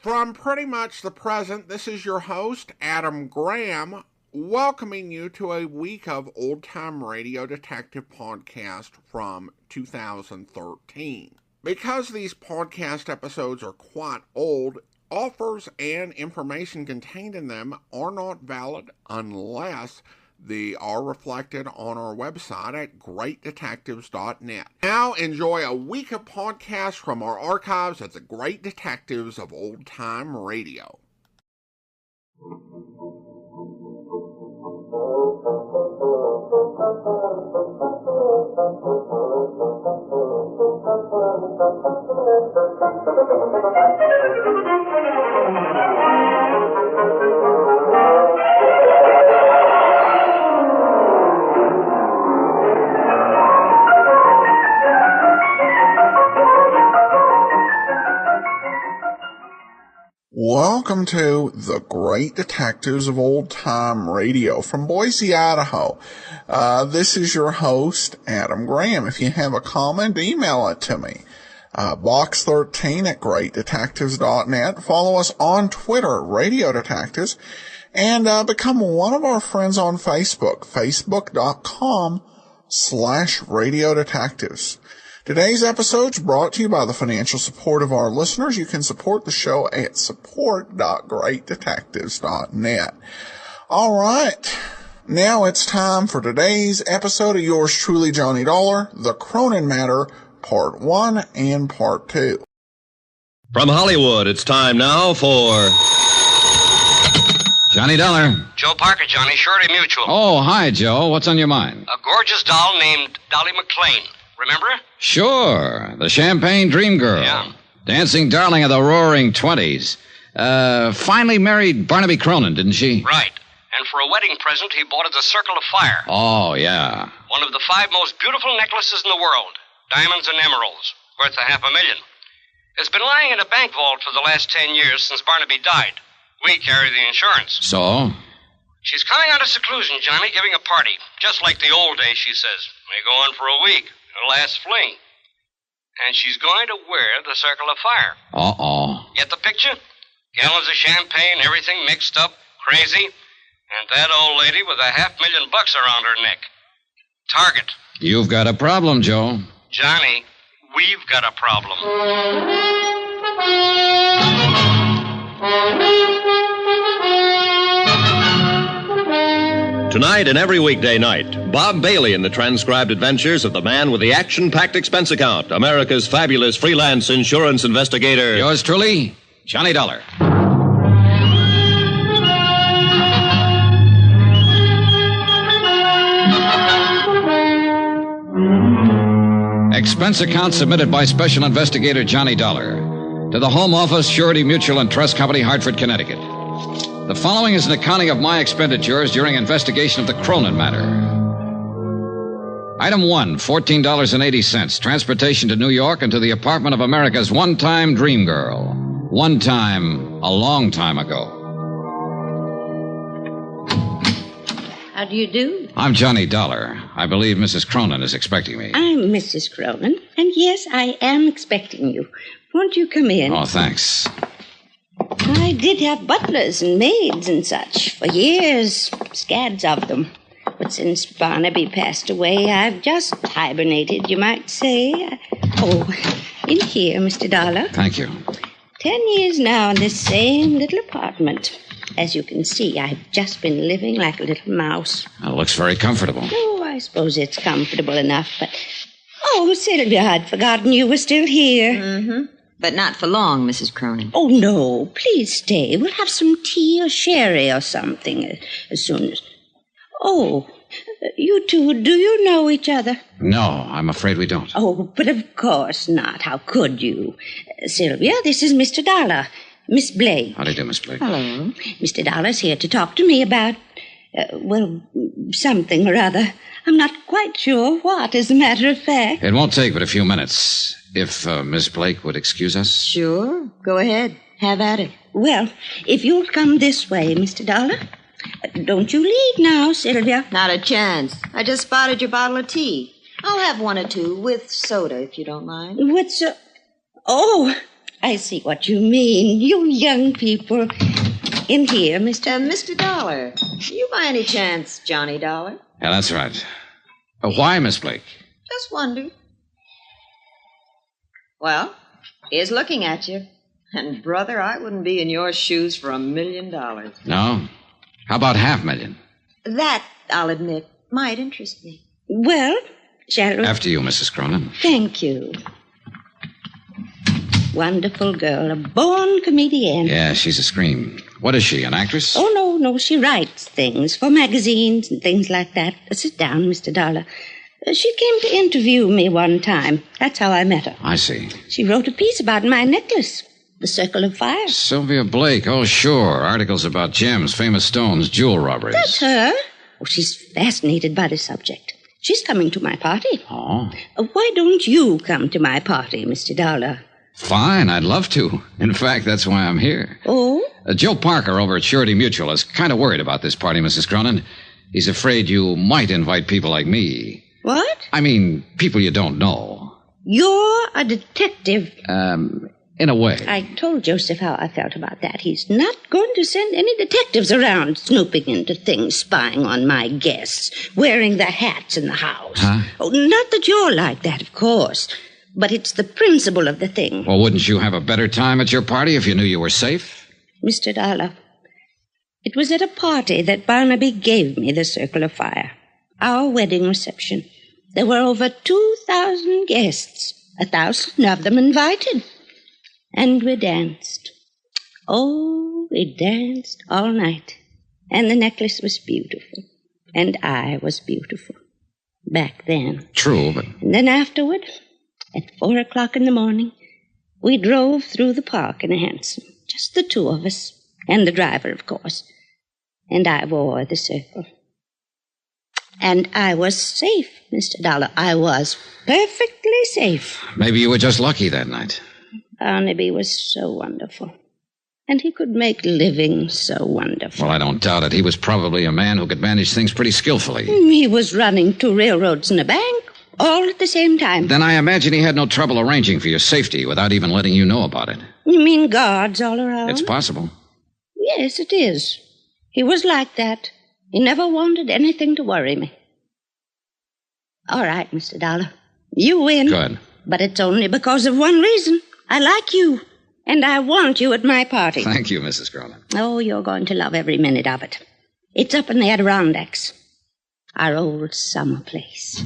From pretty much the present, this is your host, Adam Graham, welcoming you to a week of old-time radio detective podcast from 2013. Because these podcast episodes are quite old, offers and information contained in them are not valid unless they are reflected on our website at greatdetectives.net. Now enjoy a week of podcasts from our archives at the Great Detectives of Old Time Radio. Welcome to the Great Detectives of Old Time Radio from Boise, Idaho. This is your host, Adam Graham. If you have a comment, email it to me. Box13 at greatdetectives.net. Follow us on Twitter, Radio Detectives, and become one of our friends on Facebook, facebook.com/Radio Detectives. Today's episode is brought to you by the financial support of our listeners. You can support the show at support.greatdetectives.net. All right. Now it's time for today's episode of yours truly, Johnny Dolla, The Cronin Matter, Part 1 and Part 2. From Hollywood, it's time now for... Johnny Dolla. Joe Parker, Johnny, Surety Mutual. Oh, hi, Joe. What's on your mind? A gorgeous doll named Dolly McLean. Remember her? Sure. The Champagne Dream Girl. Yeah. Dancing darling of the roaring 20s. Finally married Barnaby Cronin, didn't she? Right. And for a wedding present, he bought her the Circle of Fire. Oh, yeah. One of the 5 most beautiful necklaces in the world. Diamonds and emeralds. Worth $500,000. It's been lying in a bank vault for the last 10 years since Barnaby died. We carry the insurance. So? She's coming out of seclusion, Johnny, giving a party. Just like the old days, she says. May go on for a week. Her last fling. And she's going to wear the Circle of Fire. Uh-oh. Get the picture? Gallons of champagne, everything mixed up, crazy. And that old lady with $500,000 around her neck. Target. You've got a problem, Joe. Johnny, we've got a problem. Tonight and every weekday night, Bob Bailey in the transcribed adventures of the man with the action-packed expense account, America's fabulous freelance insurance investigator. Yours truly, Johnny Dolla. Expense account submitted by Special Investigator Johnny Dolla to the Home Office, Surety Mutual and Trust Company, Hartford, Connecticut. The following is an accounting of my expenditures during investigation of the Cronin matter. Item 1, $14.80. Transportation to New York and to the apartment of America's one-time dream girl. One time, a long time ago. How do you do? I'm Johnny Dolla. I believe Mrs. Cronin is expecting me. I'm Mrs. Cronin, and yes, I am expecting you. Won't you come in? Oh, thanks. I did have butlers and maids and such for years, scads of them. But since Barnaby passed away, I've just hibernated, you might say. In here, Mr. Dolla. Thank you. 10 years now in this same little apartment. As you can see, I've just been living like a little mouse. Well, it looks very comfortable. Oh, I suppose it's comfortable enough, but... Oh, Sylvia, I'd forgotten you were still here. Mm-hmm. But not for long, Mrs. Cronin. Oh, no. Please stay. We'll have some tea or sherry or something as soon as... Oh, you two, do you know each other? No, I'm afraid we don't. Oh, but of course not. How could you? Sylvia, this is Mr. Dolla. Miss Blake. How do you do, Miss Blake? Hello. Mr. Dolla's here to talk to me about, something or other. I'm not quite sure what, as a matter of fact. It won't take but a few minutes. If Miss Blake would excuse us. Sure. Go ahead. Have at it. Well, if you'll come this way, Mr. Dolla. Don't you leave now, Sylvia. Not a chance. I just spotted your bottle of tea. I'll have one or two with soda, if you don't mind. What's... Oh, I see what you mean. You young people. In here, Mr. Dollar. You by any chance Johnny Dollar? Yeah, that's right. Why, Miss Blake? Just wondered. Well, here's looking at you. And, brother, I wouldn't be in your shoes for $1 million. No? How about $500,000? That, I'll admit, might interest me. Well, shall we? After you, Mrs. Cronin. Thank you. Wonderful girl, a born comedian. Yeah, she's a scream. What is she, an actress? Oh, no, she writes things for magazines and things like that. Sit down, Mr. Dolla. She came to interview me one time. That's how I met her. I see. She wrote a piece about my necklace, the Circle of Fire. Sylvia Blake, oh, sure. Articles about gems, famous stones, jewel robberies. That's her. Oh, she's fascinated by the subject. She's coming to my party. Oh. Why don't you come to my party, Mr. Dolla? Fine, I'd love to. In fact, that's why I'm here. Oh? Joe Parker over at Surety Mutual is kind of worried about this party, Mrs. Cronin. He's afraid you might invite people like me. What? I mean, people you don't know. You're a detective. In a way. I told Joseph how I felt about that. He's not going to send any detectives around snooping into things, spying on my guests, wearing the hats in the house. Huh? Oh, not that you're like that, of course. But it's the principle of the thing. Well, wouldn't you have a better time at your party if you knew you were safe? Mr. Dolla, it was at a party that Barnaby gave me the Circle of Fire. Our wedding reception. There were over 2,000 guests, 1,000 of them invited. And we danced. Oh, we danced all night. And the necklace was beautiful. And I was beautiful. Back then. True, but... And then afterward, at 4 o'clock in the morning, we drove through the park in a hansom. Just the two of us. And the driver, of course. And I wore the circle. And I was safe, Mr. Dolla. I was perfectly safe. Maybe you were just lucky that night. Barnaby was so wonderful. And he could make living so wonderful. Well, I don't doubt it. He was probably a man who could manage things pretty skillfully. He was running 2 railroads and a bank, all at the same time. Then I imagine he had no trouble arranging for your safety without even letting you know about it. You mean guards all around? It's possible. Yes, it is. He was like that. He never wanted anything to worry me. All right, Mr. Dolla. You win. Good. But it's only because of one reason. I like you, and I want you at my party. Thank you, Mrs. Cronin. Oh, you're going to love every minute of it. It's up in the Adirondacks. Our old summer place.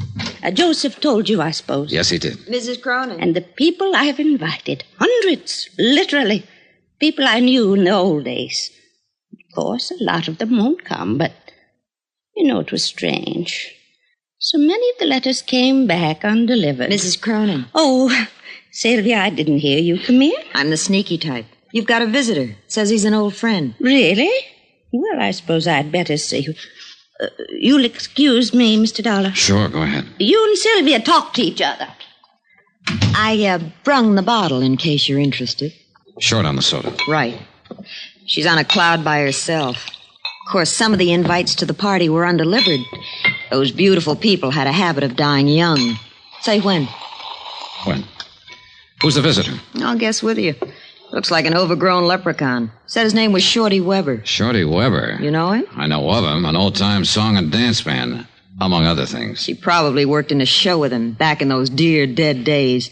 Joseph told you, I suppose. Yes, he did. Mrs. Cronin. And the people I've invited, hundreds, literally. People I knew in the old days. Of course, a lot of them won't come, but, it was strange. So many of the letters came back undelivered. Mrs. Cronin. Oh, Sylvia, I didn't hear you. Come in. I'm the sneaky type. You've got a visitor. Says he's an old friend. Really? Well, I suppose I'd better see you. You'll excuse me, Mr. Dolla. Sure, go ahead. You and Sylvia talk to each other. I brung the bottle in case you're interested. Short on the soda. Right. She's on a cloud by herself. Of course, some of the invites to the party were undelivered. Those beautiful people had a habit of dying young. Say when. When? Who's the visitor? I'll guess with you. Looks like an overgrown leprechaun. Said his name was Shorty Weber. Shorty Weber. You know him? I know of him. An old-time song and dance band, among other things. She probably worked in a show with him back in those dear dead days.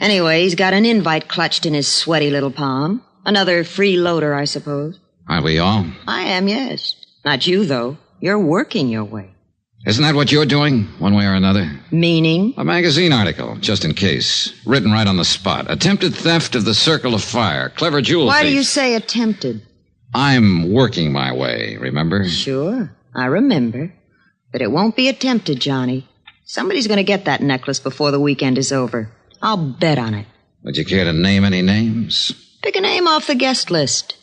Anyway, he's got an invite clutched in his sweaty little palm. Another freeloader, I suppose. Aren't we all? I am, yes. Not you, though. You're working your way. Isn't that what you're doing, one way or another? Meaning? A magazine article, just in case. Written right on the spot. Attempted theft of the Circle of Fire. Clever jewel Why thief. do you say attempted? I'm working my way, remember? Sure, I remember. But it won't be attempted, Johnny. Somebody's going to get that necklace before the weekend is over. I'll bet on it. Would you care to name any names? Pick a name off the guest list.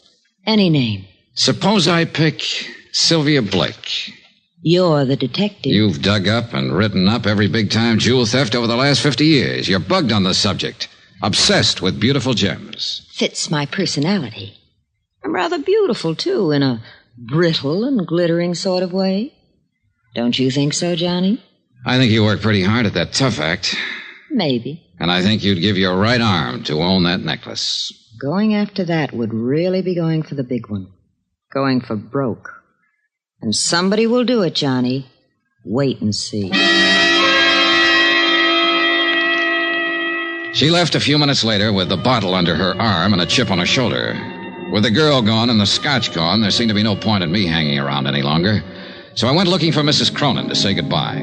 Any name. Suppose I pick Sylvia Blake. You're the detective. You've dug up and written up every big-time jewel theft over the last 50 years. You're bugged on the subject. Obsessed with beautiful gems. Fits my personality. I'm rather beautiful, too, in a brittle and glittering sort of way. Don't you think so, Johnny? I think you work pretty hard at that tough act. Maybe. And I think you'd give your right arm to own that necklace. Going after that would really be going for the big one. Going for broke. And somebody will do it, Johnny. Wait and see. She left a few minutes later with the bottle under her arm and a chip on her shoulder. With the girl gone and the scotch gone, there seemed to be no point in me hanging around any longer. So I went looking for Mrs. Cronin to say goodbye.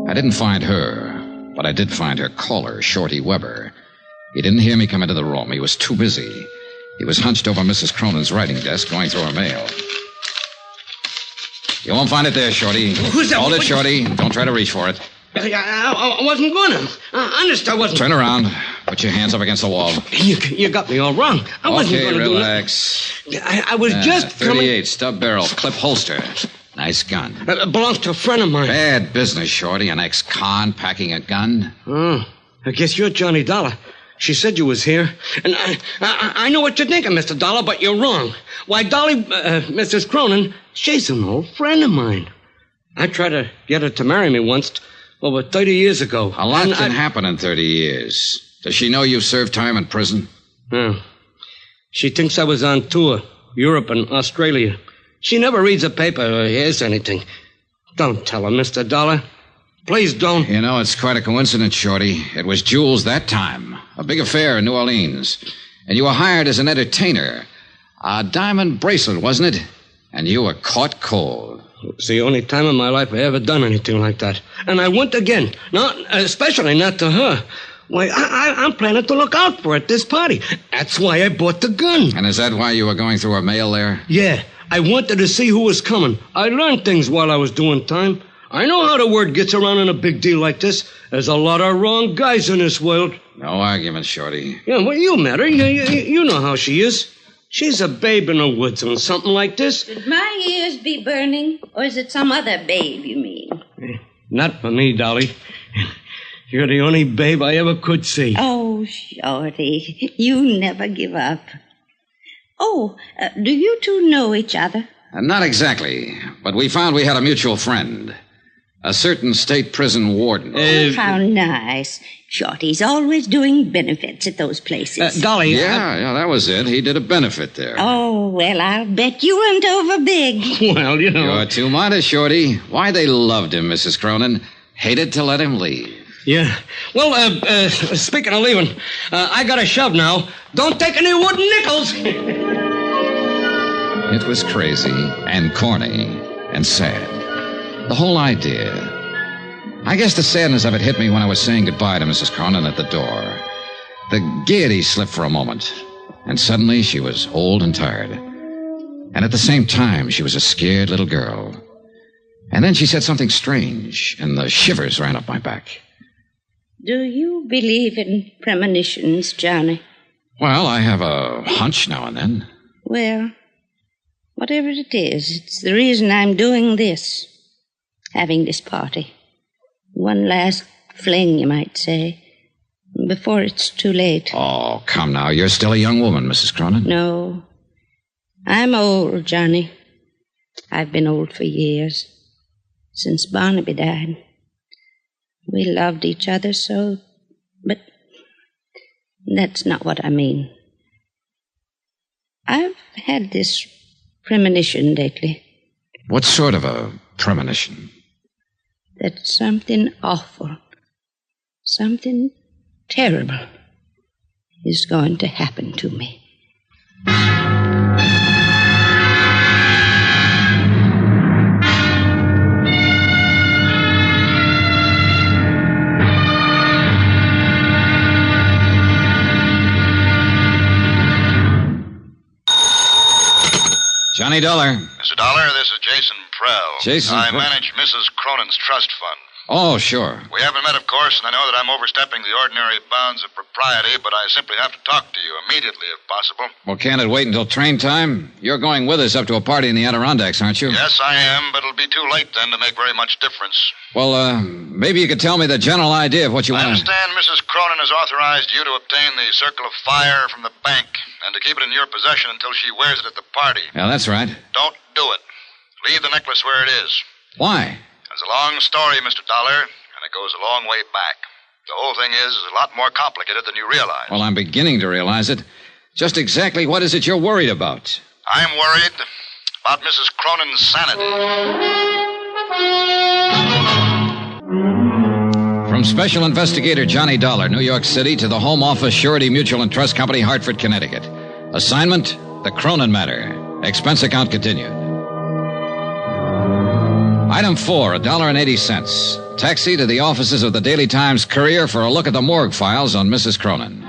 I didn't find her, but I did find her caller, Shorty Weber. He didn't hear me come into the room. He was too busy. He was hunched over Mrs. Cronin's writing desk, going through her mail. You won't find it there, Shorty. Who's that? Hold it, Shorty. Don't try to reach for it. I wasn't gonna. Honest, I wasn't. Turn around. Put your hands up against the wall. You got me all wrong. I wasn't gonna relax. do that. I was just 38, stub barrel, clip holster. Nice gun. It belongs to a friend of mine. Bad business, Shorty. An ex-con packing a gun. Oh, I guess you're Johnny Dolla. She said you was here. And I know what you're thinking, Mr. Dolla, but you're wrong. Why, Dolly, Mrs. Cronin, she's an old friend of mine. I tried to get her to marry me once, over 30 years ago. A lot can happen in 30 years. Does she know you've served time in prison? No. She thinks I was on tour, Europe and Australia. She never reads a paper or hears anything. Don't tell her, Mr. Dolla. Please don't. You know, it's quite a coincidence, Shorty. It was Jules that time. A big affair in New Orleans. And you were hired as an entertainer. A diamond bracelet, wasn't it? And you were caught cold. It's the only time in my life I ever done anything like that. And I went again. Especially not to her. Why, I'm planning to look out for her at this party. That's why I bought the gun. And is that why you were going through her mail there? Yeah. I wanted to see who was coming. I learned things while I was doing time. I know how the word gets around in a big deal like this. There's a lot of wrong guys in this world. No argument, Shorty. Yeah, well, you met her. You know how she is. She's a babe in the woods on something like this. Should my ears be burning, or is it some other babe, you mean? Not for me, Dolly. You're the only babe I ever could see. Oh, Shorty, you never give up. Oh, do you two know each other? Not exactly, but we found we had a mutual friend. A certain state prison warden. Oh, how nice. Shorty's always doing benefits at those places. Dolly. Yeah, that was it. He did a benefit there. Oh, well, I'll bet you went over big. Well, you know. You're too modest, Shorty. Why, they loved him, Mrs. Cronin. Hated to let him leave. Yeah. Well, speaking of leaving, I got a shove now. Don't take any wooden nickels. It was crazy and corny and sad. The whole idea. I guess the sadness of it hit me when I was saying goodbye to Mrs. Cronin at the door. The gaiety slipped for a moment, and suddenly she was old and tired. And at the same time, she was a scared little girl. And then she said something strange, and the shivers ran up my back. Do you believe in premonitions, Johnny? Well, I have a hunch now and then. Well, whatever it is, it's the reason I'm doing this. Having this party. One last fling, you might say, before it's too late. Oh, come now. You're still a young woman, Mrs. Cronin. No. I'm old, Johnny. I've been old for years. Since Barnaby died. We loved each other so, but that's not what I mean. I've had this premonition lately. What sort of a premonition? That something awful, something terrible is going to happen to me. Johnny Dollar. Mr. Dollar, this is Jason Prell. Jason I Prell. manage Mrs. Cronin's trust fund. Oh, sure. We haven't met, of course, and I know that I'm overstepping the ordinary bounds of propriety, but I simply have to talk to you immediately, if possible. Well, can't it wait until train time? You're going with us up to a party in the Adirondacks, aren't you? Yes, I am, but it'll be too late then to make very much difference. Well, maybe you could tell me the general idea of what you I want. understand Mrs. Cronin has authorized you to obtain the Circle of Fire from the bank and to keep it in your possession until she wears it at the party. Yeah, that's right. Don't do it. Leave the necklace where it is. Why? It's a long story, Mr. Dollar, and it goes a long way back. The whole thing is a lot more complicated than you realize. Well, I'm beginning to realize it. Just exactly what is it you're worried about? I'm worried about Mrs. Cronin's sanity. From Special Investigator Johnny Dollar, New York City, to the Home Office Surety Mutual and Trust Company, Hartford, Connecticut. Assignment, the Cronin matter. Expense account continued. Item 4, $1.80. Taxi to the offices of the Daily Times Courier for a look at the morgue files on Mrs. Cronin.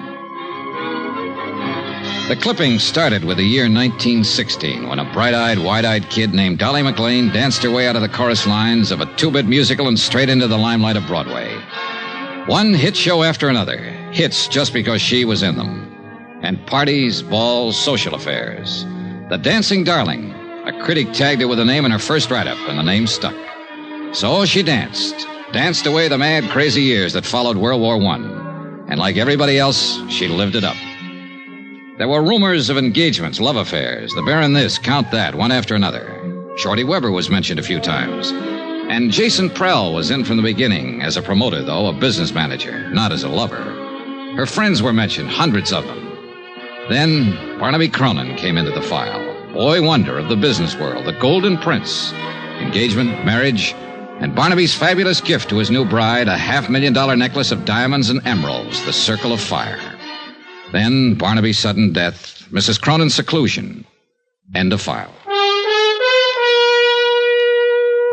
The clipping started with the year 1916, when a bright-eyed, wide-eyed kid named Dolly McLean danced her way out of the chorus lines of a two-bit musical and straight into the limelight of Broadway. One hit show after another, hits just because she was in them. And parties, balls, social affairs. The Dancing Darling. A critic tagged her with a name in her first write-up, and the name stuck. So she danced away the mad, crazy years that followed World War I. And like everybody else, she lived it up. There were rumors of engagements, love affairs, the Baron this, Count that, one after another. Shorty Weber was mentioned a few times. And Jason Prell was in from the beginning, as a promoter, though, a business manager, not as a lover. Her friends were mentioned, hundreds of them. Then Barnaby Cronin came into the file. Boy wonder of the business world, the Golden Prince. Engagement, marriage, and Barnaby's fabulous gift to his new bride, a $500,000 necklace of diamonds and emeralds, the Circle of Fire. Then Barnaby's sudden death, Mrs. Cronin's seclusion. End of file.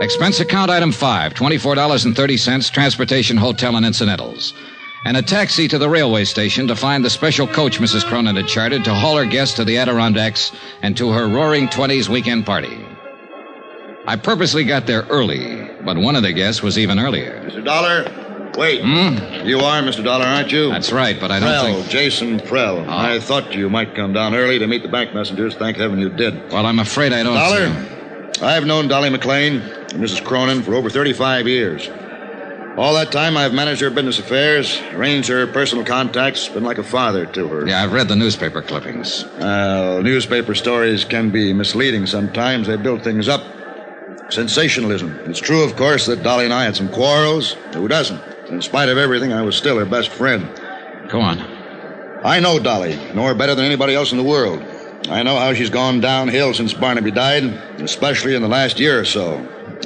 Expense account item 5, $24.30, transportation, hotel, and incidentals. And a taxi to the railway station to find the special coach Mrs. Cronin had chartered to haul her guests to the Adirondacks and to her Roaring Twenties weekend party. I purposely got there early, but one of the guests was even earlier. Mr. Dollar, wait. You are Mr. Dollar, aren't you? That's right, but I don't think... Jason Prell. Oh. I thought you might come down early to meet the bank messengers. Thank heaven you did. Well, I'm afraid I don't... Dollar, I've known Dolly McLean and Mrs. Cronin for over 35 years. All that time, I've managed her business affairs, arranged her personal contacts, been like a father to her. Yeah, I've read the newspaper clippings. Newspaper stories can be misleading sometimes. They build things up. Sensationalism. It's true, of course, that Dolly and I had some quarrels. Who doesn't? In spite of everything, I was still her best friend. Go on. I know Dolly, know her better than anybody else in the world. I know how she's gone downhill since Barnaby died, especially in the last year or so.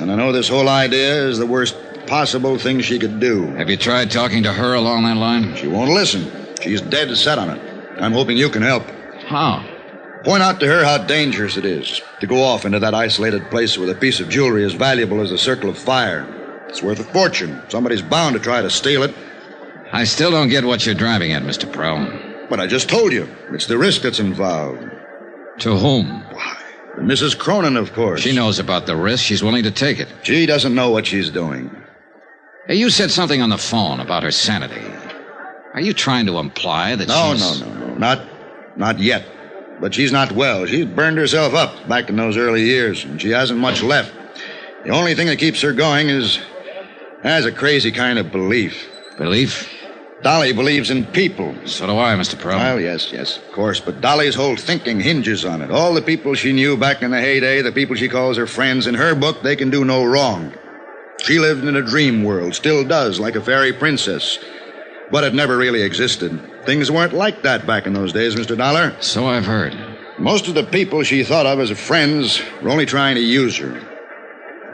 And I know this whole idea is the worst possible thing she could do. Have you tried talking to her along that line? She won't listen. She's dead set on it. I'm hoping you can help. How? Point out to her how dangerous it is to go off into that isolated place with a piece of jewelry as valuable as the Circle of Fire. It's worth a fortune. Somebody's bound to try to steal it. I still don't get what you're driving at, Mr. Prell. But I just told you. It's the risk that's involved. To whom? Why, Mrs. Cronin, of course. She knows about the risk. She's willing to take it. She doesn't know what she's doing. Hey, you said something on the phone about her sanity. Are you trying to imply that she's... No. Not yet. But she's not well. She's burned herself up back in those early years, and she hasn't much left. The only thing that keeps her going has a crazy kind of belief. Belief? Dolly believes in people. So do I, Mr. Prell. Well, yes, of course. But Dolly's whole thinking hinges on it. All the people she knew back in the heyday, the people she calls her friends, in her book, they can do no wrong. She lived in a dream world, still does, like a fairy princess. But it never really existed. Things weren't like that back in those days, Mr. Dollar. So I've heard. Most of the people she thought of as friends were only trying to use her.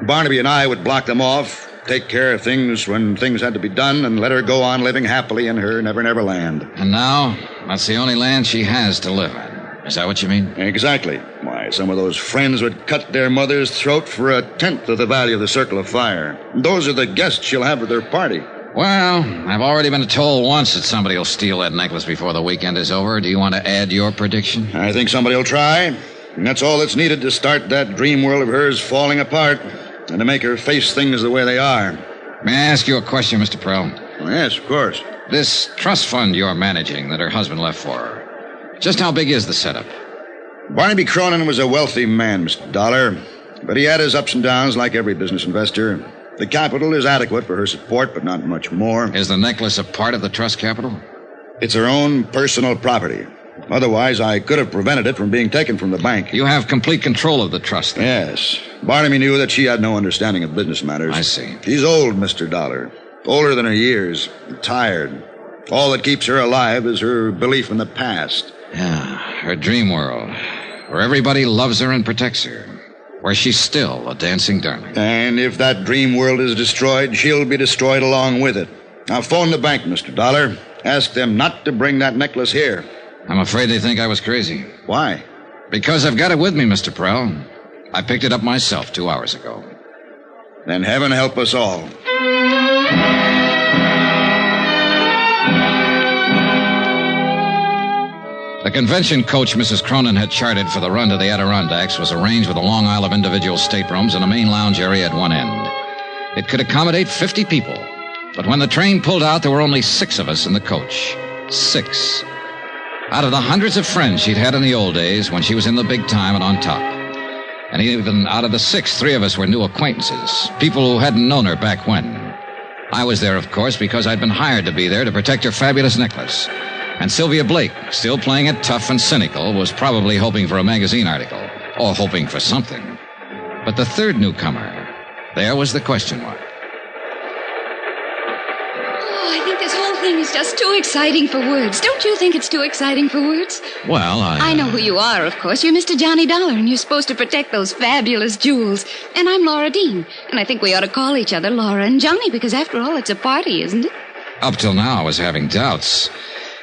Barnaby and I would block them off, take care of things when things had to be done, and let her go on living happily in her Never Land. And now, that's the only land she has to live in. Is that what you mean? Exactly. Why, some of those friends would cut their mother's throat for 1/10 of the value of the Circle of Fire. Those are the guests she'll have at their party. Well, I've already been told once that somebody will steal that necklace before the weekend is over. Do you want to add your prediction? I think somebody will try. And that's all that's needed to start that dream world of hers falling apart and to make her face things the way they are. May I ask you a question, Mr. Prell? Oh, yes, of course. This trust fund you're managing that her husband left for her, just how big is the setup? Barnaby Cronin was a wealthy man, Mr. Dollar, but he had his ups and downs like every business investor. The capital is adequate for her support, but not much more. Is the necklace a part of the trust capital? It's her own personal property. Otherwise, I could have prevented it from being taken from the bank. You have complete control of the trust, then? Yes. Barnaby knew that she had no understanding of business matters. I see. She's old, Mr. Dollar. Older than her years. Tired. All that keeps her alive is her belief in the past. Yeah, her dream world, where everybody loves her and protects her, where she's still a dancing darling. And if that dream world is destroyed, she'll be destroyed along with it. Now phone the bank, Mr. Dollar. Ask them not to bring that necklace here. I'm afraid they think I was crazy. Why? Because I've got it with me, Mr. Prell. I picked it up myself 2 hours ago. Then heaven help us all. The convention coach Mrs. Cronin had chartered for the run to the Adirondacks was arranged with a long aisle of individual staterooms and a main lounge area at one end. It could accommodate 50 people, but when the train pulled out, there were only 6 of us in the coach. 6. Out of the hundreds of friends she'd had in the old days when she was in the big time and on top. And even out of the 6, 3 of us were new acquaintances, people who hadn't known her back when. I was there, of course, because I'd been hired to be there to protect her fabulous necklace. And Sylvia Blake, still playing it tough and cynical, was probably hoping for a magazine article, or hoping for something. But the third newcomer, there was the question mark. Oh, I think this whole thing is just too exciting for words. Don't you think it's too exciting for words? Well, I know who you are, of course. You're Mr. Johnny Dollar, and you're supposed to protect those fabulous jewels. And I'm Laura Dean, and I think we ought to call each other Laura and Johnny, because after all, it's a party, isn't it? Up till now, I was having doubts.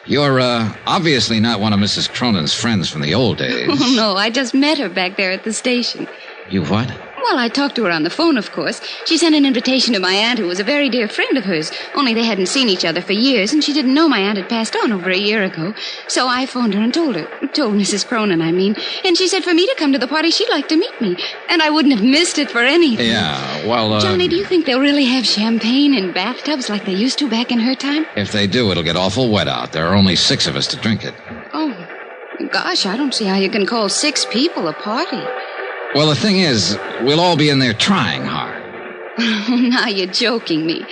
You're, obviously not one of Mrs. Cronin's friends from the old days. Oh, no, I just met her back there at the station. You what? Well, I talked to her on the phone, of course. She sent an invitation to my aunt, who was a very dear friend of hers, only they hadn't seen each other for years, and she didn't know my aunt had passed on over a year ago. So I phoned her and told Mrs. Cronin, I mean, and she said for me to come to the party, she'd like to meet me, and I wouldn't have missed it for anything. Yeah, well, Johnny, do you think they'll really have champagne in bathtubs like they used to back in her time? If they do, it'll get awful wet out. There are only 6 of us to drink it. Oh, gosh, I don't see how you can call 6 people a party. Well, the thing is, we'll all be in there trying hard. Now you're joking me.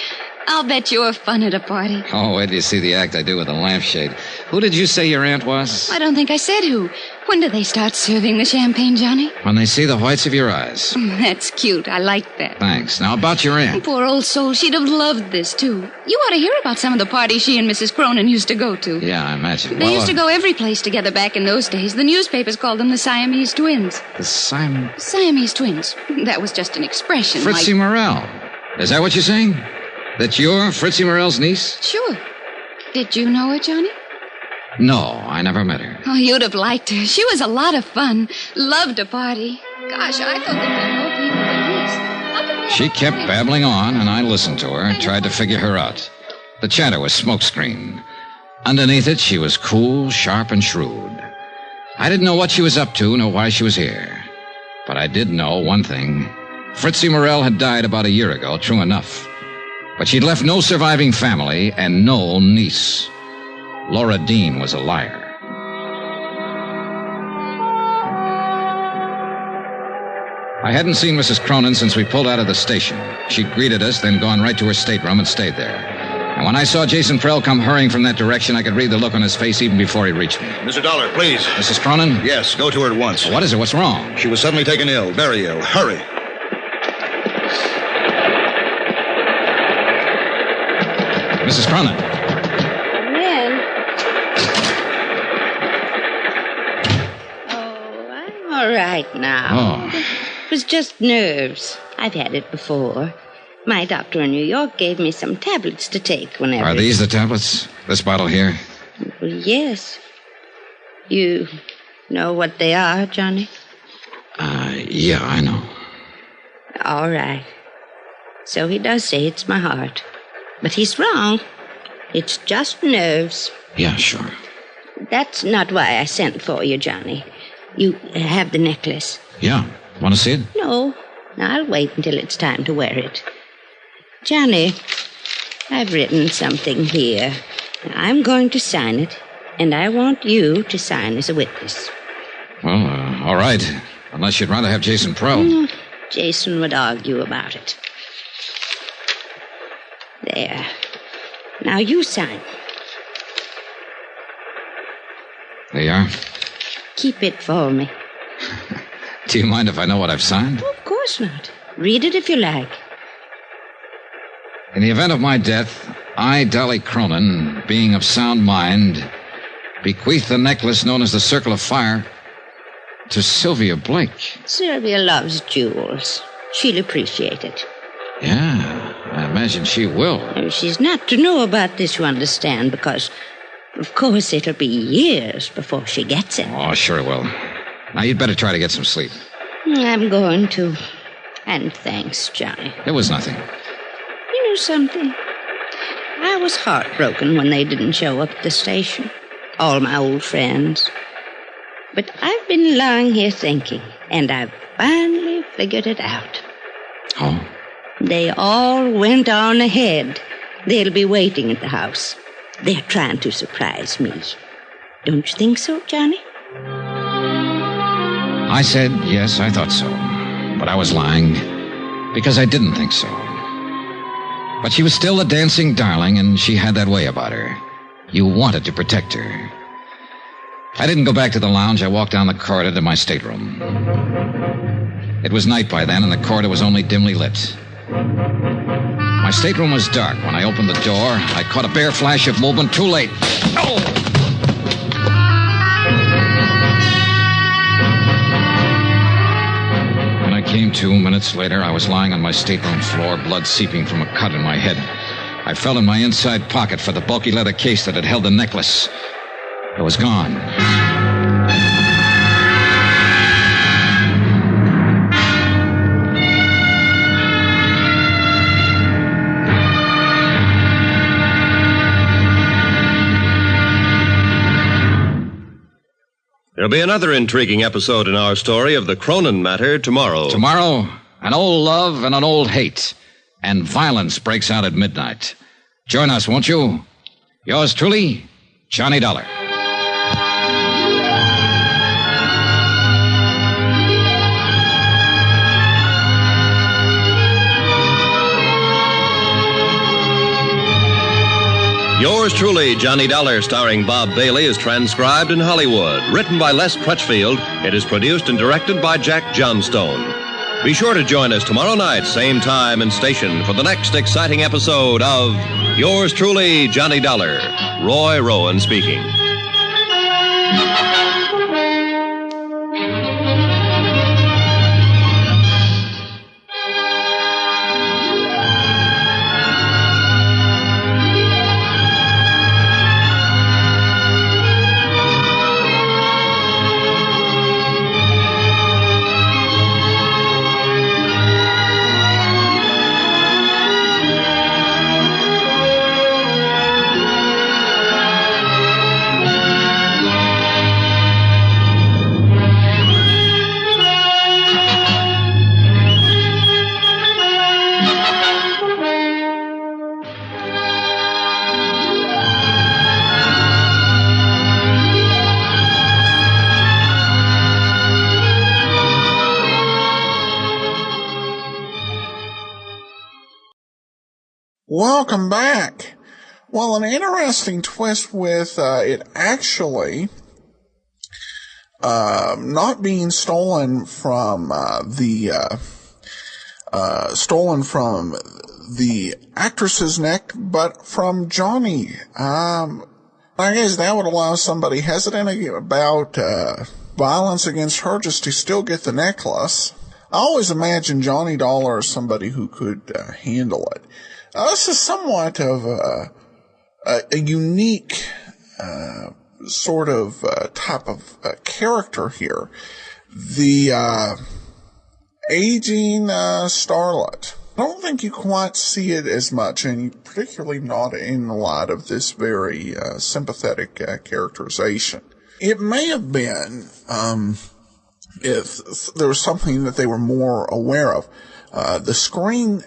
I'll bet you're fun at a party. Oh, wait till you see the act I do with the lampshade. Who did you say your aunt was? I don't think I said who. When do they start serving the champagne, Johnny? When they see the whites of your eyes. That's cute. I like that. Thanks. Now, about your aunt. Poor old soul. She'd have loved this, too. You ought to hear about some of the parties she and Mrs. Cronin used to go to. Yeah, I imagine. They used to go every place together back in those days. The newspapers called them the Siamese twins. The Siamese twins. That was just an expression. Fritzie Morel. Is that what you're saying? That you're Fritzie Morel's niece? Sure. Did you know her, Johnny? No, I never met her. Oh, you'd have liked her. She was a lot of fun. Loved to party. Gosh, I thought there'd be more people than this. She kept babbling on, and I listened to her, tried to figure her out. The chatter was smokescreen. Underneath it, she was cool, sharp, and shrewd. I didn't know what she was up to, nor why she was here. But I did know one thing. Fritzie Morel had died about a year ago, true enough. But she'd left no surviving family and no niece. Laura Dean was a liar. I hadn't seen Mrs. Cronin since we pulled out of the station. She'd greeted us, then gone right to her stateroom and stayed there. And when I saw Jason Prell come hurrying from that direction, I could read the look on his face even before he reached me. Mr. Dollar, please. Mrs. Cronin? Yes, go to her at once. What is it? What's wrong? She was suddenly taken ill, very ill. Hurry. Mrs. Cronin. Come in. Oh, I'm all right now. Oh. It was just nerves. I've had it before. My doctor in New York gave me some tablets to take whenever... Are these the tablets? This bottle here? Well, yes. You know what they are, Johnny? Yeah, I know. All right. So he does say it's my heart. But he's wrong. It's just nerves. Yeah, sure. That's not why I sent for you, Johnny. You have the necklace. Yeah. Want to see it? No. I'll wait until it's time to wear it. Johnny, I've written something here. I'm going to sign it, and I want you to sign as a witness. Well, all right. Unless you'd rather have Jason Prell. Jason would argue about it. There. Now you sign. There you are. Keep it for me. Do you mind if I know what I've signed? Of course not. Read it if you like. In the event of my death, I, Dolly Cronin, being of sound mind, bequeath the necklace known as the Circle of Fire to Sylvia Blake. Sylvia loves jewels. She'll appreciate it. Yeah, I imagine she will. She's not to know about this, you understand, because, of course, it'll be years before she gets it. Oh, sure it will. Now, you'd better try to get some sleep. I'm going to. And thanks, Johnny. It was nothing. You know something? I was heartbroken when they didn't show up at the station. All my old friends. But I've been lying here thinking, and I've finally figured it out. Oh? They all went on ahead. They'll be waiting at the house. They're trying to surprise me. Don't you think so, Johnny? I said, yes, I thought so. But I was lying, because I didn't think so. But she was still a dancing darling, and she had that way about her. You wanted to protect her. I didn't go back to the lounge. I walked down the corridor to my stateroom. It was night by then, and the corridor was only dimly lit. My stateroom was dark. When I opened the door, I caught a bare flash of movement too late. Oh! When I came to, minutes later, I was lying on my stateroom floor, blood seeping from a cut in my head. I felt in my inside pocket for the bulky leather case that had held the necklace. It was gone. There'll be another intriguing episode in our story of the Cronin matter tomorrow. Tomorrow, an old love and an old hate. And violence breaks out at midnight. Join us, won't you? Yours truly, Johnny Dollar. Yours truly, Johnny Dollar, starring Bob Bailey, is transcribed in Hollywood. Written by Les Crutchfield, it is produced and directed by Jack Johnstone. Be sure to join us tomorrow night, same time and station, for the next exciting episode of Yours truly, Johnny Dollar. Roy Rowan speaking. Welcome back. Well, an interesting twist with it actually not being stolen from the actress's neck, but from Johnny. I guess that would allow somebody hesitant about violence against her just to still get the necklace. I always imagined Johnny Dollar as somebody who could handle it. This is somewhat of a unique sort of type of character here. The aging starlet. I don't think you quite see it as much, and particularly not in the light of this very sympathetic characterization. It may have been if there was something that they were more aware of. The Screen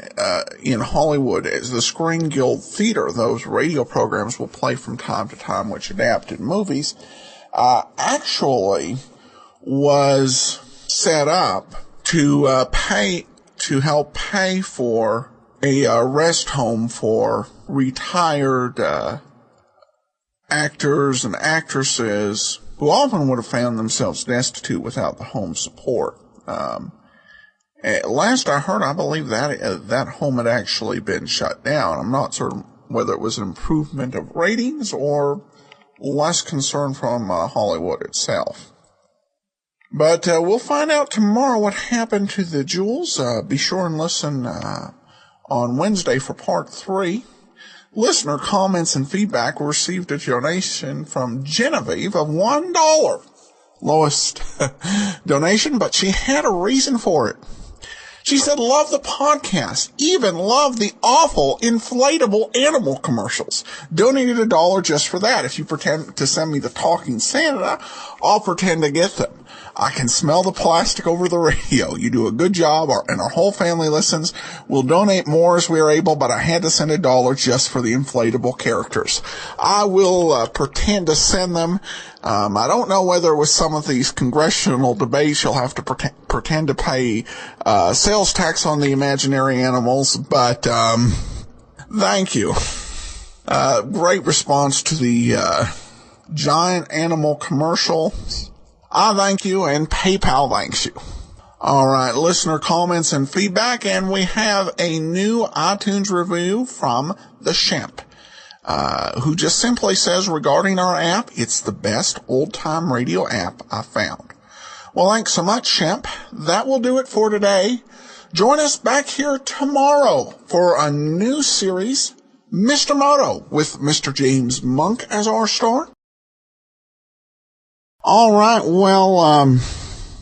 in Hollywood is the Screen Guild Theater. Those radio programs will play from time to time, which adapted movies, actually was set up to help pay for a rest home for retired actors and actresses who often would have found themselves destitute without the home support. Last I heard, I believe that that home had actually been shut down. I'm not certain whether it was an improvement of ratings or less concern from Hollywood itself. But we'll find out tomorrow what happened to the jewels. Be sure and listen on Wednesday for part 3. Listener comments and feedback received a donation from Genevieve of $1. Lowest donation, but she had a reason for it. She said, love the podcast, even love the awful inflatable animal commercials. Donated $1 just for that. If you pretend to send me the Talking Santa, I'll pretend to get them. I can smell the plastic over the radio. You do a good job, and our whole family listens. We'll donate more as we are able, but I had to send $1 just for the inflatable characters. I will pretend to send them. I don't know whether with some of these congressional debates you'll have to pretend to pay sales tax on the imaginary animals, but thank you. Great response to the giant animal commercial. I thank you, and PayPal thanks you. All right, listener comments and feedback, and we have a new iTunes review from the Shemp, who just simply says, regarding our app, it's the best old-time radio app I found. Well, thanks so much, Shemp. That will do it for today. Join us back here tomorrow for a new series, Mr. Moto, with Mr. James Monk as our star. All right, well,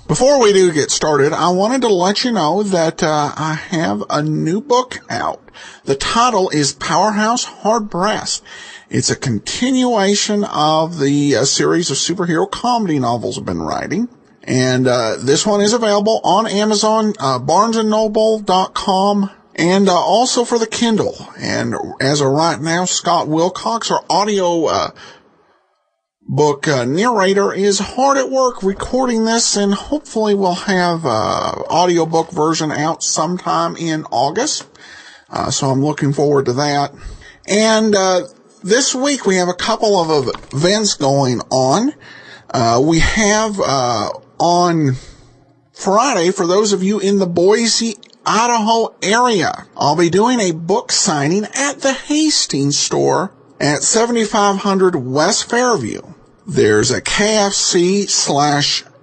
before we do get started, I wanted to let you know that I have a new book out. The title is Powerhouse Hard Brass. It's a continuation of the series of superhero comedy novels I've been writing. And this one is available on Amazon, barnesandnoble.com, and also for the Kindle. And as of right now, Scott Wilcox, our audio book narrator, is hard at work recording this, and hopefully we'll have audiobook version out sometime in August. So I'm looking forward to that. And this week we have a couple of events going on. We have on Friday, for those of you in the Boise, Idaho area, I'll be doing a book signing at the Hastings store at 7500 West Fairview. There's a KFC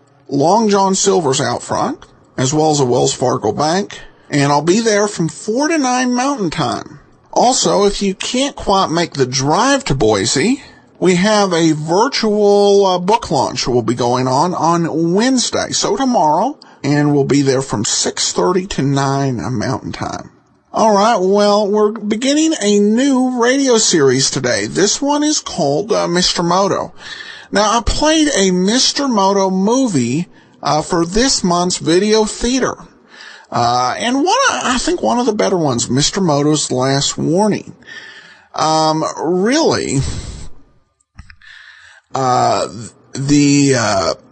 / Long John Silver's out front, as well as a Wells Fargo Bank, and I'll be there from 4 to 9 Mountain Time. Also, if you can't quite make the drive to Boise, we have a virtual book launch that will be going on Wednesday, so tomorrow, and we'll be there from 6:30 to 9 Mountain Time. All right, well, we're beginning a new radio series today. This one is called Mr. Moto. Now, I played a Mr. Moto movie for this month's video theater. And I think one of the better ones, Mr. Moto's Last Warning. Really, the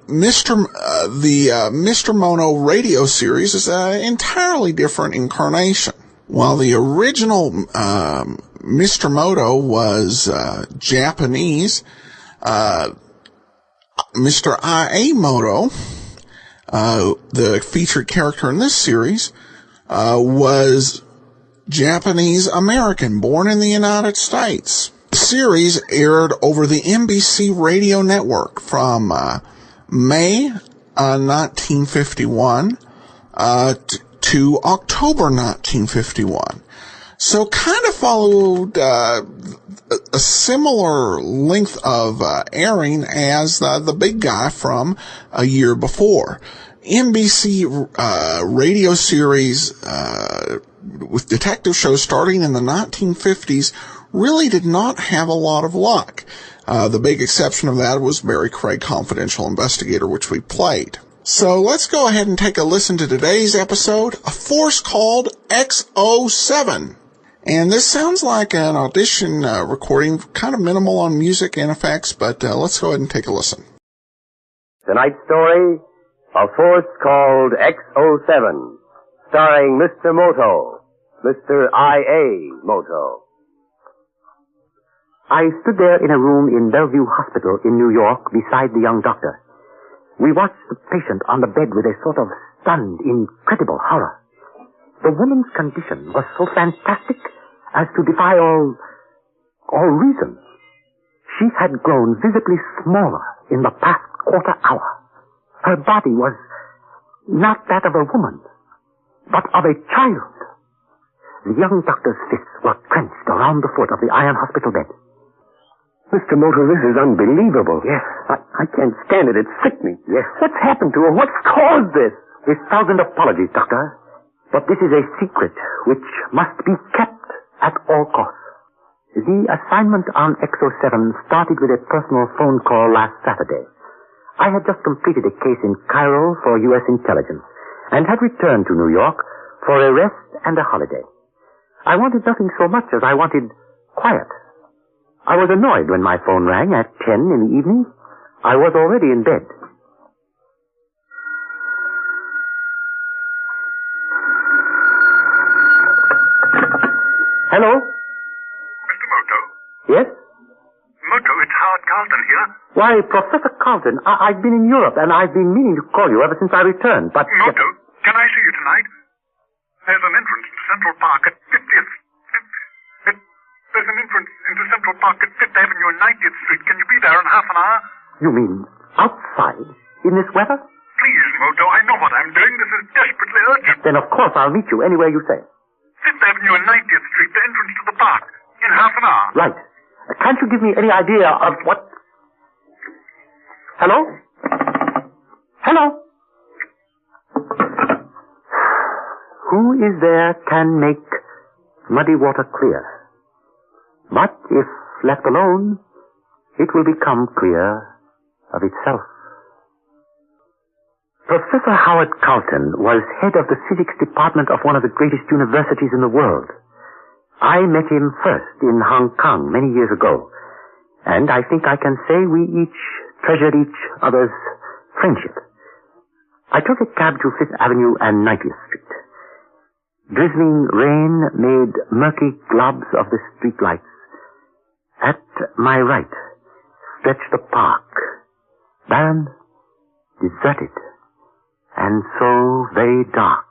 Mr. Moto radio series is an entirely different incarnation. While the original Mr. Moto was Japanese, Mr. I.A. Moto, the featured character in this series, was Japanese American, born in the United States. The series aired over the NBC radio network from May 1951 to October 1951. So kind of followed a similar length of airing as the big guy from a year before. NBC radio series with detective shows starting in the 1950s really did not have a lot of luck. The big exception of that was Mary Craig Confidential Investigator, which we played. So let's go ahead and take a listen to today's episode, A Force Called X07. And this sounds like an audition recording, kind of minimal on music and effects, but let's go ahead and take a listen. Tonight's story, A Force Called X07, starring Mr. Moto, Mr. I.A. Moto. I stood there in a room in Bellevue Hospital in New York beside the young doctor. We watched the patient on the bed with a sort of stunned, incredible horror. The woman's condition was so fantastic as to defy all reason. She had grown visibly smaller in the past quarter hour. Her body was not that of a woman, but of a child. The young doctor's fists were clenched around the foot of the iron hospital bed. Mr. Moto, this is unbelievable. Yes. I can't stand it. It's sickening. Yes. What's happened to her? What's caused this? 1,000 apologies, Doctor. But this is a secret which must be kept at all costs. The assignment on XO7 started with a personal phone call last Saturday. I had just completed a case in Cairo for U.S. intelligence and had returned to New York for a rest and a holiday. I wanted nothing so much as I wanted quiet. I was annoyed when my phone rang at 10 in the evening. I was already in bed. Hello? Mr. Moto? Yes? Moto, it's Howard Carlton here. Why, Professor Carlton, I've been in Europe and I've been meaning to call you ever since I returned, but... Moto, can I see you tonight? There's an entrance to Central Park at 50th... There's an entrance into Central Park at 5th Avenue and 90th Street. Can you be there in half an hour? You mean outside? In this weather? Please, Moto, I know what I'm doing. This is desperately urgent. Then of course I'll meet you anywhere you say. 5th Avenue and 90th Street, the entrance to the park. In half an hour. Right. Can't you give me any idea of what... Hello? Hello? Who is there can make muddy water clear? But if left alone, it will become clear of itself. Professor Howard Carlton was head of the physics department of one of the greatest universities in the world. I met him first in Hong Kong many years ago, and I think I can say we each treasured each other's friendship. I took a cab to 5th Avenue and 90th Street. Drizzling rain made murky globs of the streetlights. At my right stretched the park, barren, deserted, and so very dark.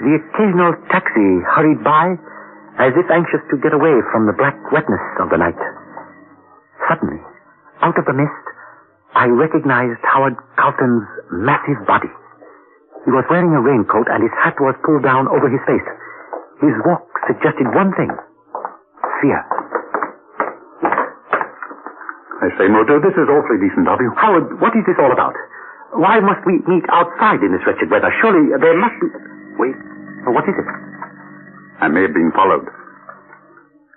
The occasional taxi hurried by, as if anxious to get away from the black wetness of the night. Suddenly, out of the mist, I recognized Howard Carlton's massive body. He was wearing a raincoat and his hat was pulled down over his face. His walk suggested one thing: fear. I say, Moto, this is awfully decent of you. Howard, what is this all about? Why must we meet outside in this wretched weather? Surely there must be... Wait, what is it? I may have been followed.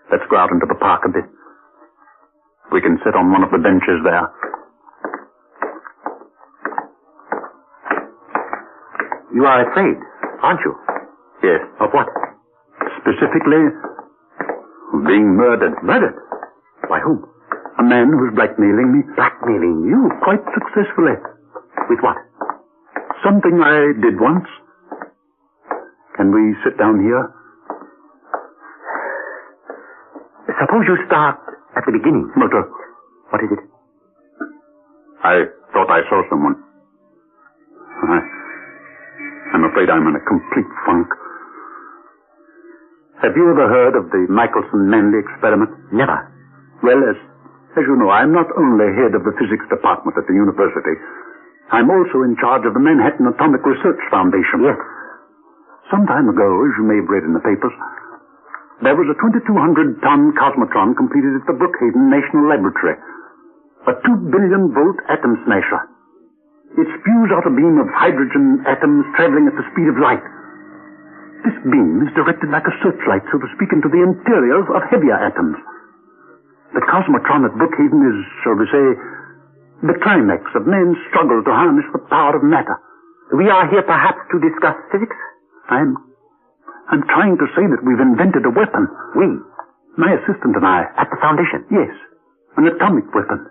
Let's go out into the park a bit. We can sit on one of the benches there. You are afraid, aren't you? Yes. Of what? Specifically, being murdered. Murdered? By whom? A man who's blackmailing me. Blackmailing you? Quite successfully. With what? Something I did once. Can we sit down here? Suppose you start at the beginning. Moto. What is it? I thought I saw someone. I'm afraid I'm in a complete funk. Have you ever heard of the Michelson-Manley experiment? Never. Well, as you know, I'm not only head of the physics department at the university, I'm also in charge of the Manhattan Atomic Research Foundation. Yes. Some time ago, as you may have read in the papers, there was a 2,200-ton cosmotron completed at the Brookhaven National Laboratory. A 2 billion volt atom smasher. It spews out a beam of hydrogen atoms traveling at the speed of light. This beam is directed like a searchlight, so to speak, into the interiors of heavier atoms. The cosmotron at Brookhaven is, shall we say, the climax of man's struggle to harness the power of matter. We are here perhaps to discuss physics? I'm trying to say that we've invented a weapon. We? My assistant and I. At the foundation? Yes. An atomic weapon.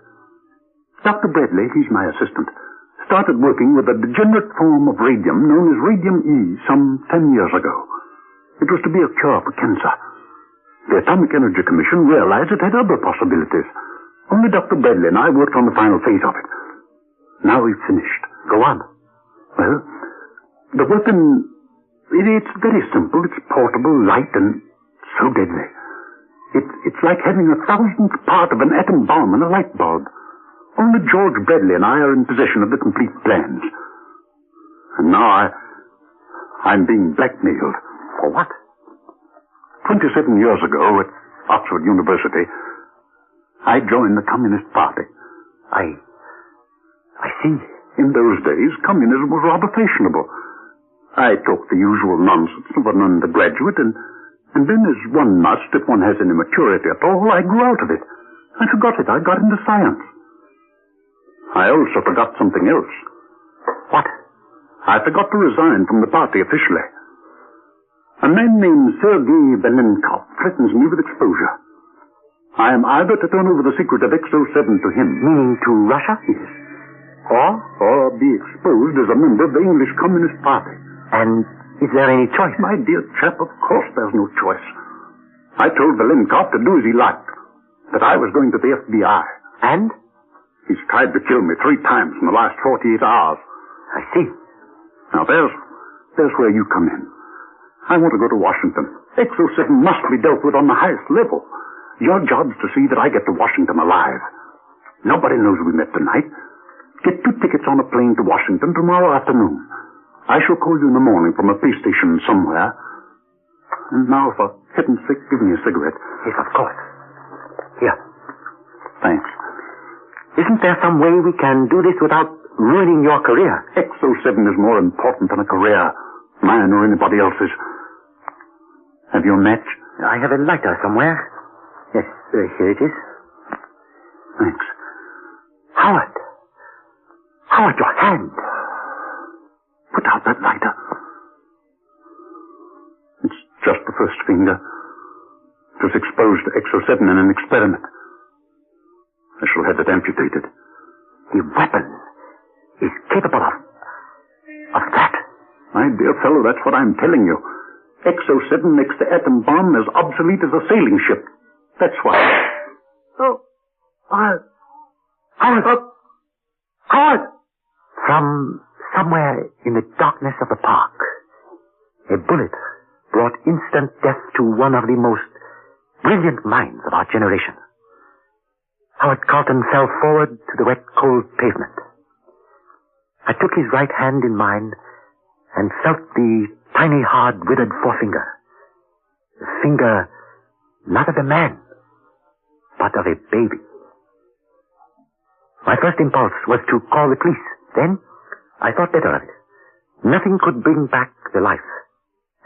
Dr. Bradley, he's my assistant, started working with a degenerate form of radium known as radium-E some 10 years ago. It was to be a cure for cancer. The Atomic Energy Commission realized it had other possibilities. Only Dr. Bradley and I worked on the final phase of it. Now we've finished. Go on. Well, the weapon, it's very simple. It's portable, light, and so deadly. It's like having 1,000th part of an atom bomb in a light bulb. Only George Bradley and I are in possession of the complete plans. And now I'm being blackmailed. For what? 27 years ago at Oxford University, I joined the Communist Party. I see. In those days, communism was rather fashionable. I talked the usual nonsense of an undergraduate, and then, as one must, if one has any maturity at all, I grew out of it. I forgot it. I got into science. I also forgot something else. What? I forgot to resign from the party officially. A man named Sergei Velenkov threatens me with exposure. I am either to turn over the secret of X-07 to him. Meaning to Russia? Yes. Or be exposed as a member of the English Communist Party. And is there any choice? My dear chap, of course there's no choice. I told Velenkov to do as he liked, that I was going to the FBI. And? He's tried to kill me 3 times in the last 48 hours. I see. Now there's where you come in. I want to go to Washington. X-07 must be dealt with on the highest level. Your job's to see that I get to Washington alive. Nobody knows we met tonight. Get 2 tickets on a plane to Washington tomorrow afternoon. I shall call you in the morning from a police station somewhere. And now, for heaven's sake, give me a cigarette. Yes, of course. Here. Thanks. Isn't there some way we can do this without ruining your career? X-07 is more important than a career, mine or anybody else's. Have you a match? I have a lighter somewhere. Yes, here it is. Thanks. Howard, your hand. Put out that lighter. It's just the first finger. It was exposed to X-07 in an experiment. I shall have it amputated. The weapon is capable of that. My dear fellow, that's what I'm telling you. X-07 makes the atom bomb as obsolete as a sailing ship. That's why. Oh, Howard! From somewhere in the darkness of the park, a bullet brought instant death to one of the most brilliant minds of our generation. Howard Carlton fell forward to the wet, cold pavement. I took his right hand in mine and felt the tiny, hard, withered forefinger. The finger not of a man, but of a baby. My first impulse was to call the police. Then I thought better of it. Nothing could bring back the life,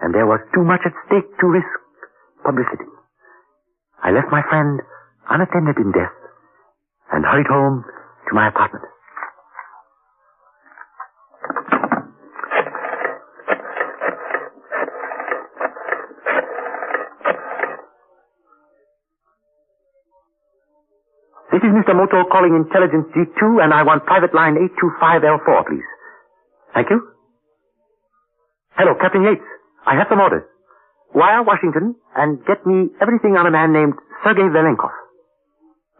and there was too much at stake to risk publicity. I left my friend unattended in death and hurried home to my apartment. This is Mr. Moto calling Intelligence G2, and I want private line 825L4, please. Thank you. Hello, Captain Yates. I have some orders. Wire Washington and get me everything on a man named Sergei Velenkov.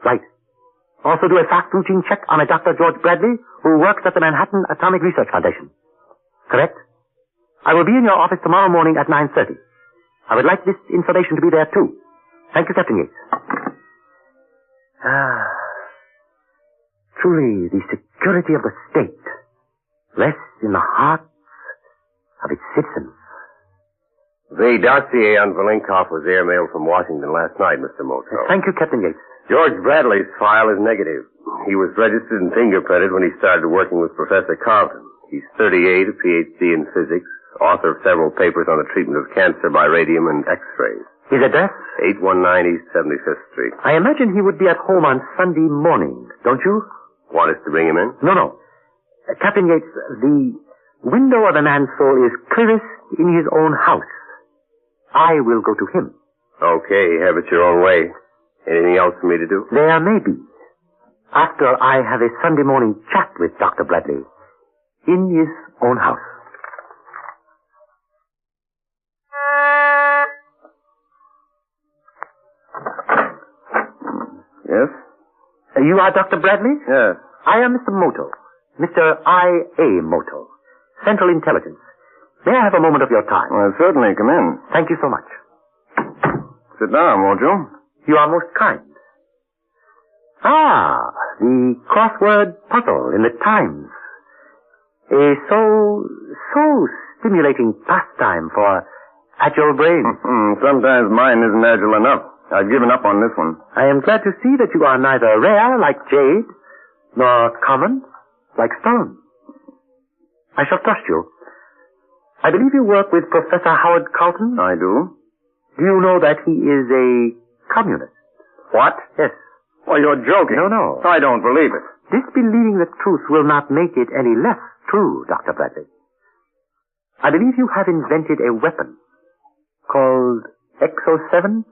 Right. Also do a fast routine check on a Dr. George Bradley who works at the Manhattan Atomic Research Foundation. Correct? I will be in your office tomorrow morning at 9:30. I would like this information to be there, too. Thank you, Captain Yates. Truly, the security of the state rests in the hearts of its citizens. The dossier on Velenkov was airmailed from Washington last night, Mr. Moto. Thank you, Captain Yates. George Bradley's file is negative. He was registered and fingerprinted when he started working with Professor Carlton. He's 38, a Ph.D. in physics, author of several papers on the treatment of cancer by radium and X-rays. His address? 819 East 75th Street. I imagine he would be at home on Sunday morning, don't you? Want us to bring him in? No. Captain Yates, the window of a man's soul is clearest in his own house. I will go to him. Okay, have it your own way. Anything else for me to do? There may be. After I have a Sunday morning chat with Dr. Bradley in his own house. Yes? You are Dr. Bradley? Yes. I am Mr. Moto. Mr. I.A. Moto. Central Intelligence. May I have a moment of your time? Well, certainly. Come in. Thank you so much. Sit down, won't you? You are most kind. Ah, the crossword puzzle in the Times. A so stimulating pastime for agile brains. Sometimes mine isn't agile enough. I've given up on this one. I am glad to see that you are neither rare, like jade, nor common, like stone. I shall trust you. I believe you work with Professor Howard Carlton? I do. Do you know that he is a communist? What? Yes. Well, you're joking. No. I don't believe it. Disbelieving the truth will not make it any less true, Dr. Bradley. I believe you have invented a weapon called Exo-7.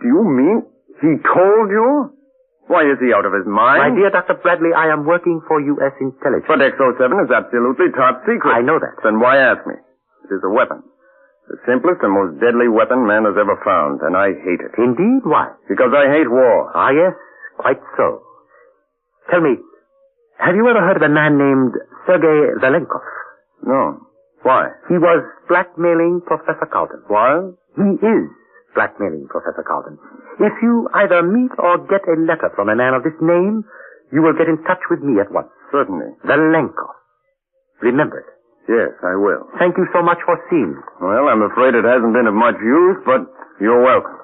Do you mean he told you? Why, is he out of his mind? My dear Dr. Bradley, I am working for U.S. intelligence. But Exo-7 is absolutely top secret. I know that. Then why ask me? It is a weapon. The simplest and most deadly weapon man has ever found, and I hate it. Indeed? Why? Because I hate war. Ah, yes, quite so. Tell me, have you ever heard of a man named Sergei Velenkov? No. Why? He was blackmailing Professor Carlton. Was? He is blackmailing Professor Carlton. If you either meet or get a letter from a man of this name, you will get in touch with me at once. Certainly. Velenkov. Remember it. Yes, I will. Thank you so much for seeing me. Well, I'm afraid it hasn't been of much use, but you're welcome.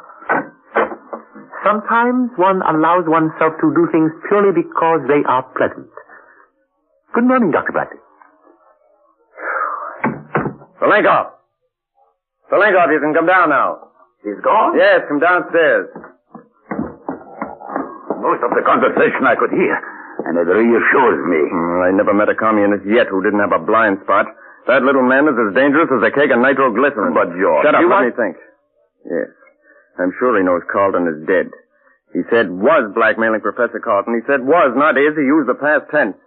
Sometimes one allows oneself to do things purely because they are pleasant. Good morning, Dr. Bradley. Velenkov, you can come down now. He's gone? Yes, come downstairs. Most of the conversation I could hear, and it reassures me. I never met a communist yet who didn't have a blind spot. That little man is as dangerous as a cake of nitroglycerin. But, George... Shut up, let me think. Yes, I'm sure he knows Carlton is dead. He said was blackmailing Professor Carlton. He said was, not is. He used the past tense.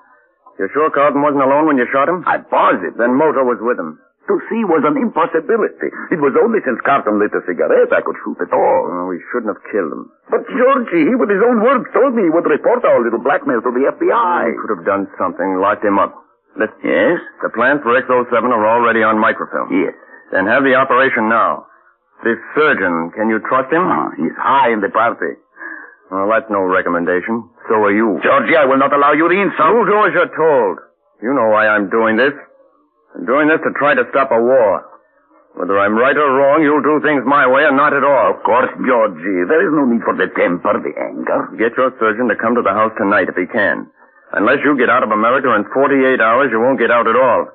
You're sure Carlton wasn't alone when you shot him? I'm positive. Then Moto was with him. To see was an impossibility. It was only since Carlton lit a cigarette I could shoot at all. Oh, we shouldn't have killed him. But, Georgie, he with his own words told me he would report our little blackmail to the FBI. We could have done something, locked him up. Listen. Yes? The plans for X-07 are already on microfilm. Yes. Then have the operation now. This surgeon, can you trust him? He's high in the party. Well, that's no recommendation. So are you. Georgie, I will not allow you the insult. You do as you're told. You know why I'm doing this. I'm doing this to try to stop a war. Whether I'm right or wrong, you'll do things my way or not at all. Of course, Georgie. There is no need for the temper, the anger. Get your surgeon to come to the house tonight if he can. Unless you get out of America in 48 hours, you won't get out at all.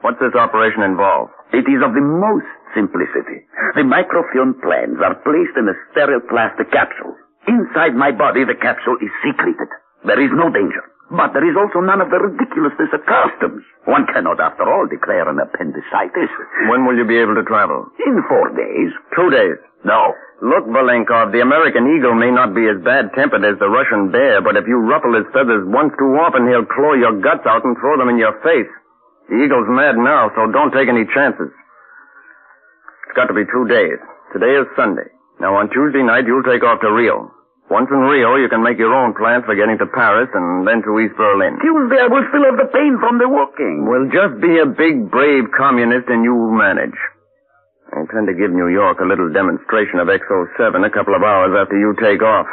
What's this operation involve? It is of the most simplicity. The microfilm plans are placed in a sterile plastic capsule. Inside my body, the capsule is secreted. There is no danger. But there is also none of the ridiculousness of customs. One cannot, after all, declare an appendicitis. When will you be able to travel? In 4 days. 2 days? No. Look, Velenkov, the American eagle may not be as bad-tempered as the Russian bear, but if you ruffle his feathers once too often, he'll claw your guts out and throw them in your face. The eagle's mad now, so don't take any chances. It's got to be 2 days. Today is Sunday. Now, on Tuesday night, you'll take off to Rio. Once in Rio, you can make your own plans for getting to Paris and then to East Berlin. Tuesday, I will still have the pain from the walking. Well, just be a big, brave communist and you'll manage. I intend to give New York a little demonstration of X-07 a couple of hours after you take off.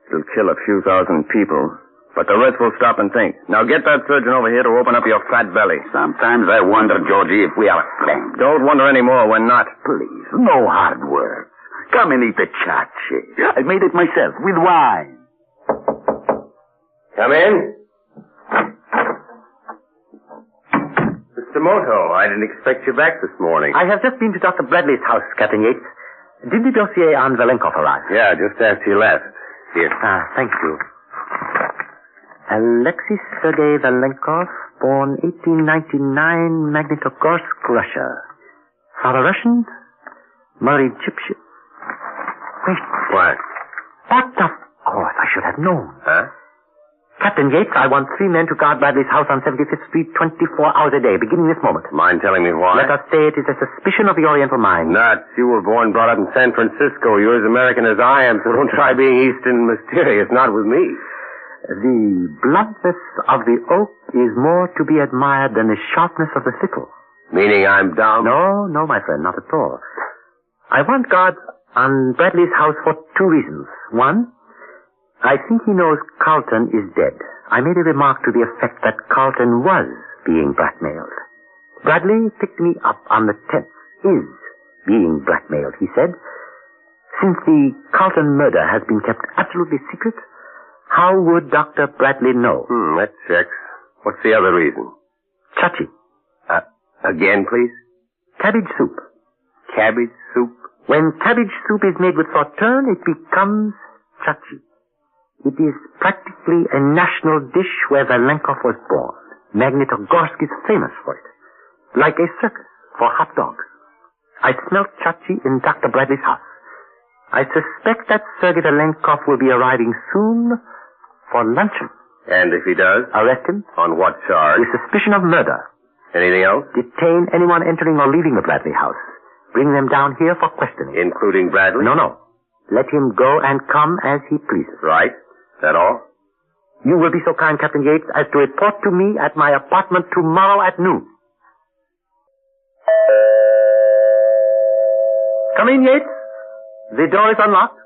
It'll kill a few thousand people, but the rest will stop and think. Now get that surgeon over here to open up your fat belly. Sometimes I wonder, Georgie, if we are friends. Don't wonder anymore, we're not. Please, no hard words. Come and eat a chachi. I made it myself, with wine. Come in. Mr. Moto, I didn't expect you back this morning. I have just been to Dr. Bradley's house, Captain Yates. Did the dossier on Velenkov arrive? Yeah, just after you left. Here. Thank you. Alexei Sergei Velenkov, born 1899, Magnitogorsk, Russia. Father Russian, mother Egyptian. Wait. What? But of course, I should have known. Huh? Captain Yates, I want 3 men to guard Bradley's house on 75th Street 24 hours a day, beginning this moment. Mind telling me why? Let us say it is a suspicion of the Oriental mind. Nuts. You were born brought up in San Francisco. You're as American as I am, so don't try being Eastern mysterious. Not with me. The bluntness of the oak is more to be admired than the sharpness of the sickle. Meaning I'm down? No, my friend, not at all. I want guards on Bradley's house for two reasons. One, I think he knows Carlton is dead. I made a remark to the effect that Carlton was being blackmailed. Bradley picked me up on the 10th, is being blackmailed, he said. Since the Carlton murder has been kept absolutely secret, how would Dr. Bradley know? That checks. What's the other reason? Chachi. Again, please? Cabbage soup. Cabbage soup? When cabbage soup is made with sauterne, it becomes chachi. It is practically a national dish where Welco was born. Magnitogorsk is famous for it. Like a circus for hot dogs. I smelt chachi in Dr. Bradley's house. I suspect that Sergei Welco will be arriving soon for luncheon. And if he does? Arrest him. On what charge? With suspicion of murder. Anything else? Detain anyone entering or leaving the Bradley house. Bring them down here for questioning. Including Bradley? No. Let him go and come as he pleases. Right. Is that all? You will be so kind, Captain Yates, as to report to me at my apartment tomorrow at noon. Come in, Yates. The door is unlocked.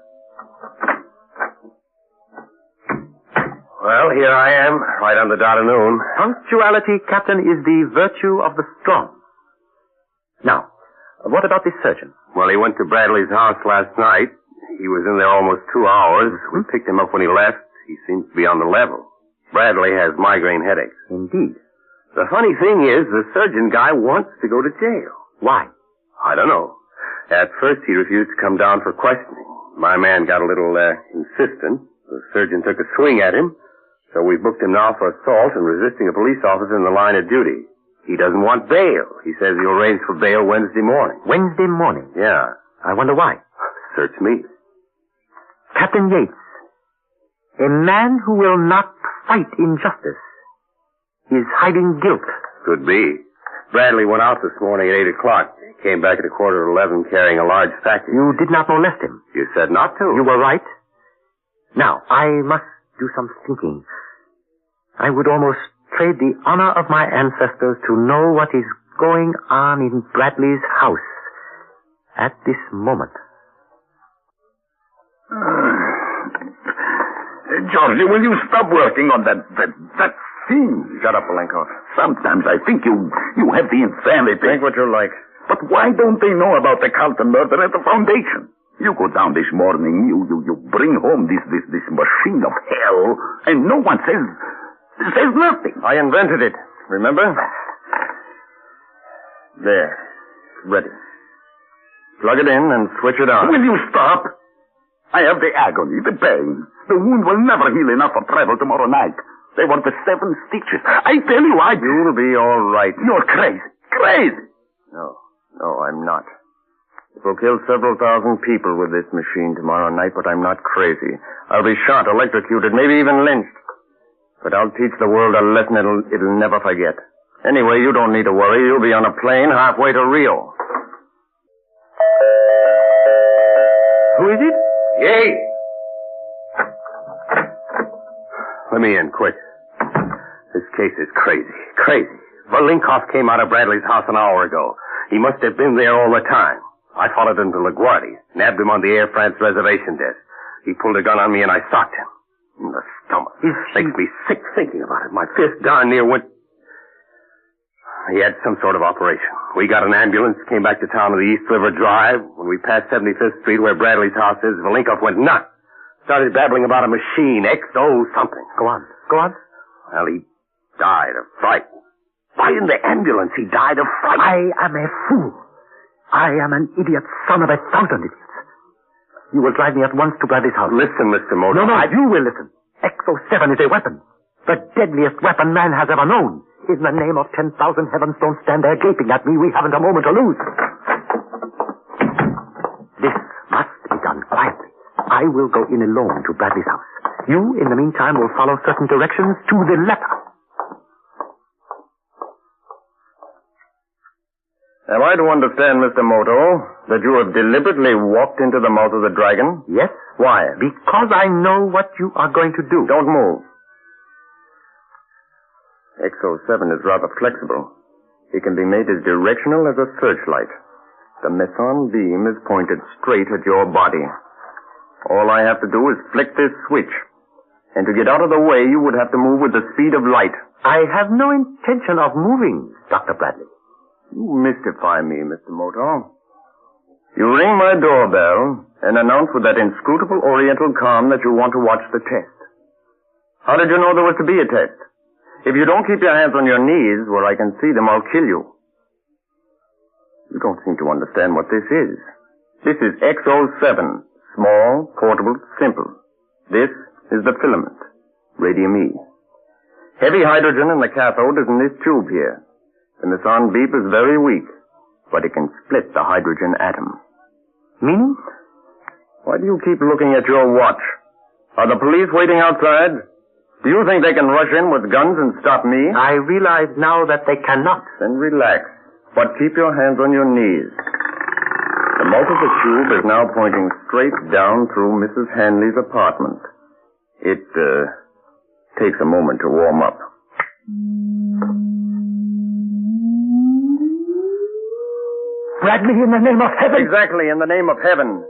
Well, here I am, right on the dot of noon. Punctuality, Captain, is the virtue of the strong. Now, what about this surgeon? Well, he went to Bradley's house last night. He was in there almost 2 hours. We picked him up when he left. He seems to be on the level. Bradley has migraine headaches. Indeed. The funny thing is, the surgeon guy wants to go to jail. Why? I don't know. At first, he refused to come down for questioning. My man got a little insistent. The surgeon took a swing at him. So we booked him now for assault and resisting a police officer in the line of duty. He doesn't want bail. He says he'll arrange for bail Wednesday morning. Wednesday morning? Yeah. I wonder why. Search me. Captain Yates, a man who will not fight injustice is hiding guilt. Could be. Bradley went out this morning at 8 o'clock. He came back at 11:15 carrying a large package. You did not molest him. You said not to. You were right. Now, I must do some thinking. I would almost trade the honor of my ancestors to know what is going on in Bradley's house at this moment. Georgie, will you stop working on that scene? Shut up, Welco. Sometimes I think you have the insanity. Think what you like. But why don't they know about the Carlton murder at the foundation? You go down this morning, you bring home this machine of hell, and no one says nothing. I invented it, remember? There. Ready. Plug it in and switch it on. Will you stop? I have the agony, the pain. The wound will never heal enough for travel tomorrow night. They want the 7 stitches. I tell you, You'll be all right. You're crazy. Crazy! No, I'm not. It will kill several thousand people with this machine tomorrow night, but I'm not crazy. I'll be shot, electrocuted, maybe even lynched. But I'll teach the world a lesson it'll never forget. Anyway, you don't need to worry. You'll be on a plane halfway to Rio. Who is it? Yay! Let me in, quick. This case is crazy. Crazy. Valinkov came out of Bradley's house an hour ago. He must have been there all the time. I followed him to LaGuardia, nabbed him on the Air France reservation desk. He pulled a gun on me and I socked him. In the stomach. Makes me sick thinking about it. My fist darn near went... He had some sort of operation. We got an ambulance, came back to town on the East River Drive. When we passed 75th Street where Bradley's house is, Valinkov went nuts. Started babbling about a machine, XO something. Go on. Well, he died of fright. Why in the ambulance he died of fright? I am a fool. I am an idiot, son of 1,000 idiots. You will drive me at once to Bradley's house. Listen, Mr. Moto. No, you will listen. XO7 is a weapon. The deadliest weapon man has ever known. In the name of 10,000 heavens, don't stand there gaping at me. We haven't a moment to lose. This must be done quietly. I will go in alone to Bradley's house. You, in the meantime, will follow certain directions to the letter. Am I to understand, Mr. Moto, that you have deliberately walked into the mouth of the dragon? Yes. Why? Because I know what you are going to do. Don't move. XO7 is rather flexible. It can be made as directional as a searchlight. The meson beam is pointed straight at your body. All I have to do is flick this switch. And to get out of the way, you would have to move with the speed of light. I have no intention of moving, Dr. Bradley. You mystify me, Mr. Moto. You ring my doorbell and announce with that inscrutable oriental calm that you want to watch the test. How did you know there was to be a test? If you don't keep your hands on your knees where I can see them, I'll kill you. You don't seem to understand what this is. This is XO7. Small, portable, simple. This is the filament. Radium E. Heavy hydrogen in the cathode is in this tube here. The meson beam is very weak, but it can split the hydrogen atom. Meaning? Why do you keep looking at your watch? Are the police waiting outside? Do you think they can rush in with guns and stop me? I realize now that they cannot. Then relax, but keep your hands on your knees. The mouth of the tube is now pointing straight down through Mrs. Hanley's apartment. It takes a moment to warm up. Bradley, in the name of heaven. Exactly, in the name of heaven.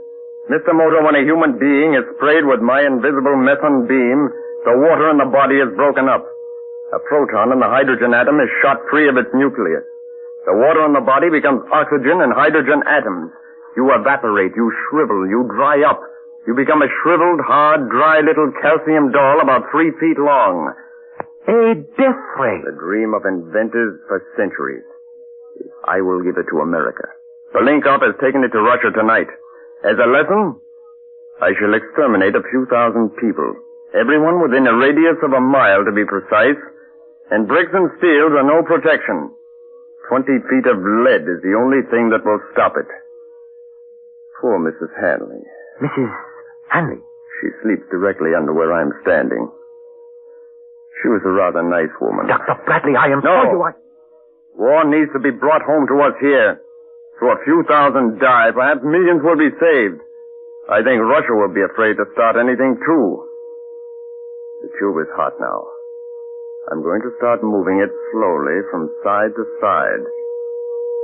Mr. Moto, when a human being is sprayed with my invisible meson beam, the water in the body is broken up. A proton in the hydrogen atom is shot free of its nucleus. The water in the body becomes oxygen and hydrogen atoms. You evaporate, you shrivel, you dry up. You become a shriveled, hard, dry little calcium doll about 3 feet long. A death ray. The dream of inventors for centuries. I will give it to America. Belinkov has taken it to Russia tonight. As a lesson, I shall exterminate a few thousand people. Everyone within a radius of a mile, to be precise. And bricks and steels are no protection. 20 feet of lead is the only thing that will stop it. Poor Mrs. Hanley. Mrs. Hanley? She sleeps directly under where I'm standing. She was a rather nice woman. Dr. Bradley, I implore you, War needs to be brought home to us here. So a few thousand die, perhaps millions will be saved. I think Russia will be afraid to start anything, too. The tube is hot now. I'm going to start moving it slowly from side to side.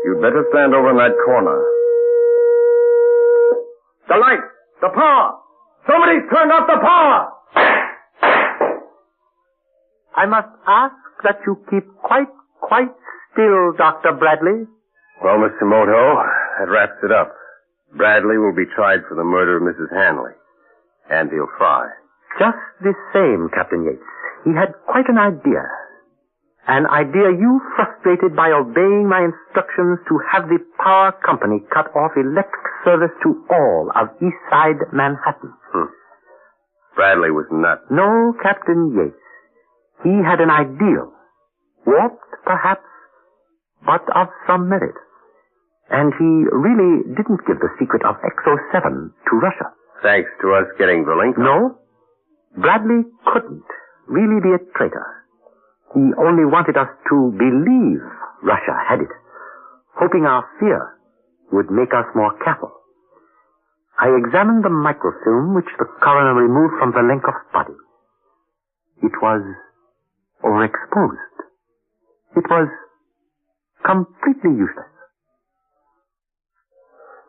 You'd better stand over in that corner. The light! The power! Somebody's turned off the power! I must ask that you keep quite still, Dr. Bradley. Well, Mr. Moto, that wraps it up. Bradley will be tried for the murder of Mrs. Hanley. And he'll fry. Just the same, Captain Yates. He had quite an idea. An idea you frustrated by obeying my instructions to have the power company cut off electric service to all of East Side Manhattan. Bradley was nuts. No, Captain Yates. He had an ideal. Warped, perhaps, but of some merit. And he really didn't give the secret of XO7 to Russia. Thanks to us getting the link? No. Bradley couldn't really be a traitor. He only wanted us to believe Russia had it, hoping our fear would make us more careful. I examined the microfilm which the coroner removed from Belenkov's body. It was overexposed. It was completely useless.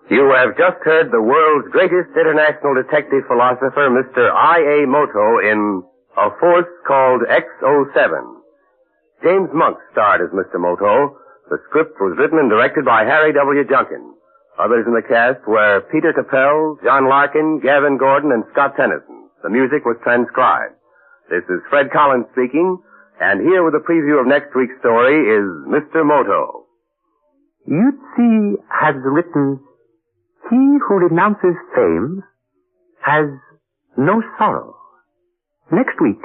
You have just heard the world's greatest international detective philosopher, Mr. I.A. Moto, in A Force Called XO7. James Monk starred as Mr. Moto. The script was written and directed by Harry W. Junkin. Others in the cast were Peter Capell, John Larkin, Gavin Gordon, and Scott Tennyson. The music was transcribed. This is Fred Collins speaking, and here with a preview of next week's story is Mr. Moto. Yutzi has written, "He who renounces fame has no sorrow." Next week,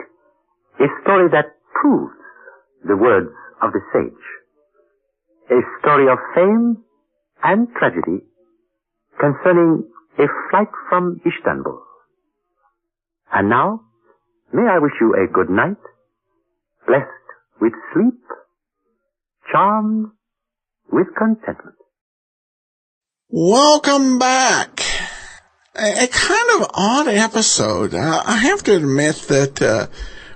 a story that proves the words of the sage. A story of fame and tragedy concerning a flight from Istanbul. And now, may I wish you a good night, blessed with sleep, charmed with contentment. Welcome back. A kind of odd episode. I have to admit that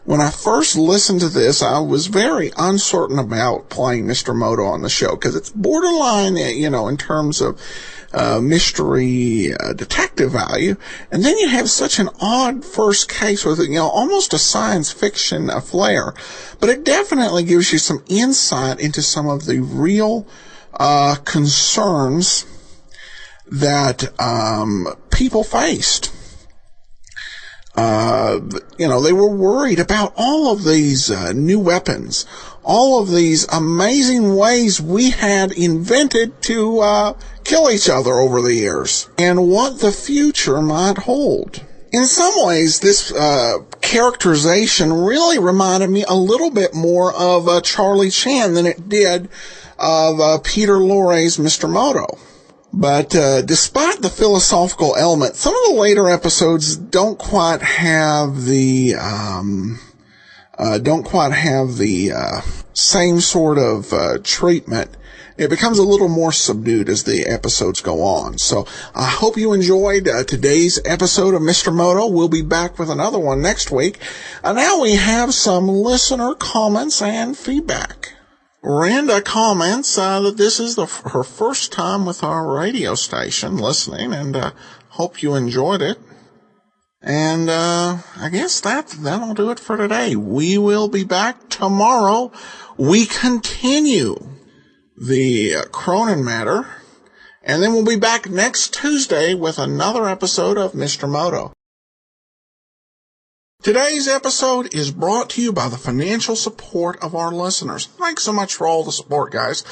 when I first listened to this, I was very uncertain about playing Mr. Moto on the show, because it's borderline, in terms of mystery, detective value. And then you have such an odd first case with, almost a science fiction flair. But it definitely gives you some insight into some of the real concerns that people faced. They were worried about all of these new weapons, all of these amazing ways we had invented to kill each other over the years, and what the future might hold. In some ways, this characterization really reminded me a little bit more of Charlie Chan than it did of Peter Lorre's Mr. Moto. But despite the philosophical element, some of the later episodes don't quite have the same sort of treatment. It becomes a little more subdued as the episodes go on. So I hope you enjoyed today's episode of Mr. Moto. We'll be back with another one next week. Now we have some listener comments and feedback. Randa comments that this is her first time with our radio station listening, and hope you enjoyed it. And I guess that'll do it for today. We will be back tomorrow. We continue the Cronin matter, and then we'll be back next Tuesday with another episode of Mr. Moto. Today's episode is brought to you by the financial support of our listeners. Thanks so much for all the support, guys.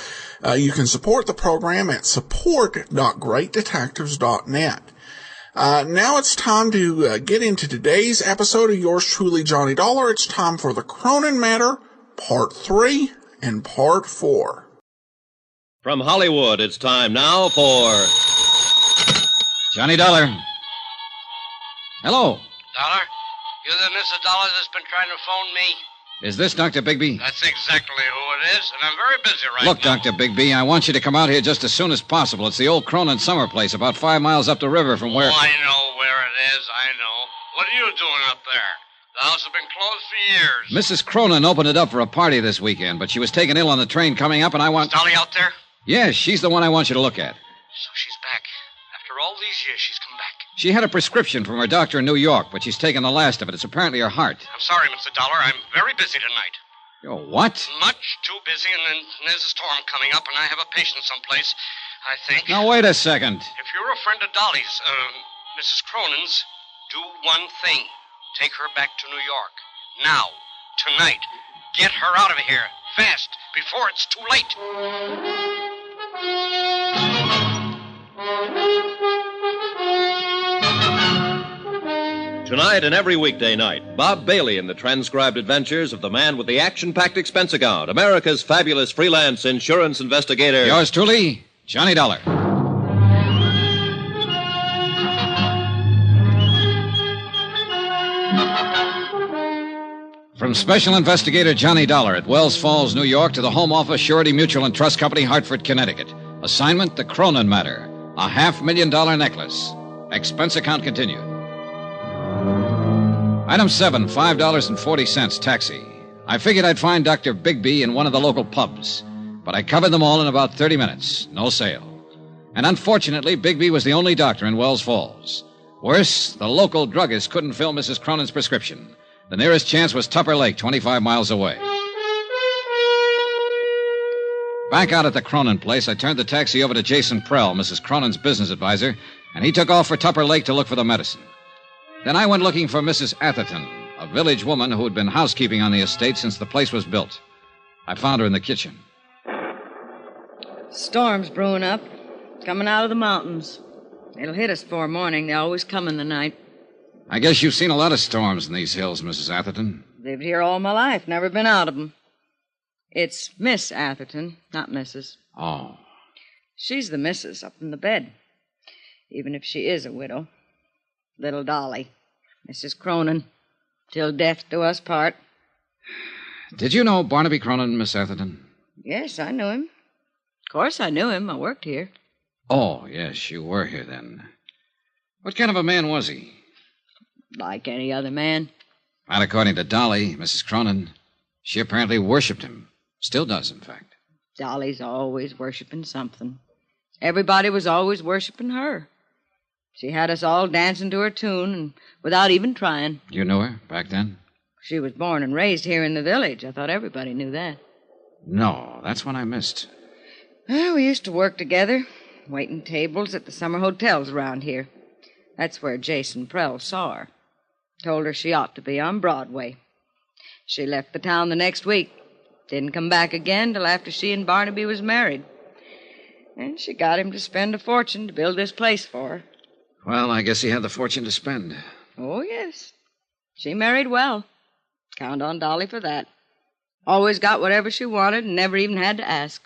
You can support the program at support.greatdetectives.net. Now it's time to get into today's episode of yours truly, Johnny Dollar. It's time for the Cronin Matter, Part 3 and Part 4. From Hollywood, it's time now for Johnny Dollar. Hello. Dollar? You're the Mrs. Dolla that's been trying to phone me? Is this Dr. Bigby? That's exactly who it is, and I'm very busy right Look, now. Dr. Bigby, I want you to come out here just as soon as possible. It's the old Cronin summer place, about 5 miles up the river from where... Oh, I know where it is, I know. What are you doing up there? The house has been closed for years. Mrs. Cronin opened it up for a party this weekend, but she was taken ill on the train coming up, and I want... Is Dolly out there? Yes, she's the one I want you to look at. So she's back. After all these years, she's come back. She had a prescription from her doctor in New York, but she's taken the last of it. It's apparently her heart. I'm sorry, Mr. Dollar. I'm very busy tonight. Oh, what? Much too busy, and then there's a storm coming up, and I have a patient someplace, I think. Now, wait a second. If you're a friend of Dolly's, Mrs. Cronin's, do one thing. Take her back to New York. Now. Tonight. Get her out of here. Fast. Before it's too late. Tonight and every weekday night, Bob Bailey in the transcribed adventures of the man with the action-packed expense account, America's fabulous freelance insurance investigator. Yours truly, Johnny Dollar. From Special Investigator Johnny Dollar at Wells Falls, New York, to the Home Office, Surety Mutual and Trust Company, Hartford, Connecticut. Assignment, the Cronin matter. A $500,000 necklace. Expense account continued. Item 7, $5.40, taxi. I figured I'd find Dr. Bigby in one of the local pubs, but I covered them all in about 30 minutes. No sale. And unfortunately, Bigby was the only doctor in Wells Falls. Worse, the local druggist couldn't fill Mrs. Cronin's prescription. The nearest chance was Tupper Lake, 25 miles away. Back out at the Cronin place, I turned the taxi over to Jason Prell, Mrs. Cronin's business advisor, and he took off for Tupper Lake to look for the medicine. Then I went looking for Mrs. Atherton, a village woman who had been housekeeping on the estate since the place was built. I found her in the kitchen. Storm's brewing up, coming out of the mountains. It'll hit us before morning. They always come in the night. I guess you've seen a lot of storms in these hills, Mrs. Atherton. Lived here all my life, never been out of 'em. It's Miss Atherton, not Mrs. Oh. She's the missus up in the bed, even if she is a widow. Little Dolly, Mrs. Cronin, till death do us part. Did you know Barnaby Cronin, Miss Atherton? Yes, I knew him. Of course I knew him. I worked here. Oh, yes, you were here then. What kind of a man was he? Like any other man. Not according to Dolly, Mrs. Cronin. She apparently worshipped him. Still does, in fact. Dolly's always worshiping something. Everybody was always worshiping her. She had us all dancing to her tune and without even trying. You knew her back then? She was born and raised here in the village. I thought everybody knew that. No, that's what I missed. Well, we used to work together, waiting tables at the summer hotels around here. That's where Jason Prell saw her. Told her she ought to be on Broadway. She left the town the next week. Didn't come back again till after she and Barnaby was married. And she got him to spend a fortune to build this place for her. Well, I guess he had the fortune to spend. Oh, yes. She married well. Count on Dolly for that. Always got whatever she wanted and never even had to ask.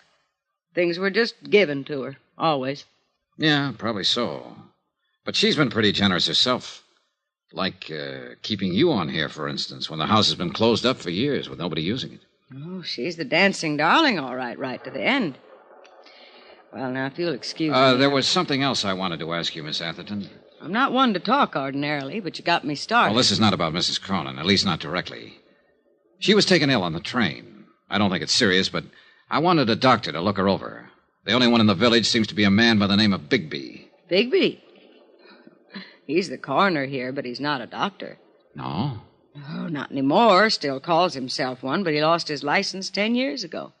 Things were just given to her, always. Yeah, probably so. But she's been pretty generous herself. Like keeping you on here, for instance, when the house has been closed up for years with nobody using it. Oh, she's the dancing darling, all right, right to the end. Well, now, if you'll excuse me... There was something else I wanted to ask you, Miss Atherton. I'm not one to talk ordinarily, but you got me started. Well, this is not about Mrs. Cronin, at least not directly. She was taken ill on the train. I don't think it's serious, but I wanted a doctor to look her over. The only one in the village seems to be a man by the name of Bigby. Bigby? He's the coroner here, but he's not a doctor. No? Oh, not anymore. Still calls himself one, but he lost his license 10 years ago.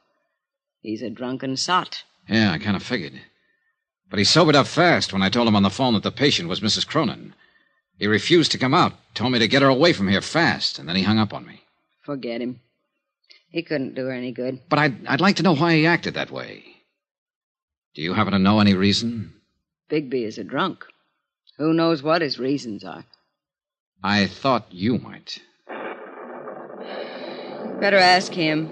He's a drunken sot. Yeah, I kind of figured. But he sobered up fast when I told him on the phone that the patient was Mrs. Cronin. He refused to come out, told me to get her away from here fast, and then he hung up on me. Forget him. He couldn't do her any good. But I'd like to know why he acted that way. Do you happen to know any reason? Bigby is a drunk. Who knows what his reasons are? I thought you might. Better ask him.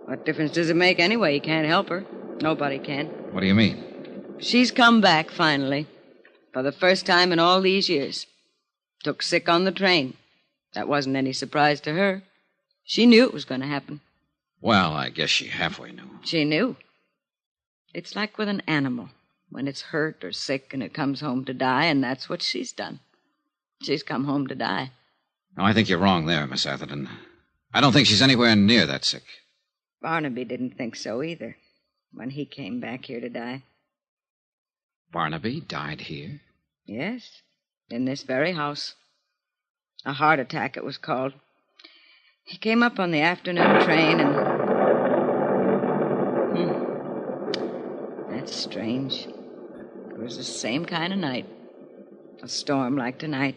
What difference does it make anyway? He can't help her. Nobody can. What do you mean? She's come back, finally. For the first time in all these years. Took sick on the train. That wasn't any surprise to her. She knew it was going to happen. Well, I guess she halfway knew. She knew. It's like with an animal. When it's hurt or sick and it comes home to die, and that's what she's done. She's come home to die. No, I think you're wrong there, Miss Atherton. I don't think she's anywhere near that sick. Barnaby didn't think so either, when he came back here to die. Barnaby died here? Yes, in this very house. A heart attack, it was called. He came up on the afternoon train and... That's strange. It was the same kind of night. A storm like tonight.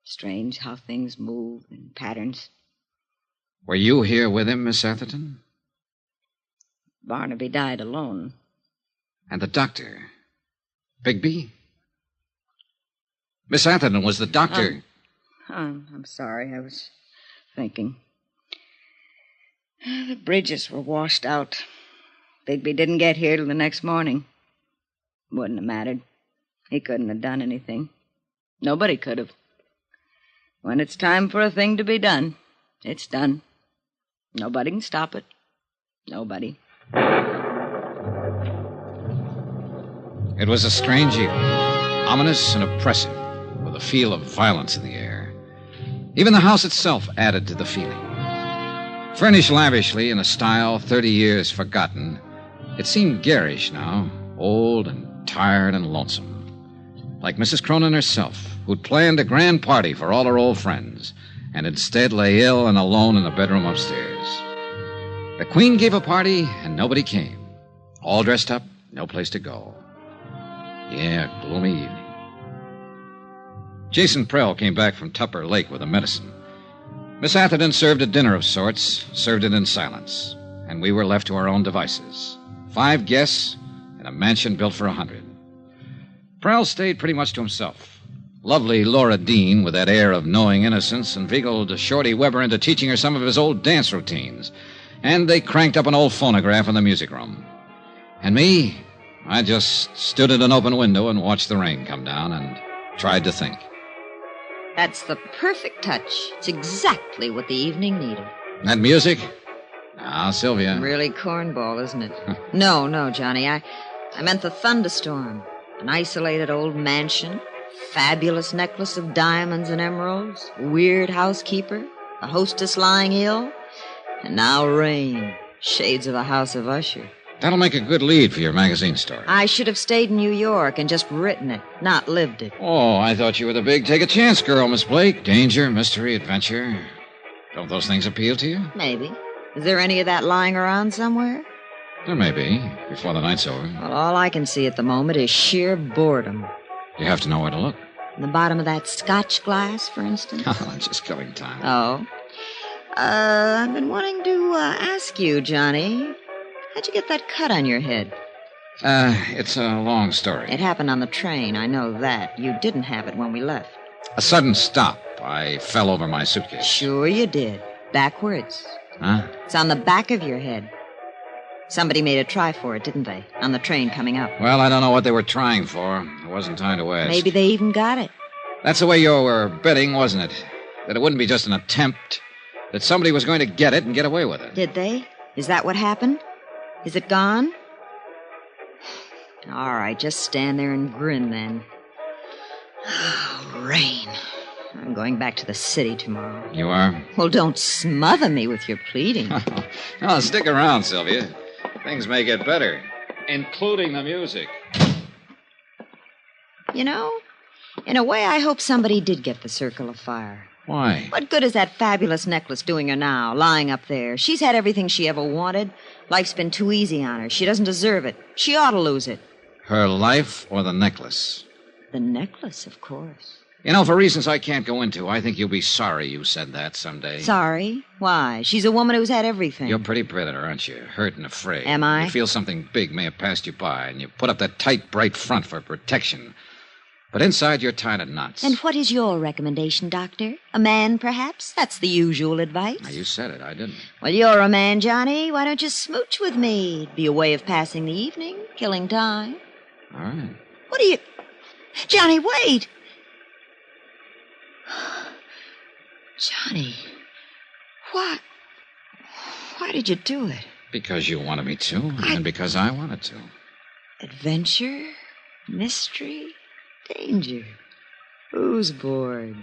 Strange how things move in patterns. Were you here with him, Miss Atherton? Barnaby died alone. And the doctor? Bigby? Miss Atherton, was the doctor... I'm sorry, I was thinking. The bridges were washed out. Bigby didn't get here till the next morning. Wouldn't have mattered. He couldn't have done anything. Nobody could have. When it's time for a thing to be done, it's done. Nobody can stop it. Nobody. It was a strange evening, ominous and oppressive, with a feel of violence in the air. Even the house itself added to the feeling. Furnished lavishly in a style 30 years forgotten, it seemed garish now, old and tired and lonesome. Like Mrs. Cronin herself, who'd planned a grand party for all her old friends, and instead lay ill and alone in the bedroom upstairs. The Queen gave a party, and nobody came. All dressed up, no place to go. Yeah, gloomy evening. Jason Prell came back from Tupper Lake with a medicine. Miss Atherton served a dinner of sorts, served it in silence, and we were left to our own devices. 5 guests and a mansion built for 100. Prell stayed pretty much to himself. Lovely Laura Dean, with that air of knowing innocence, inveigled Shorty Weber into teaching her some of his old dance routines, and they cranked up an old phonograph in the music room. And me, I just stood at an open window and watched the rain come down and tried to think. That's the perfect touch. It's exactly what the evening needed. That music? Now, Sylvia. Really cornball, isn't it? No, Johnny. I meant the thunderstorm. An isolated old mansion, fabulous necklace of diamonds and emeralds, a weird housekeeper, a hostess lying ill, and now rain, shades of a house of Usher. That'll make a good lead for your magazine story. I should have stayed in New York and just written it, not lived it. Oh, I thought you were the big take-a-chance girl, Miss Blake. Danger, mystery, adventure. Don't those things appeal to you? Maybe. Is there any of that lying around somewhere? There may be, before the night's over. Well, all I can see at the moment is sheer boredom. You have to know where to look. In the bottom of that Scotch glass, for instance? Oh, just killing time. Oh. I've been wanting to ask you, Johnny. How'd you get that cut on your head? It's a long story. It happened on the train, I know that. You didn't have it when we left. A sudden stop. I fell over my suitcase. Sure you did. Backwards. Huh? It's on the back of your head. Somebody made a try for it, didn't they? On the train coming up. Well, I don't know what they were trying for. There wasn't time to ask. Maybe they even got it. That's the way you were betting, wasn't it? That it wouldn't be just an attempt. That somebody was going to get it and get away with it. Did they? Is that what happened? Is it gone? All right, just stand there and grin then. Oh, rain. I'm going back to the city tomorrow. You are? Well, don't smother me with your pleading. No, stick around, Sylvia. Things may get better, including the music. You know, in a way, I hope somebody did get the Circle of Fire. Why? What good is that fabulous necklace doing her now, lying up there? She's had everything she ever wanted. Life's been too easy on her. She doesn't deserve it. She ought to lose it. Her life or the necklace? The necklace, of course. You know, for reasons I can't go into, I think you'll be sorry you said that someday. Sorry? Why? She's a woman who's had everything. You're a pretty predator, aren't you? Hurt and afraid. Am I? You feel something big may have passed you by, and you put up that tight, bright front for protection. But inside, you're tied in knots. And what is your recommendation, Doctor? A man, perhaps? That's the usual advice. Now, you said it. I didn't. Well, you're a man, Johnny. Why don't you smooch with me? It'd be a way of passing the evening, killing time. All right. What are you... Johnny, wait! Johnny, why did you do it? Because you wanted me to, and because I wanted to. Adventure, mystery, danger. Who's bored?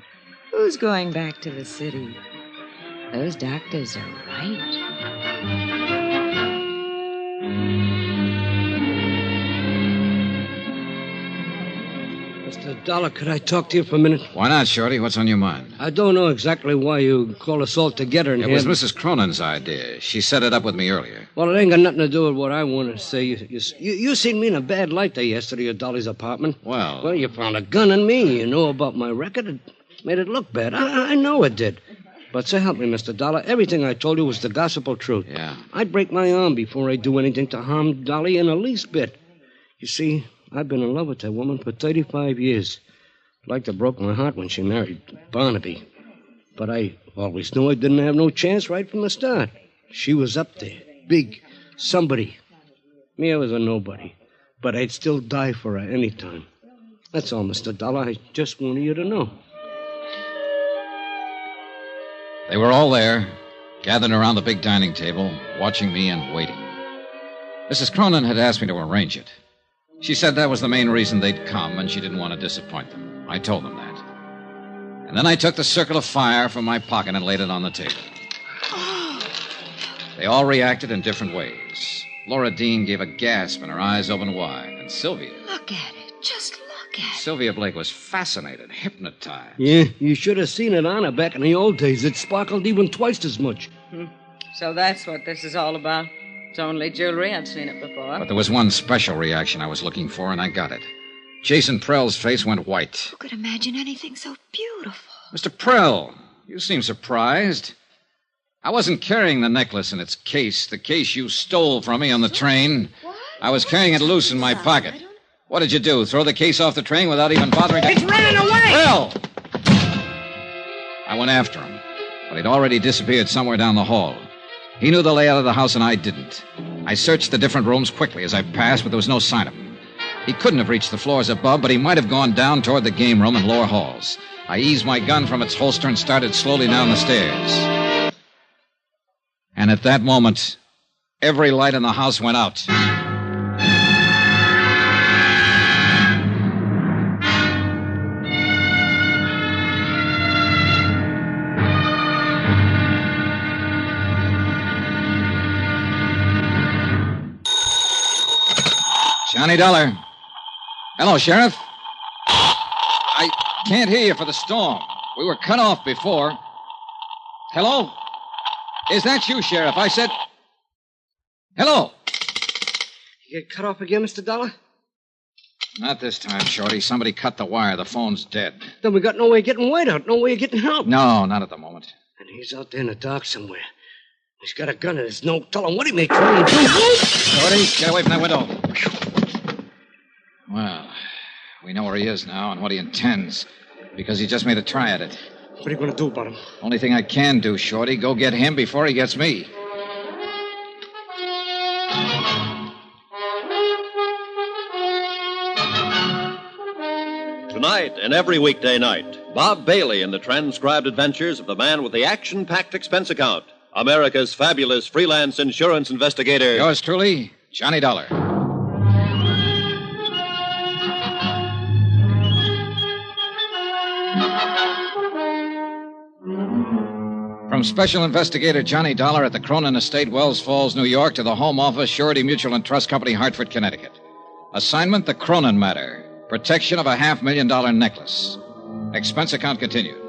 Who's going back to the city? Those doctors are right. Mr. Dolla, could I talk to you for a minute? Why not, Shorty? What's on your mind? I don't know exactly why you called us all together in It here. was Mrs. Cronin's idea. She set it up with me earlier. Well, it ain't got nothing to do with what I want to say. You seen me in a bad light there yesterday at Dolly's apartment. Well, you found a gun in me. You know about my record. It made it look bad. I know it did. But so help me, Mr. Dolla, everything I told you was the gospel truth. Yeah. I'd break my arm before I'd do anything to harm Dolly in the least bit. You see, I've been in love with that woman for 35 years. Like to broke my heart when she married Barnaby. But I always knew I didn't have no chance right from the start. She was up there, big, somebody. Me, I was a nobody. But I'd still die for her any time. That's all, Mr. Dolla. I just wanted you to know. They were all there, gathered around the big dining table, watching me and waiting. Mrs. Cronin had asked me to arrange it. She said that was the main reason they'd come, and she didn't want to disappoint them. I told them that. And then I took the Circle of Fire from my pocket and laid it on the table. They all reacted in different ways. Laura Dean gave a gasp and her eyes opened wide. And Sylvia... Look at it. Just look at it. Sylvia Blake was fascinated, hypnotized. Yeah, you should have seen it on her back in the old days. It sparkled even twice as much. So that's what this is all about. It's only jewelry. I've seen it before. But there was one special reaction I was looking for, and I got it. Jason Prell's face went white. Who could imagine anything so beautiful? Mr. Prell, you seem surprised. I wasn't carrying the necklace in its case, the case you stole from me on the train. What? I was carrying it loose in my pocket. What did you do, throw the case off the train without even bothering to... It's running away! Prell! I went after him, but he'd already disappeared somewhere down the hall. He knew the layout of the house, and I didn't. I searched the different rooms quickly as I passed, but there was no sign of him. He couldn't have reached the floors above, but he might have gone down toward the game room and lower halls. I eased my gun from its holster and started slowly down the stairs. And at that moment, every light in the house went out. Johnny Dollar. Hello, Sheriff. I can't hear you for the storm. We were cut off before. Hello? Is that you, Sheriff? I said... Hello? You get cut off again, Mr. Dollar? Not this time, Shorty. Somebody cut the wire. The phone's dead. Then we got no way of getting White out, no way of getting help. No, not at the moment. And he's out there in the dark somewhere. He's got a gun and there's no telling what he may try and do. Shorty, get away from that window. Well, we know where he is now and what he intends, because he just made a try at it. What are you going to do about him? Only thing I can do, Shorty, go get him before he gets me. Tonight and every weekday night, Bob Bailey in the transcribed adventures of the man with the action-packed expense account, America's fabulous freelance insurance investigator. Yours truly, Johnny Dollar. From Special Investigator Johnny Dollar at the Cronin Estate, Wells Falls, New York, to the Home Office, Surety Mutual and Trust Company, Hartford, Connecticut. Assignment, the Cronin matter. Protection of a $500,000 necklace. Expense account continued.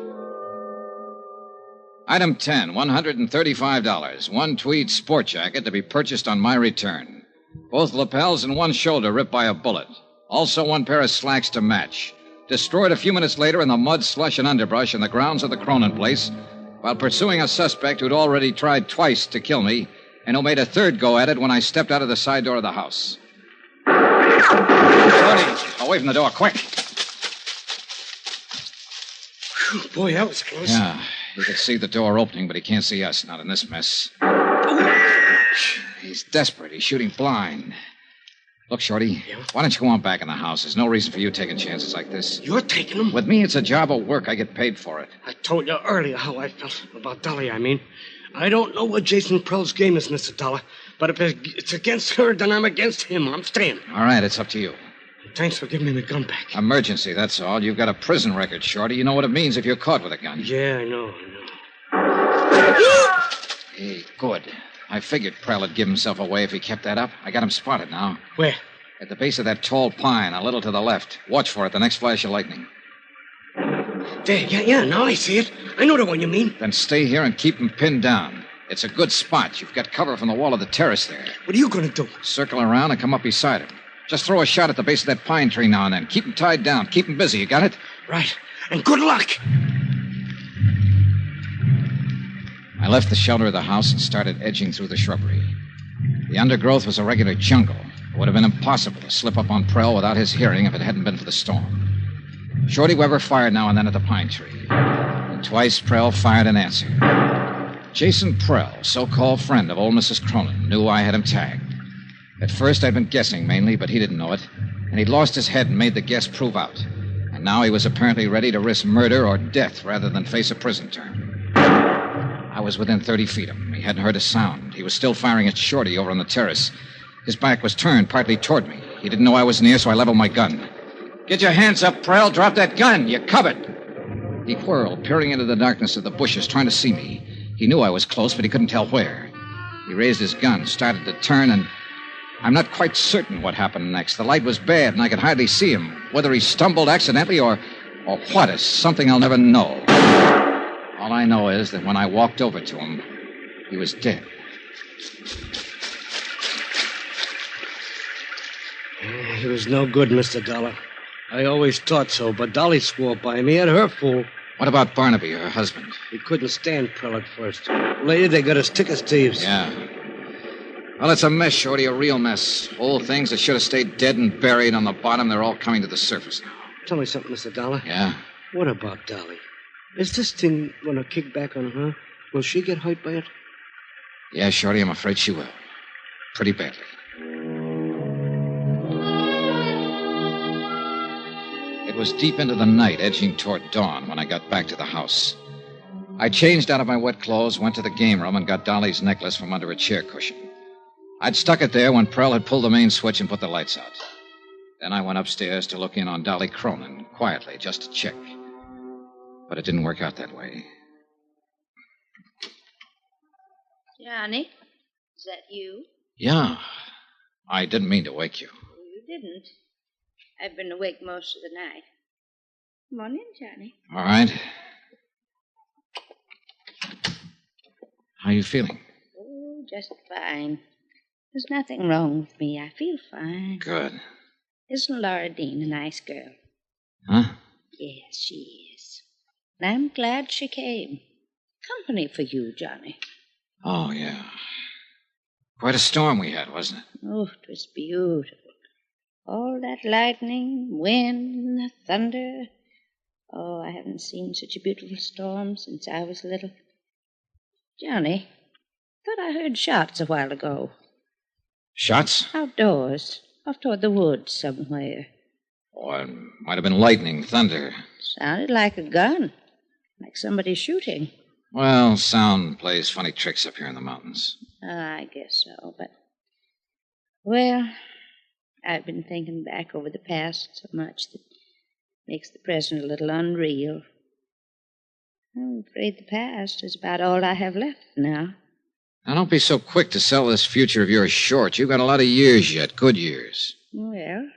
Item 10, $135. One tweed sport jacket to be purchased on my return. Both lapels and one shoulder ripped by a bullet. Also one pair of slacks to match. Destroyed a few minutes later in the mud, slush, and underbrush in the grounds of the Cronin place while pursuing a suspect who'd already tried twice to kill me and who made a third go at it when I stepped out of the side door of the house. Tony, away from the door, quick. Whew, boy, that was close. Yeah, he could see the door opening, but he can't see us, not in this mess. He's desperate. He's shooting blind. Look, Shorty, why don't you go on back in the house? There's no reason for you taking chances like this. You're taking them? With me, it's a job of work. I get paid for it. I told you earlier how I felt about Dolly, I mean. I don't know what Jason Prell's game is, Mr. Dollar, but if it's against her, then I'm against him. I'm staying. All right, it's up to you. Thanks for giving me the gun back. Emergency, that's all. You've got a prison record, Shorty. You know what it means if you're caught with a gun. Yeah, I know. Hey, good. I figured Prell would give himself away if he kept that up. I got him spotted now. Where? At the base of that tall pine, a little to the left. Watch for it, the next flash of lightning. There, yeah, now I see it. I know the one you mean. Then stay here and keep him pinned down. It's a good spot. You've got cover from the wall of the terrace there. What are you going to do? Circle around and come up beside him. Just throw a shot at the base of that pine tree now and then. Keep him tied down. Keep him busy. You got it? Right. And good luck. I left the shelter of the house and started edging through the shrubbery. The undergrowth was a regular jungle. It would have been impossible to slip up on Prell without his hearing if it hadn't been for the storm. Shorty Weber fired now and then at the pine tree. And twice Prell fired in answer. Jason Prell, so-called friend of old Mrs. Cronin, knew I had him tagged. At first, I'd been guessing mainly, but he didn't know it. And he'd lost his head and made the guess prove out. And now he was apparently ready to risk murder or death rather than face a prison term. I was within 30 feet of him. He hadn't heard a sound. He was still firing at Shorty over on the terrace. His back was turned partly toward me. He didn't know I was near, so I leveled my gun. Get your hands up, Prell. Drop that gun. You're covered. He whirled, peering into the darkness of the bushes, trying to see me. He knew I was close, but he couldn't tell where. He raised his gun, started to turn, and I'm not quite certain what happened next. The light was bad, and I could hardly see him. Whether he stumbled accidentally or what is something I'll never know. All I know is that when I walked over to him, he was dead. He was no good, Mr. Dollar. I always thought so, but Dolly swore by him. He had her fool. What about Barnaby, her husband? He couldn't stand Prell at first. Later, they got as thick as thieves. Yeah. Well, it's a mess, Shorty, a real mess. Old things that should have stayed dead and buried on the bottom, they're all coming to the surface now. Tell me something, Mr. Dollar. Yeah? What about Dolly? Is this thing going to kick back on her? Will she get hurt by it? Yeah, Shorty, I'm afraid she will. Pretty badly. It was deep into the night, edging toward dawn, when I got back to the house. I changed out of my wet clothes, went to the game room, and got Dolly's necklace from under a chair cushion. I'd stuck it there when Prell had pulled the main switch and put the lights out. Then I went upstairs to look in on Dolly Cronin, quietly, just to check. But it didn't work out that way. Johnny, is that you? Yeah. I didn't mean to wake you. You didn't. I've been awake most of the night. Come on in, Johnny. All right. How you feeling? Oh, just fine. There's nothing wrong with me. I feel fine. Good. Isn't Laura Dean a nice girl? Huh? Yes, she is. And I'm glad she came. Company for you, Johnny. Oh, yeah. Quite a storm we had, wasn't it? Oh, it was beautiful. All that lightning, wind, the thunder. Oh, I haven't seen such a beautiful storm since I was little. Johnny, thought I heard shots a while ago. Shots? Outdoors, off toward the woods somewhere. Oh, it might have been lightning, thunder. Sounded like a gun, like somebody shooting. Well, sound plays funny tricks up here in the mountains. I guess so, but... Well, I've been thinking back over the past so much that makes the present a little unreal. I'm afraid the past is about all I have left now. Now, don't be so quick to sell this future of yours short. You've got a lot of years yet, good years. Well,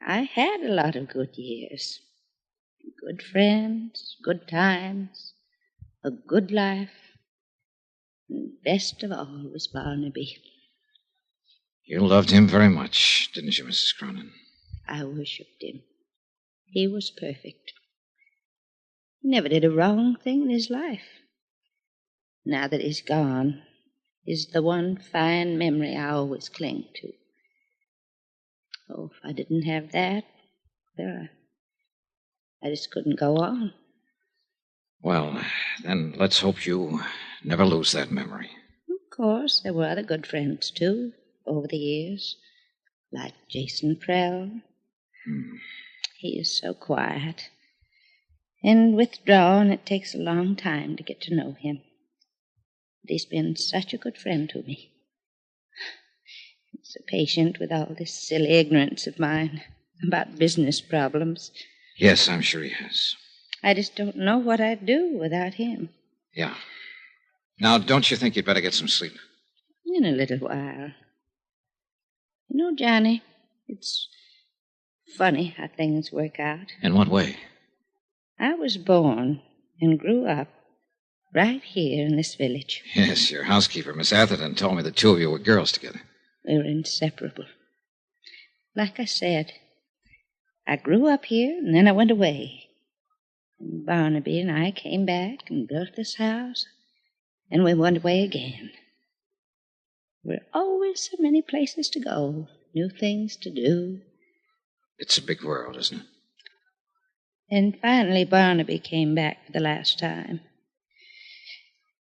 I had a lot of good years. Good friends, good times, a good life. And best of all was Barnaby. You loved him very much, didn't you, Mrs. Cronin? I worshipped him. He was perfect. He never did a wrong thing in his life. Now that he's gone, is the one fine memory I always cling to. Oh, if I didn't have that, well, I just couldn't go on. Well, then let's hope you never lose that memory. Of course, there were other good friends, too, over the years, like Jason Prell. He is so quiet and withdrawn, it takes a long time to get to know him. But he's been such a good friend to me. He's so patient with all this silly ignorance of mine about business problems. Yes, I'm sure he has. I just don't know what I'd do without him. Yeah. Now, don't you think you'd better get some sleep? In a little while. You know, Johnny, it's funny how things work out. In what way? I was born and grew up right here in this village. Yes, your housekeeper, Miss Atherton, told me the two of you were girls together. We were inseparable. Like I said, I grew up here and then I went away. And Barnaby and I came back and built this house, and we went away again. There were always so many places to go, new things to do. It's a big world, isn't it? And finally Barnaby came back for the last time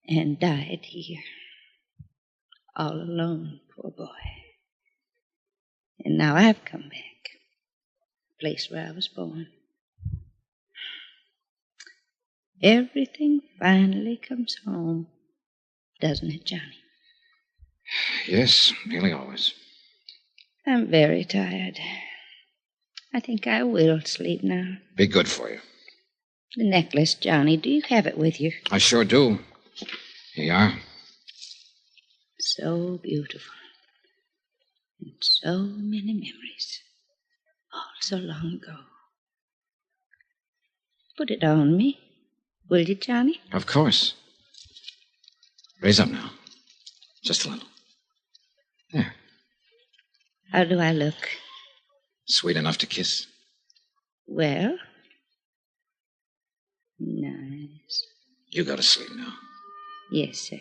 and died here. All alone, poor boy. And now I've come back, the place where I was born. Everything finally comes home, doesn't it, Johnny? Yes, nearly always. I'm very tired. I think I will sleep now. Be good for you. The necklace, Johnny, do you have it with you? I sure do. Here you are. So beautiful. And so many memories. All so long ago. Put it on me. Will you, Johnny? Of course. Raise up now. Just a little. There. How do I look? Sweet enough to kiss. Well? Nice. You go to sleep now. Yes, sir.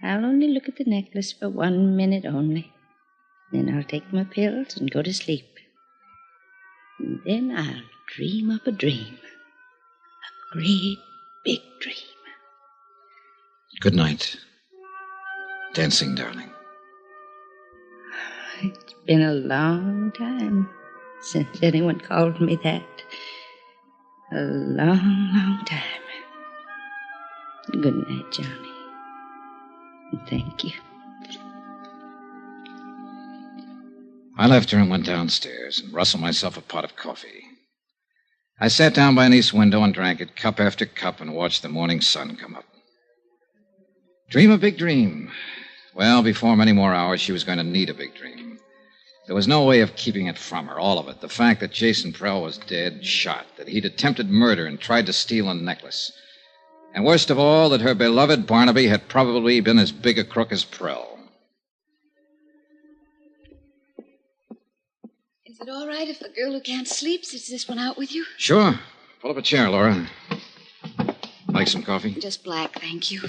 I'll only look at the necklace for 1 minute only. Then I'll take my pills and go to sleep. And then I'll dream up a dream. A great big dream. Good night. Dancing, darling. It's been a long time since anyone called me that. A long, long time. Good night, Johnny. And thank you. I left her and went downstairs and rustled myself a pot of coffee. I sat down by an east window and drank it cup after cup and watched the morning sun come up. Dream a big dream. Well, before many more hours, she was going to need a big dream. There was no way of keeping it from her, all of it. The fact that Jason Prell was dead, shot, that he'd attempted murder and tried to steal a necklace. And worst of all, that her beloved Barnaby had probably been as big a crook as Prell. Is it all right if a girl who can't sleep sits this one out with you? Sure. Pull up a chair, Laura. Like some coffee? Just black, thank you.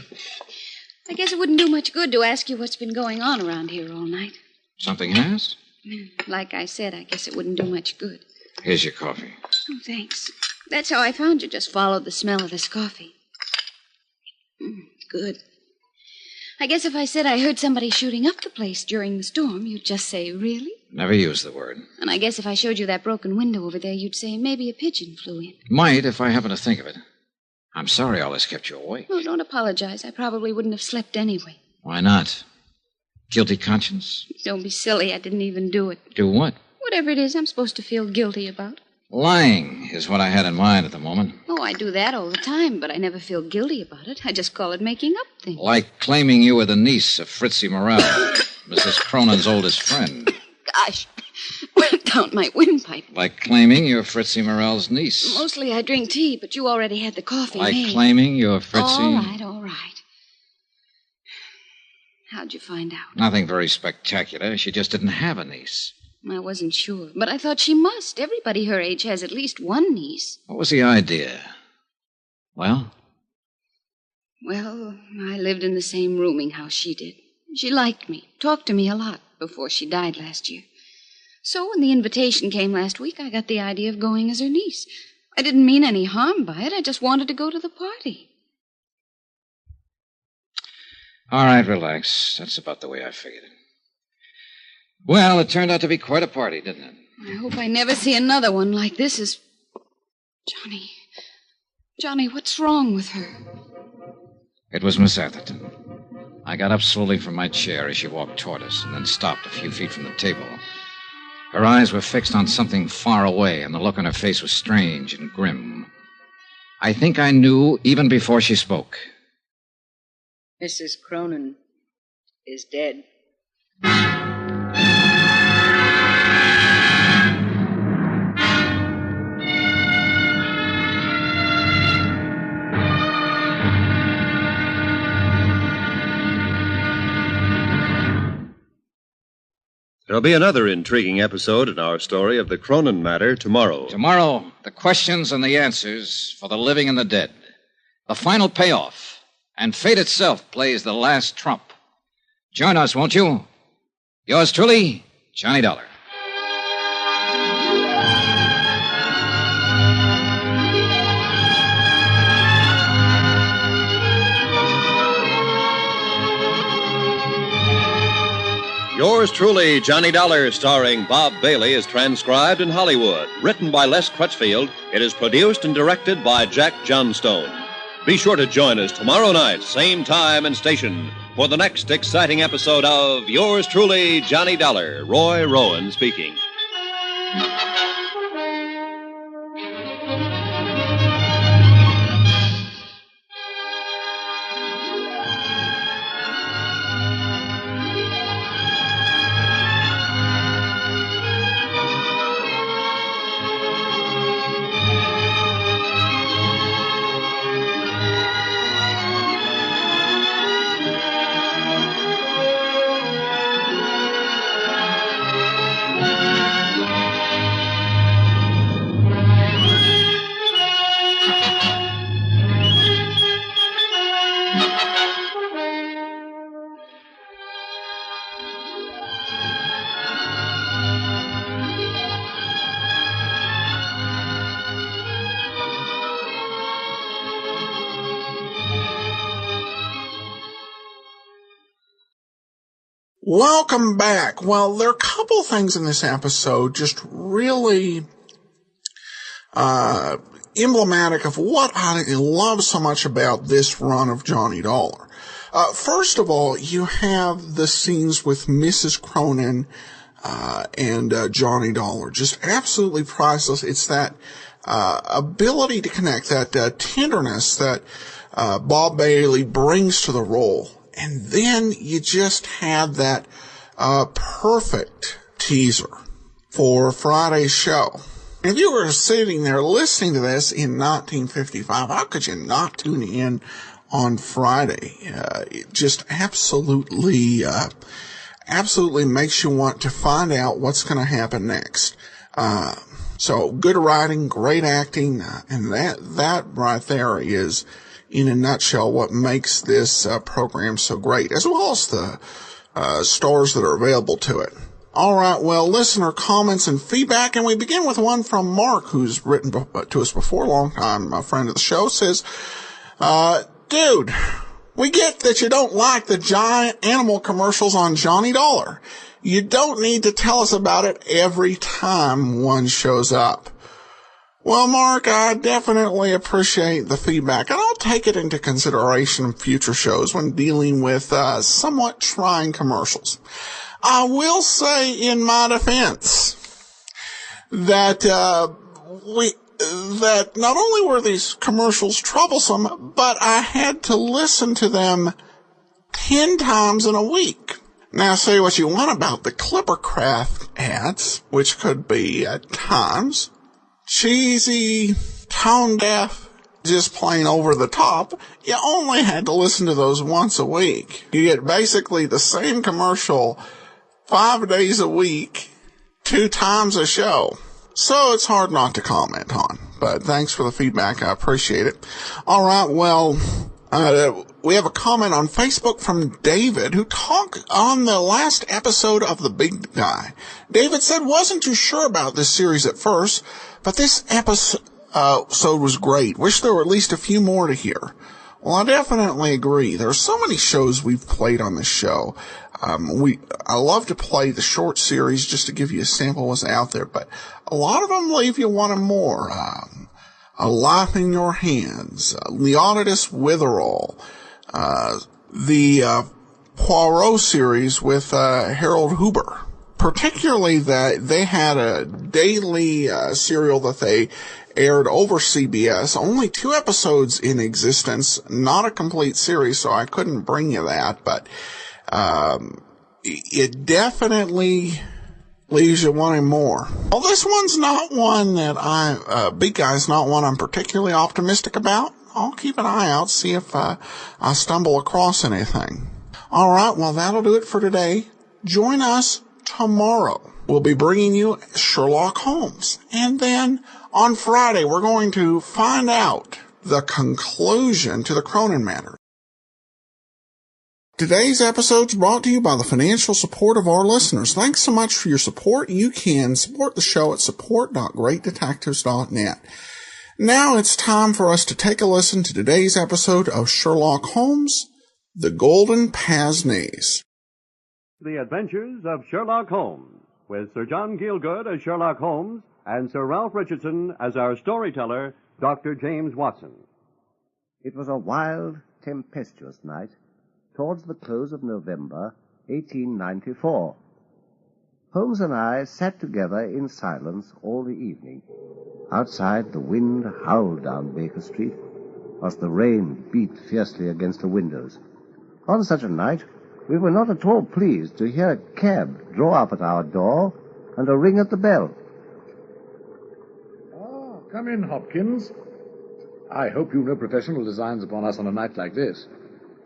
I guess it wouldn't do much good to ask you what's been going on around here all night. Something has? Like I said, I guess it wouldn't do much good. Here's your coffee. Oh, thanks. That's how I found you. Just followed the smell of this coffee. Good. I guess if I said I heard somebody shooting up the place during the storm, you'd just say, really? Never used the word. And I guess if I showed you that broken window over there, you'd say maybe a pigeon flew in. Might, if I happen to think of it. I'm sorry all this kept you awake. Oh, don't apologize. I probably wouldn't have slept anyway. Why not? Guilty conscience? Don't be silly. I didn't even do it. Do what? Whatever it is I'm supposed to feel guilty about. Lying is what I had in mind at the moment. Oh, I do that all the time, but I never feel guilty about it. I just call it making up things. Like claiming you were the niece of Fritzie Morel, Mrs. Cronin's oldest friend. Gosh, down my windpipe. Like claiming you're Fritzie Morel's niece. Mostly I drink tea, but you already had the coffee Like made. claiming you're Fritzie... All right. How'd you find out? Nothing very spectacular. She just didn't have a niece. I wasn't sure, but I thought she must. Everybody her age has at least one niece. What was the idea? Well? Well, I lived in the same rooming house she did. She liked me, talked to me a lot before she died last year. So when the invitation came last week, I got the idea of going as her niece. I didn't mean any harm by it. I just wanted to go to the party. All right, relax. That's about the way I figured it. Well, it turned out to be quite a party, didn't it? I hope I never see another one like this as... Johnny, what's wrong with her? It was Miss Atherton. I got up slowly from my chair as she walked toward us and then stopped a few feet from the table. Her eyes were fixed on something far away, and the look on her face was strange and grim. I think I knew even before she spoke. Mrs. Cronin is dead. There'll be another intriguing episode in our story of the Cronin matter tomorrow. Tomorrow, the questions and the answers for the living and the dead. The final payoff. And fate itself plays the last trump. Join us, won't you? Yours truly, Johnny Dollar. Yours truly, Johnny Dollar, starring Bob Bailey, is transcribed in Hollywood. Written by Les Crutchfield, it is produced and directed by Jack Johnstone. Be sure to join us tomorrow night, same time and station, for the next exciting episode of Yours truly, Johnny Dollar. Roy Rowan speaking. Welcome back. Well, there are a couple things in this episode just really emblematic of what I love so much about this run of Johnny Dollar. First of all, you have the scenes with Mrs. Cronin and Johnny Dollar. Just absolutely priceless. It's that ability to connect, that tenderness that Bob Bailey brings to the role. And then you just have that perfect teaser for Friday's show. If you were sitting there listening to this in 1955, how could you not tune in on Friday? It just absolutely makes you want to find out what's going to happen next. So good writing, great acting, and that right there is, in a nutshell, what makes this program so great, as well as the stars that are available to it. All right, well, listener comments and feedback, and we begin with one from Mark, who's written to us before, long time a friend of the show, says, dude, we get that you don't like the giant animal commercials on Johnny Dollar. You don't need to tell us about it every time one shows up. Well, Mark, I definitely appreciate the feedback, and I'll take it into consideration in future shows when dealing with somewhat trying commercials. I will say in my defense that that not only were these commercials troublesome, but I had to listen to them 10 times in a week. Now, say what you want about the Clippercraft ads, which could be at times cheesy, tone-deaf, just plain over the top. You only had to listen to those once a week. You get basically the same commercial 5 days a week, 2 times a show. So it's hard not to comment on. But thanks for the feedback. I appreciate it. All right, well, we have a comment on Facebook from David, who talked on the last episode of The Big Guy. David said, wasn't too sure about this series at first, but this episode was great. Wish there were at least a few more to hear. Well, I definitely agree. There are so many shows we've played on this show. I love to play the short series just to give you a sample of what's out there, but a lot of them leave you wanting more. A Life in Your Hands, Leonidas Witherall, the Poirot series with Harold Huber. Particularly that they had a daily serial that they aired over CBS, only 2 episodes in existence, not a complete series, so I couldn't bring you that, but it definitely leaves you wanting more. Well, this one's not one that Big Guy's not one I'm particularly optimistic about. I'll keep an eye out, see if I stumble across anything. All right, well, that'll do it for today. Join us tomorrow. We'll be bringing you Sherlock Holmes. And then on Friday, we're going to find out the conclusion to the Cronin matter. Today's episode is brought to you by the financial support of our listeners. Thanks so much for your support. You can support the show at support.greatdetectives.net. Now it's time for us to take a listen to today's episode of Sherlock Holmes, The Golden Pince-Nez. The Adventures of Sherlock Holmes, with Sir John Gielgud as Sherlock Holmes and Sir Ralph Richardson as our storyteller, Dr. James Watson. It was a wild, tempestuous night towards the close of November, 1894. Holmes and I sat together in silence all the evening. Outside, the wind howled down Baker Street, whilst the rain beat fiercely against the windows. On such a night, we were not at all pleased to hear a cab draw up at our door and a ring at the bell. Oh, come in, Hopkins. I hope you've no professional designs upon us on a night like this.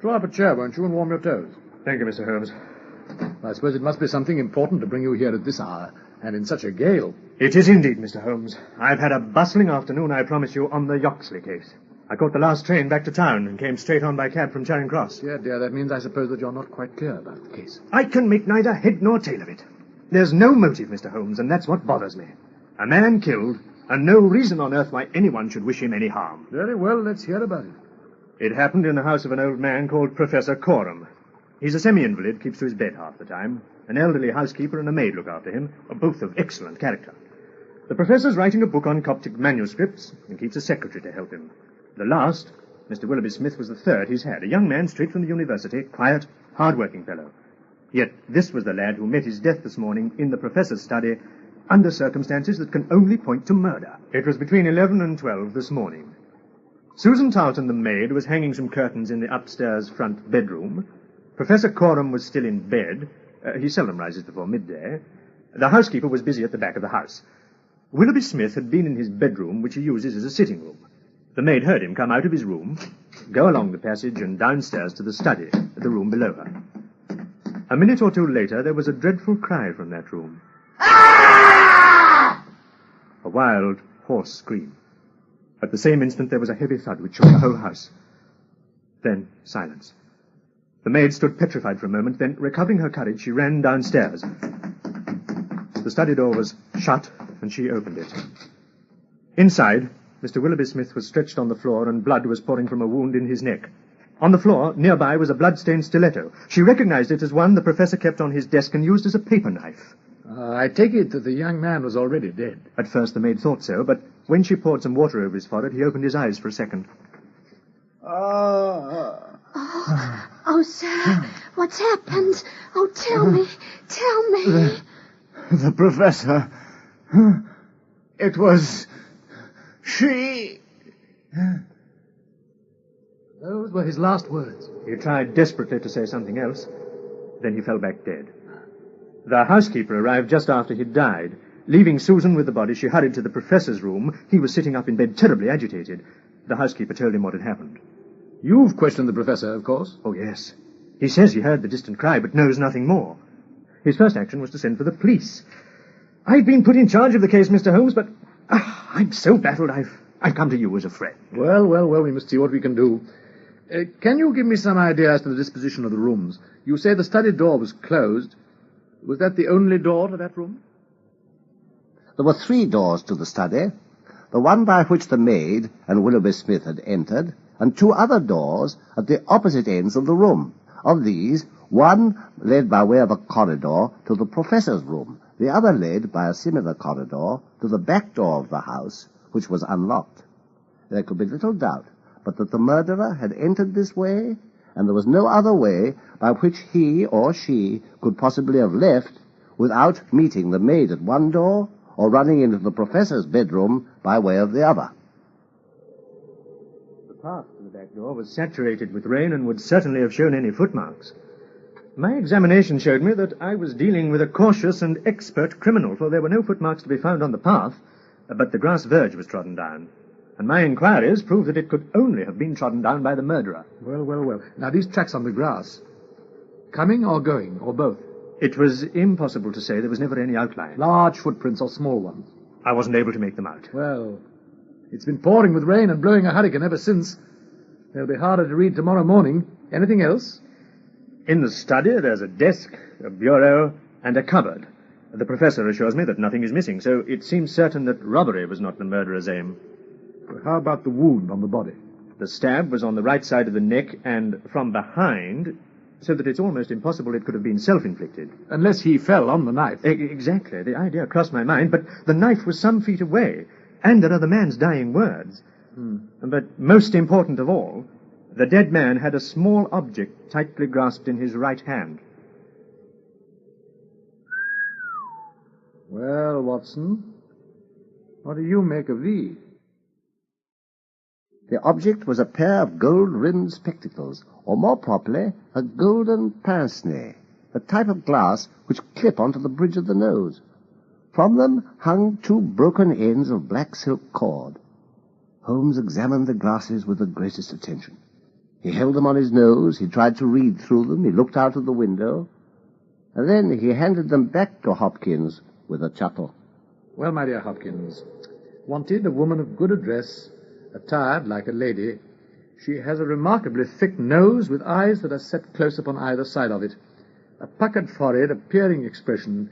Draw up a chair, won't you, and warm your toes. Thank you, Mr. Holmes. I suppose it must be something important to bring you here at this hour, and in such a gale. It is indeed, Mr. Holmes. I've had a bustling afternoon, I promise you, on the Yoxley case. I caught the last train back to town and came straight on by cab from Charing Cross. Dear, that means, I suppose, that you're not quite clear about the case. I can make neither head nor tail of it. There's no motive, Mr. Holmes, and that's what bothers me. A man killed, and no reason on earth why anyone should wish him any harm. Very well, let's hear about it. It happened in the house of an old man called Professor Coram. He's a semi-invalid, keeps to his bed half the time. An elderly housekeeper and a maid look after him, both of excellent character. The professor's writing a book on Coptic manuscripts and keeps a secretary to help him. The last, Mr. Willoughby Smith, was the third he's had. A young man straight from the university, quiet, hard-working fellow. Yet this was the lad who met his death this morning in the professor's study under circumstances that can only point to murder. It was between 11 and 12 this morning. Susan Tarleton, the maid, was hanging some curtains in the upstairs front bedroom. Professor Coram was still in bed. He seldom rises before midday. The housekeeper was busy at the back of the house. Willoughby Smith had been in his bedroom, which he uses as a sitting room. The maid heard him come out of his room, go along the passage and downstairs to the study, the room below her. A minute or two later, there was a dreadful cry from that room. A wild, hoarse scream. At the same instant, there was a heavy thud which shook the whole house. Then, silence. The maid stood petrified for a moment, then, recovering her courage, she ran downstairs. The study door was shut, and she opened it. Inside, Mr. Willoughby Smith was stretched on the floor, and blood was pouring from a wound in his neck. On the floor, nearby, was a blood-stained stiletto. She recognized it as one the professor kept on his desk and used as a paper knife. I take it that the young man was already dead. At first the maid thought so, but when she poured some water over his forehead, he opened his eyes for a second. Oh, sir, what's happened? Oh, tell me. The professor. It was she. Those were his last words. He tried desperately to say something else. Then he fell back dead. The housekeeper arrived just after he'd died. Leaving Susan with the body, she hurried to the professor's room. He was sitting up in bed, terribly agitated. The housekeeper told him what had happened. You've questioned the professor, of course? Oh, yes. He says he heard the distant cry, but knows nothing more. His first action was to send for the police. I've been put in charge of the case, Mr. Holmes, but I'm so baffled I've come to you as a friend. Well, we must see what we can do. Can you give me some idea as to the disposition of the rooms? You say the study door was closed. Was that the only door to that room? There were 3 doors to the study. The one by which the maid and Willoughby Smith had entered, and 2 other doors at the opposite ends of the room. Of these, one led by way of a corridor to the professor's room, the other led by a similar corridor to the back door of the house, which was unlocked. There could be little doubt but that the murderer had entered this way, and there was no other way by which he or she could possibly have left without meeting the maid at one door or running into the professor's bedroom by way of the other. The path to the back door was saturated with rain and would certainly have shown any footmarks. My examination showed me that I was dealing with a cautious and expert criminal, for there were no footmarks to be found on the path, but the grass verge was trodden down. And my inquiries proved that it could only have been trodden down by the murderer. Well. Now, these tracks on the grass, coming or going, or both? It was impossible to say. There was never any outline. Large footprints or small ones? I wasn't able to make them out. Well, it's been pouring with rain and blowing a hurricane ever since. They'll be harder to read tomorrow morning. Anything else? In the study, there's a desk, a bureau, and a cupboard. The professor assures me that nothing is missing, so it seems certain that robbery was not the murderer's aim. How about the wound on the body? The stab was on the right side of the neck and from behind, so that it's almost impossible it could have been self-inflicted. Unless he fell on the knife. Exactly. The idea crossed my mind, but the knife was some feet away, and there are the man's dying words. But most important of all, the dead man had a small object tightly grasped in his right hand. Well, Watson, what do you make of these? The object was a pair of gold-rimmed spectacles, or more properly, a golden pince-nez, a type of glass which clip onto the bridge of the nose. From them hung 2 broken ends of black silk cord. Holmes examined the glasses with the greatest attention. He held them on his nose, he tried to read through them, he looked out of the window, and then he handed them back to Hopkins with a chuckle. Well, my dear Hopkins, wanted a woman of good address, attired like a lady. She has a remarkably thick nose with eyes that are set close upon either side of it, a puckered forehead, a peering expression,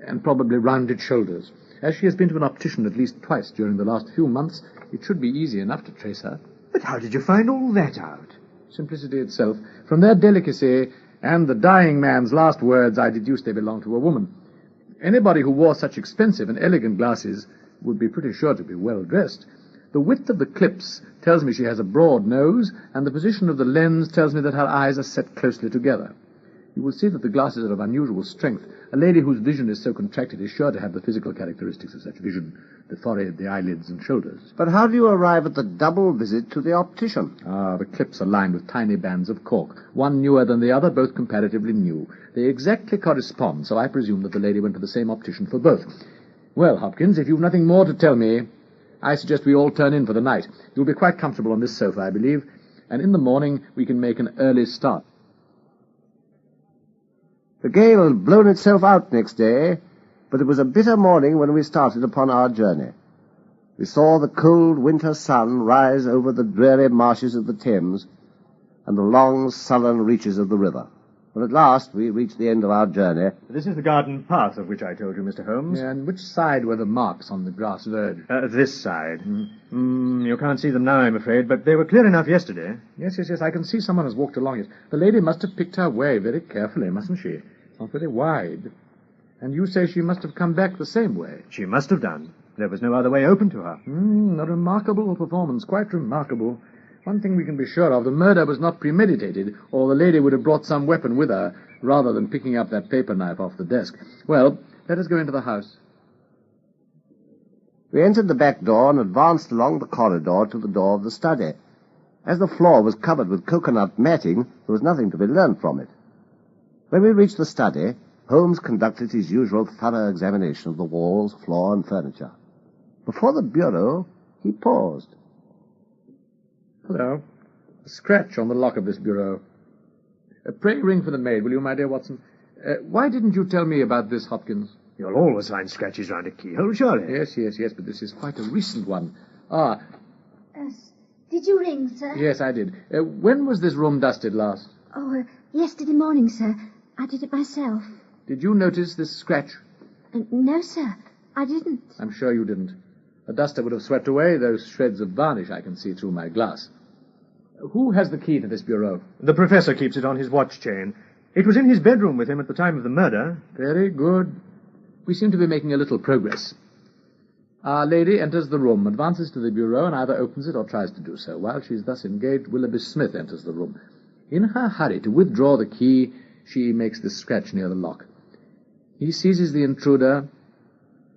and probably rounded shoulders. As she has been to an optician at least twice during the last few months, it should be easy enough to trace her. But how did you find all that out? Simplicity itself. From their delicacy and the dying man's last words, I deduced they belonged to a woman. Anybody who wore such expensive and elegant glasses would be pretty sure to be well dressed. The width of the clips tells me she has a broad nose, and the position of the lens tells me that her eyes are set closely together. You will see that the glasses are of unusual strength. A lady whose vision is so contracted is sure to have the physical characteristics of such vision, the forehead, the eyelids, and shoulders. But how do you arrive at the double visit to the optician? The clips are lined with tiny bands of cork, one newer than the other, both comparatively new. They exactly correspond, so I presume that the lady went to the same optician for both. Well, Hopkins, if you've nothing more to tell me, I suggest we all turn in for the night. You'll be quite comfortable on this sofa, I believe, and in the morning we can make an early start. The gale had blown itself out next day, but it was a bitter morning when we started upon our journey. We saw the cold winter sun rise over the dreary marshes of the Thames and the long, sullen reaches of the river. But at last we reached the end of our journey. This is the garden path of which I told you, Mr. Holmes. Yeah, and which side were the marks on the grass verge? This side. You can't see them now, I'm afraid, but they were clear enough yesterday. Yes, I can see someone has walked along it. The lady must have picked her way very carefully, mustn't she? It's not very wide. And you say she must have come back the same way? She must have done. There was no other way open to her. A remarkable performance, quite remarkable. One thing we can be sure of, the murder was not premeditated, or the lady would have brought some weapon with her, rather than picking up that paper knife off the desk. Well, let us go into the house. We entered the back door and advanced along the corridor to the door of the study. As the floor was covered with coconut matting, there was nothing to be learned from it. When we reached the study, Holmes conducted his usual thorough examination of the walls, floor, and furniture. Before the bureau, he paused. Hello. A scratch on the lock of this bureau. Pray ring for the maid, will you, my dear Watson? Why didn't you tell me about this, Hopkins? You'll always find scratches round a keyhole, surely. Yes, but this is quite a recent one. Did you ring, sir? Yes, I did. When was this room dusted last? Yesterday morning, sir. I did it myself. Did you notice this scratch? No, sir. I didn't. I'm sure you didn't. A duster would have swept away those shreds of varnish I can see through my glass. Who has the key to this bureau? The professor keeps it on his watch chain. It was in his bedroom with him at the time of the murder. Very good. We seem to be making a little progress. Our lady enters the room, advances to the bureau, and either opens it or tries to do so. While she's thus engaged, Willoughby Smith enters the room. In her hurry to withdraw the key, she makes this scratch near the lock. He seizes the intruder,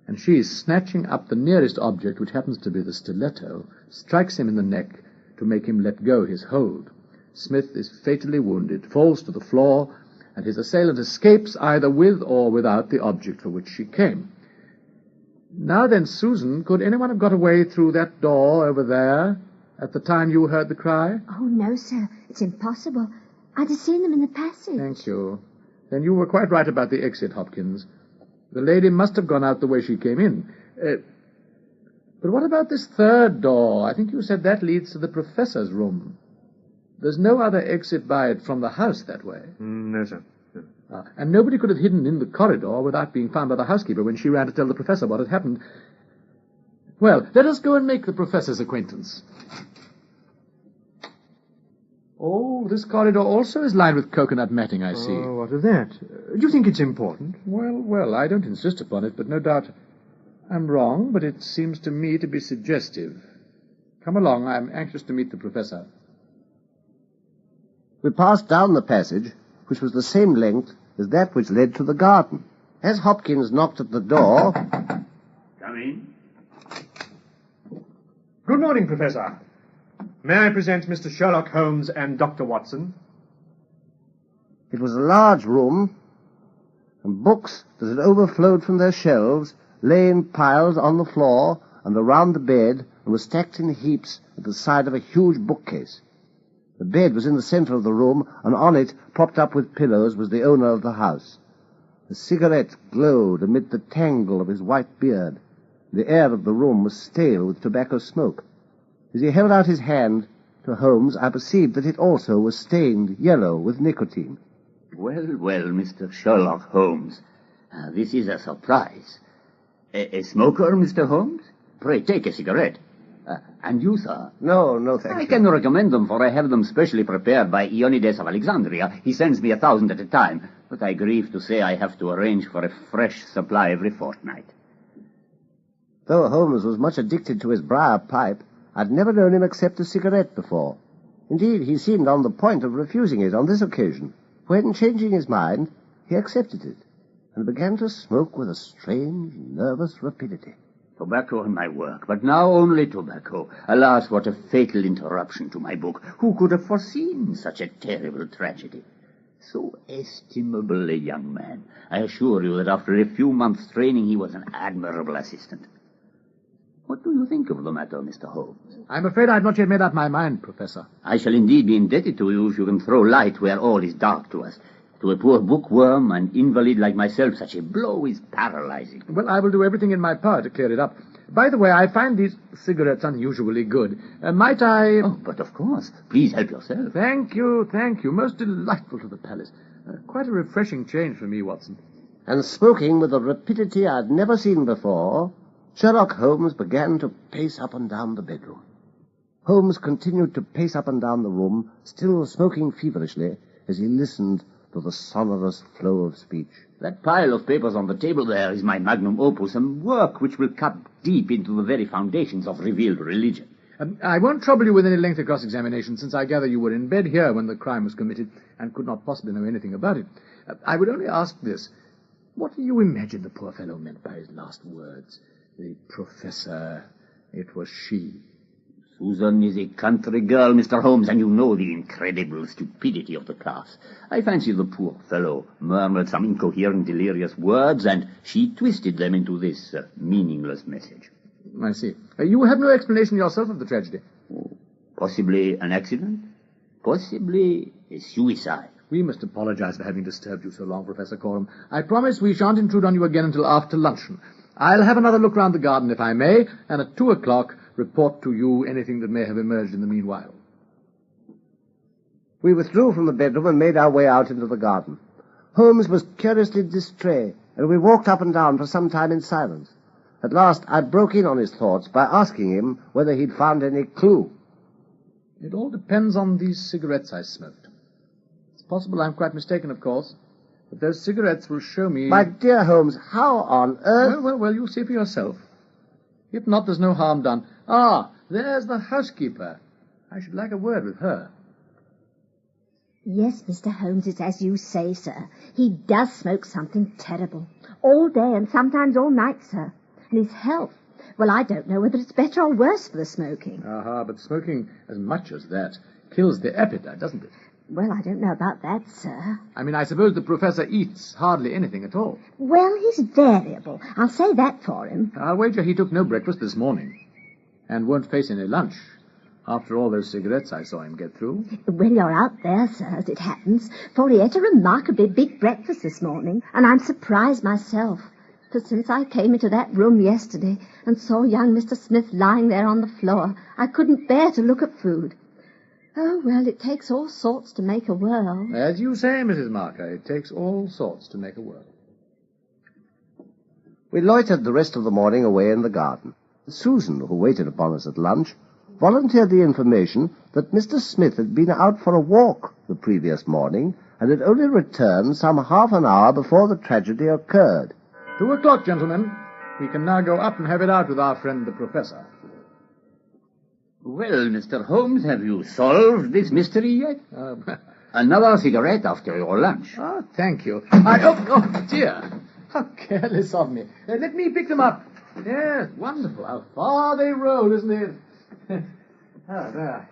and she, snatching up the nearest object, which happens to be the stiletto, strikes him in the neck to make him let go his hold. Smith is fatally wounded, falls to the floor, and his assailant escapes either with or without the object for which she came. Now then, Susan, could anyone have got away through that door over there at the time you heard the cry? Oh, no, sir. It's impossible. I'd have seen them in the passage. Thank you. Then you were quite right about the exit, Hopkins. The lady must have gone out the way she came in. But what about this third door? I think you said that leads to the professor's room. There's no other exit by it from the house that way. No, sir. No. And nobody could have hidden in the corridor without being found by the housekeeper when she ran to tell the professor what had happened. Well, let us go and make the professor's acquaintance. Oh, this corridor also is lined with coconut matting, I see. Oh, what of that? Do you think it's important? Well, I don't insist upon it, but no doubt I'm wrong, but it seems to me to be suggestive. Come along, I'm anxious to meet the professor. We passed down the passage, which was the same length as that which led to the garden. As Hopkins knocked at the door... Come in. Good morning, Professor. May I present Mr. Sherlock Holmes and Dr. Watson? It was a large room, and books that had overflowed from their shelves lay in piles on the floor and around the bed and were stacked in heaps at the side of a huge bookcase. The bed was in the center of the room, and on it, propped up with pillows, was the owner of the house. A cigarette glowed amid the tangle of his white beard. The air of the room was stale with tobacco smoke. As he held out his hand to Holmes, I perceived that it also was stained yellow with nicotine. Well, Mr. Sherlock Holmes. This is a surprise. A smoker, Mr. Holmes? Pray, take a cigarette. And you, sir? No, thank you. I can recommend them, for I have them specially prepared by Ionides of Alexandria. He sends me 1,000 at a time, but I grieve to say I have to arrange for a fresh supply every fortnight. Though Holmes was much addicted to his briar pipe, I'd never known him accept a cigarette before. Indeed, he seemed on the point of refusing it on this occasion. When, changing his mind, he accepted it, and began to smoke with a strange, nervous rapidity. Tobacco in my work, but now only tobacco. Alas, what a fatal interruption to my book. Who could have foreseen such a terrible tragedy? So estimable a young man. I assure you that after a few months' training he was an admirable assistant. What do you think of the matter, Mr. Holmes? I'm afraid I've not yet made up my mind, Professor. I shall indeed be indebted to you if you can throw light where all is dark to us. To a poor bookworm, an invalid like myself, such a blow is paralyzing. Well, I will do everything in my power to clear it up. By the way, I find these cigarettes unusually good. Might I... Oh, but of course. Please help yourself. Thank you. Most delightful to the palace. Quite a refreshing change for me, Watson. And smoking with a rapidity I'd never seen before, Sherlock Holmes began to pace up and down the bedroom. Holmes continued to pace up and down the room, still smoking feverishly, as he listened to the sonorous flow of speech. That pile of papers on the table there is my magnum opus, and work which will cut deep into the very foundations of revealed religion. I won't trouble you with any lengthy cross-examination, since I gather you were in bed here when the crime was committed and could not possibly know anything about it. I would only ask this. What do you imagine the poor fellow meant by his last words? The professor, it was she. Susan is a country girl, Mr. Holmes, and you know the incredible stupidity of the class. I fancy the poor fellow murmured some incoherent, delirious words, and she twisted them into this meaningless message. I see. You have no explanation yourself of the tragedy. Possibly an accident. Possibly a suicide. We must apologize for having disturbed you so long, Professor Coram. I promise we shan't intrude on you again until after luncheon. I'll have another look round the garden, if I may, and at 2 o'clock report to you anything that may have emerged in the meanwhile. We withdrew from the bedroom and made our way out into the garden. Holmes was curiously distrait, and we walked up and down for some time in silence. At last I broke in on his thoughts by asking him whether he'd found any clue. It all depends on these cigarettes I smoked. It's possible I'm quite mistaken, of course, but those cigarettes will show me... My dear Holmes, how on earth... Well, you'll see for yourself. If not, there's no harm done. Ah, there's the housekeeper. I should like a word with her. Yes, Mr. Holmes, it's as you say, sir. He does smoke something terrible. All day and sometimes all night, sir. And his health, well, I don't know whether it's better or worse for the smoking. But smoking as much as that kills the appetite, doesn't it? Well, I don't know about that, sir. I mean, I suppose the professor eats hardly anything at all. Well, he's variable. I'll say that for him. I'll wager he took no breakfast this morning and won't face any lunch after all those cigarettes I saw him get through. Well, you're out there, sir, as it happens, for he ate a remarkably big breakfast this morning, and I'm surprised myself. For since I came into that room yesterday and saw young Mr. Smith lying there on the floor, I couldn't bear to look at food. Oh, well, it takes all sorts to make a world. As you say, Mrs. Marker, it takes all sorts to make a world. We loitered the rest of the morning away in the garden. Susan, who waited upon us at lunch, volunteered the information that Mr. Smith had been out for a walk the previous morning and had only returned some half an hour before the tragedy occurred. 2 o'clock, gentlemen. We can now go up and have it out with our friend the professor. Well, Mr. Holmes, have you solved this mystery yet? Another cigarette after your lunch. Oh, thank you. Oh, dear. How careless of me. Let me pick them up. Yes, wonderful. How far they roll, isn't it? There.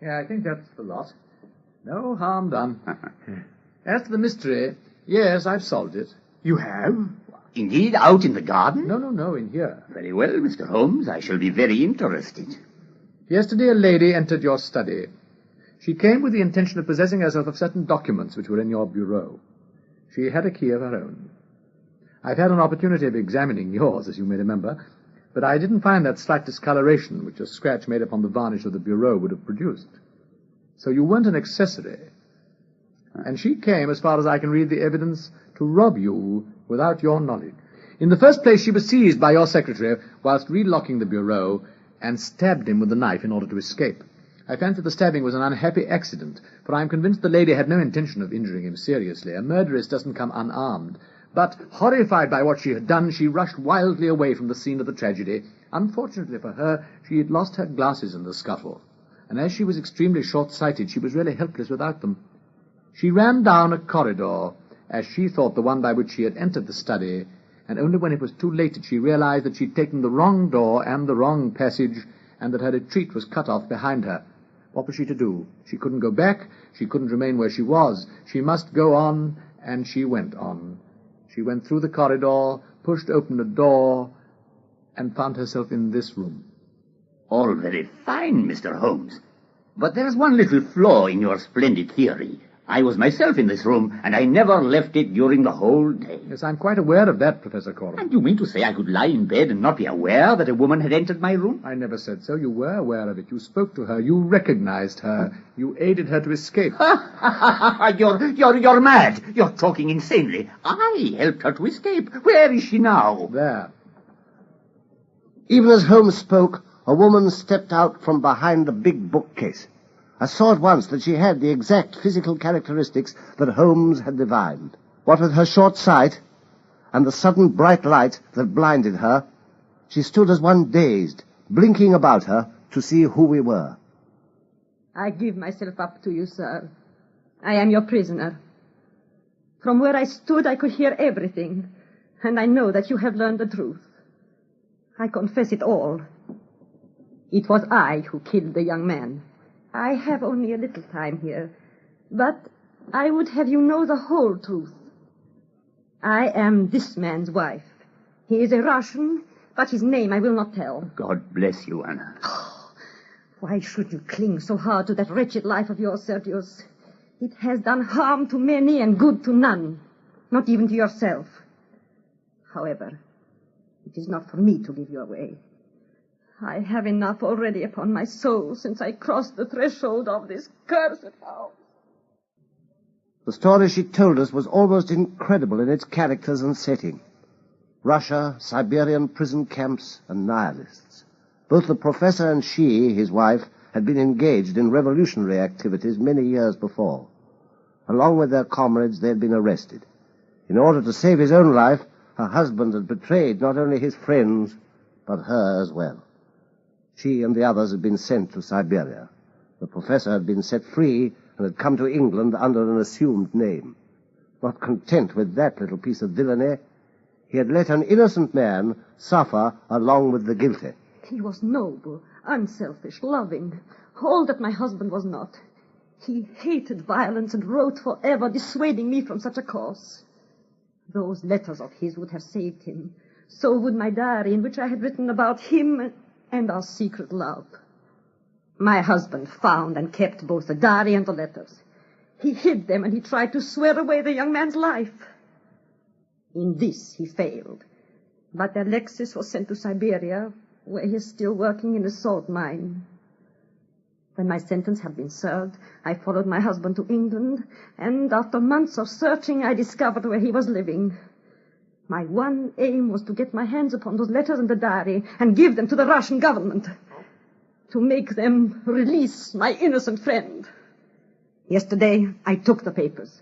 Yeah, I think that's the lot. No harm done. As to the mystery, yes, I've solved it. You have? Indeed, out in the garden? No, in here. Very well, Mr. Holmes. I shall be very interested. Yesterday a lady entered your study. She came with the intention of possessing herself of certain documents which were in your bureau. She had a key of her own. I've had an opportunity of examining yours, as you may remember, but I didn't find that slight discoloration which a scratch made upon the varnish of the bureau would have produced. So you weren't an accessory. And she came, as far as I can read the evidence, to rob you without your knowledge. In the first place, she was seized by your secretary whilst relocking the bureau and stabbed him with a knife in order to escape. I fancy the stabbing was an unhappy accident, for I am convinced the lady had no intention of injuring him seriously. A murderess doesn't come unarmed. But, horrified by what she had done, she rushed wildly away from the scene of the tragedy. Unfortunately for her, she had lost her glasses in the scuffle, and as she was extremely short-sighted, she was really helpless without them. She ran down a corridor, as she thought the one by which she had entered the study, and only when it was too late did she realize that she'd taken the wrong door and the wrong passage, and that her retreat was cut off behind her. What was she to do? She couldn't go back. She couldn't remain where she was. She must go on, and she went on. She went through the corridor, pushed open a door, and found herself in this room. All very fine, Mr. Holmes. But there's one little flaw in your splendid theory. I was myself in this room, and I never left it during the whole day. Yes, I'm quite aware of that, Professor Corum. And you mean to say I could lie in bed and not be aware that a woman had entered my room? I never said so. You were aware of it. You spoke to her. You recognized her. You aided her to escape. You're mad. You're talking insanely. I helped her to escape. Where is she now? There. Even as Holmes spoke, a woman stepped out from behind a big bookcase. I saw at once that she had the exact physical characteristics that Holmes had divined. What with her short sight and the sudden bright light that blinded her, she stood as one dazed, blinking about her to see who we were. I give myself up to you, sir. I am your prisoner. From where I stood, I could hear everything, and I know that you have learned the truth. I confess it all. It was I who killed the young man. I have only a little time here, but I would have you know the whole truth. I am this man's wife. He is a Russian, but his name I will not tell. God bless you, Anna. Why should you cling so hard to that wretched life of yours, Sergius? It has done harm to many and good to none, not even to yourself. However, it is not for me to give you away. I have enough already upon my soul since I crossed the threshold of this cursed house. The story she told us was almost incredible in its characters and setting. Russia, Siberian prison camps, and nihilists. Both the professor and she, his wife, had been engaged in revolutionary activities many years before. Along with their comrades, they had been arrested. In order to save his own life, her husband had betrayed not only his friends, but her as well. She and the others had been sent to Siberia. The professor had been set free and had come to England under an assumed name. Not content with that little piece of villainy, he had let an innocent man suffer along with the guilty. He was noble, unselfish, loving, all that my husband was not. He hated violence and wrote forever, dissuading me from such a course. Those letters of his would have saved him. So would my diary in which I had written about him and our secret love. My husband found and kept both the diary and the letters. He hid them and he tried to swear away the young man's life. In this he failed. But Alexis was sent to Siberia, where he is still working in a salt mine. When my sentence had been served, I followed my husband to England, and after months of searching, I discovered where he was living. My one aim was to get my hands upon those letters and the diary and give them to the Russian government, to make them release my innocent friend. Yesterday, I took the papers.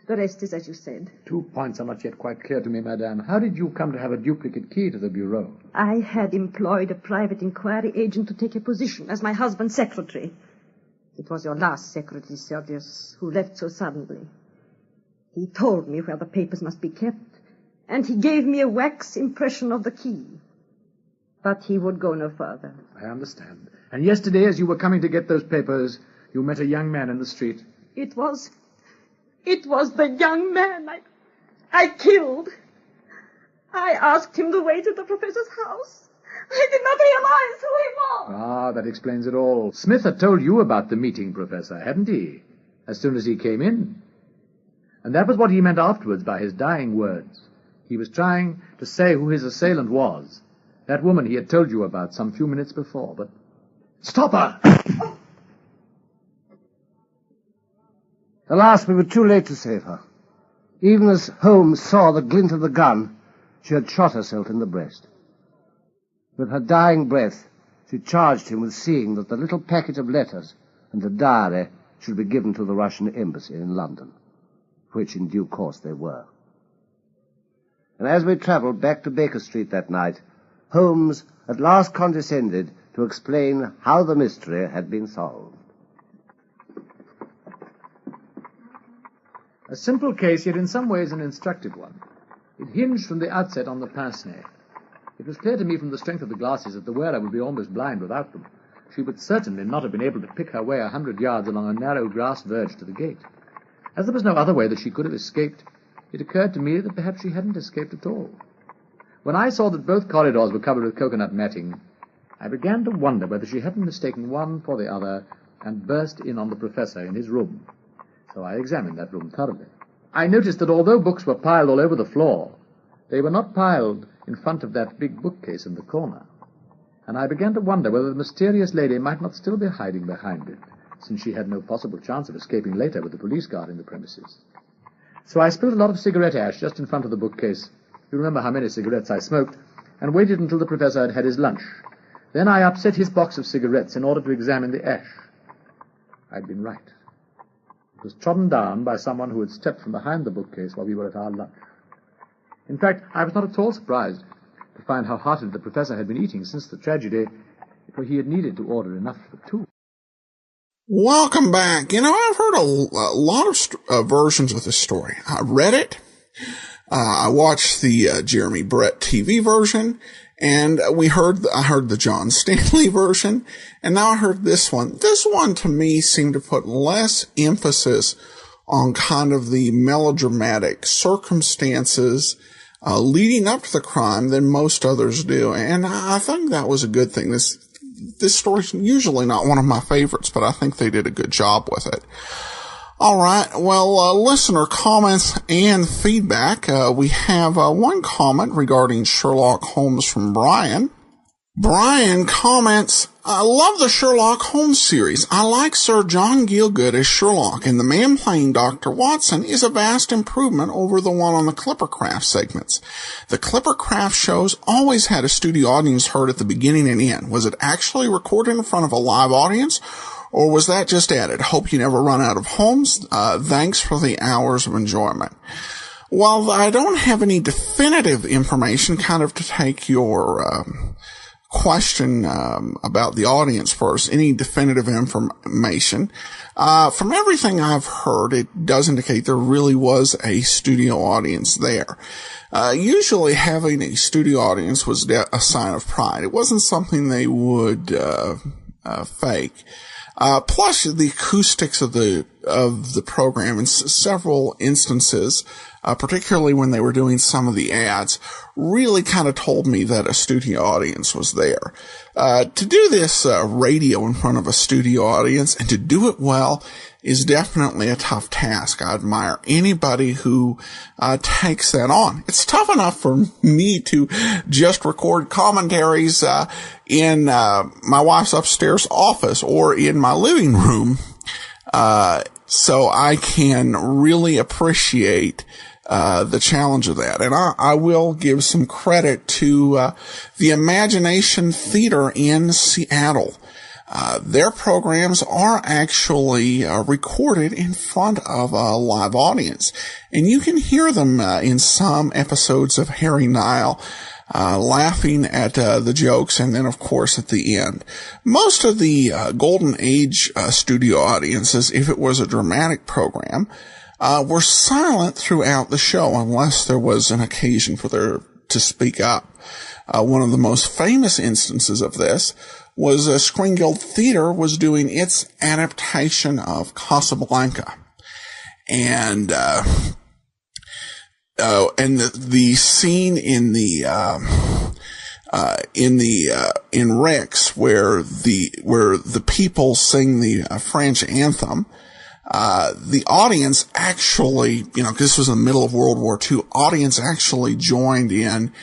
The rest is as you said. 2 points are not yet quite clear to me, madame. How did you come to have a duplicate key to the bureau? I had employed a private inquiry agent to take a position as my husband's secretary. It was your last secretary, Sergius, who left so suddenly. He told me where the papers must be kept, and he gave me a wax impression of the key. But he would go no further. I understand. And yesterday, as you were coming to get those papers, you met a young man in the street. It was the young man I killed. I asked him the way to the professor's house. I did not realize who he was. Ah, that explains it all. Smith had told you about the meeting, Professor, hadn't he? As soon as he came in. And that was what he meant afterwards by his dying words. He was trying to say who his assailant was. That woman he had told you about some few minutes before, but... Stop her! Alas, we were too late to save her. Even as Holmes saw the glint of the gun, she had shot herself in the breast. With her dying breath, she charged him with seeing that the little packet of letters and the diary should be given to the Russian embassy in London, which in due course they were. And as we travelled back to Baker Street that night, Holmes at last condescended to explain how the mystery had been solved. A simple case, yet in some ways an instructive one. It hinged from the outset on the Pince-Nez. It was clear to me from the strength of the glasses that the wearer would be almost blind without them. She would certainly not have been able to pick her way 100 yards along a narrow grass verge to the gate. As there was no other way that she could have escaped, it occurred to me that perhaps she hadn't escaped at all. When I saw that both corridors were covered with coconut matting, I began to wonder whether she hadn't mistaken one for the other and burst in on the professor in his room. So I examined that room thoroughly. I noticed that although books were piled all over the floor, they were not piled in front of that big bookcase in the corner. And I began to wonder whether the mysterious lady might not still be hiding behind it, since she had no possible chance of escaping later with the police guarding the premises. So I spilled a lot of cigarette ash just in front of the bookcase. You remember how many cigarettes I smoked, and waited until the professor had had his lunch. Then I upset his box of cigarettes in order to examine the ash. I'd been right. It was trodden down by someone who had stepped from behind the bookcase while we were at our lunch. In fact, I was not at all surprised to find how heartily the professor had been eating since the tragedy, for he had needed to order enough for two. Welcome back. I've heard a lot of versions of this story. I read it. I watched the Jeremy Brett TV version, and I heard the John Stanley version, and now I heard this one. This one, to me, seemed to put less emphasis on kind of the melodramatic circumstances leading up to the crime than most others do, and I think that was a good thing. This story's usually not one of my favorites, but I think they did a good job with it. All right, well, listener comments and feedback. We have one comment regarding Sherlock Holmes from Brian. Brian comments, I love the Sherlock Holmes series. I like Sir John Gielgud as Sherlock, and the man playing Dr. Watson is a vast improvement over the one on the Clippercraft segments. The Clippercraft shows always had a studio audience heard at the beginning and end. Was it actually recorded in front of a live audience, or was that just added? Hope you never run out of Holmes. Thanks for the hours of enjoyment. Well, I don't have any definitive information kind of to take your question about the audience first, any definitive information. From everything I've heard, it does indicate there really was a studio audience there. Usually having a studio audience was a sign of pride. It wasn't something they would fake. Plus the acoustics of the program in several instances, particularly when they were doing some of the ads, really kind of told me that a studio audience was there. To do this radio in front of a studio audience and to do it well is definitely a tough task. I admire anybody who takes that on. It's tough enough for me to just record commentaries in my wife's upstairs office or in my living room, so I can really appreciate the challenge of that. And I will give some credit to the Imagination Theater in Seattle. Their programs are actually recorded in front of a live audience, and you can hear them in some episodes of Harry Nile, laughing at the jokes, and then of course at the end. Most of the Golden Age studio audiences, if it was a dramatic program, were silent throughout the show unless there was an occasion for them to speak up. One of the most famous instances of this was Screen Guild Theater was doing its adaptation of Casablanca. And the scene in Rex where the people sing the French anthem, the audience actually, because this was in the middle of World War II, audience actually joined in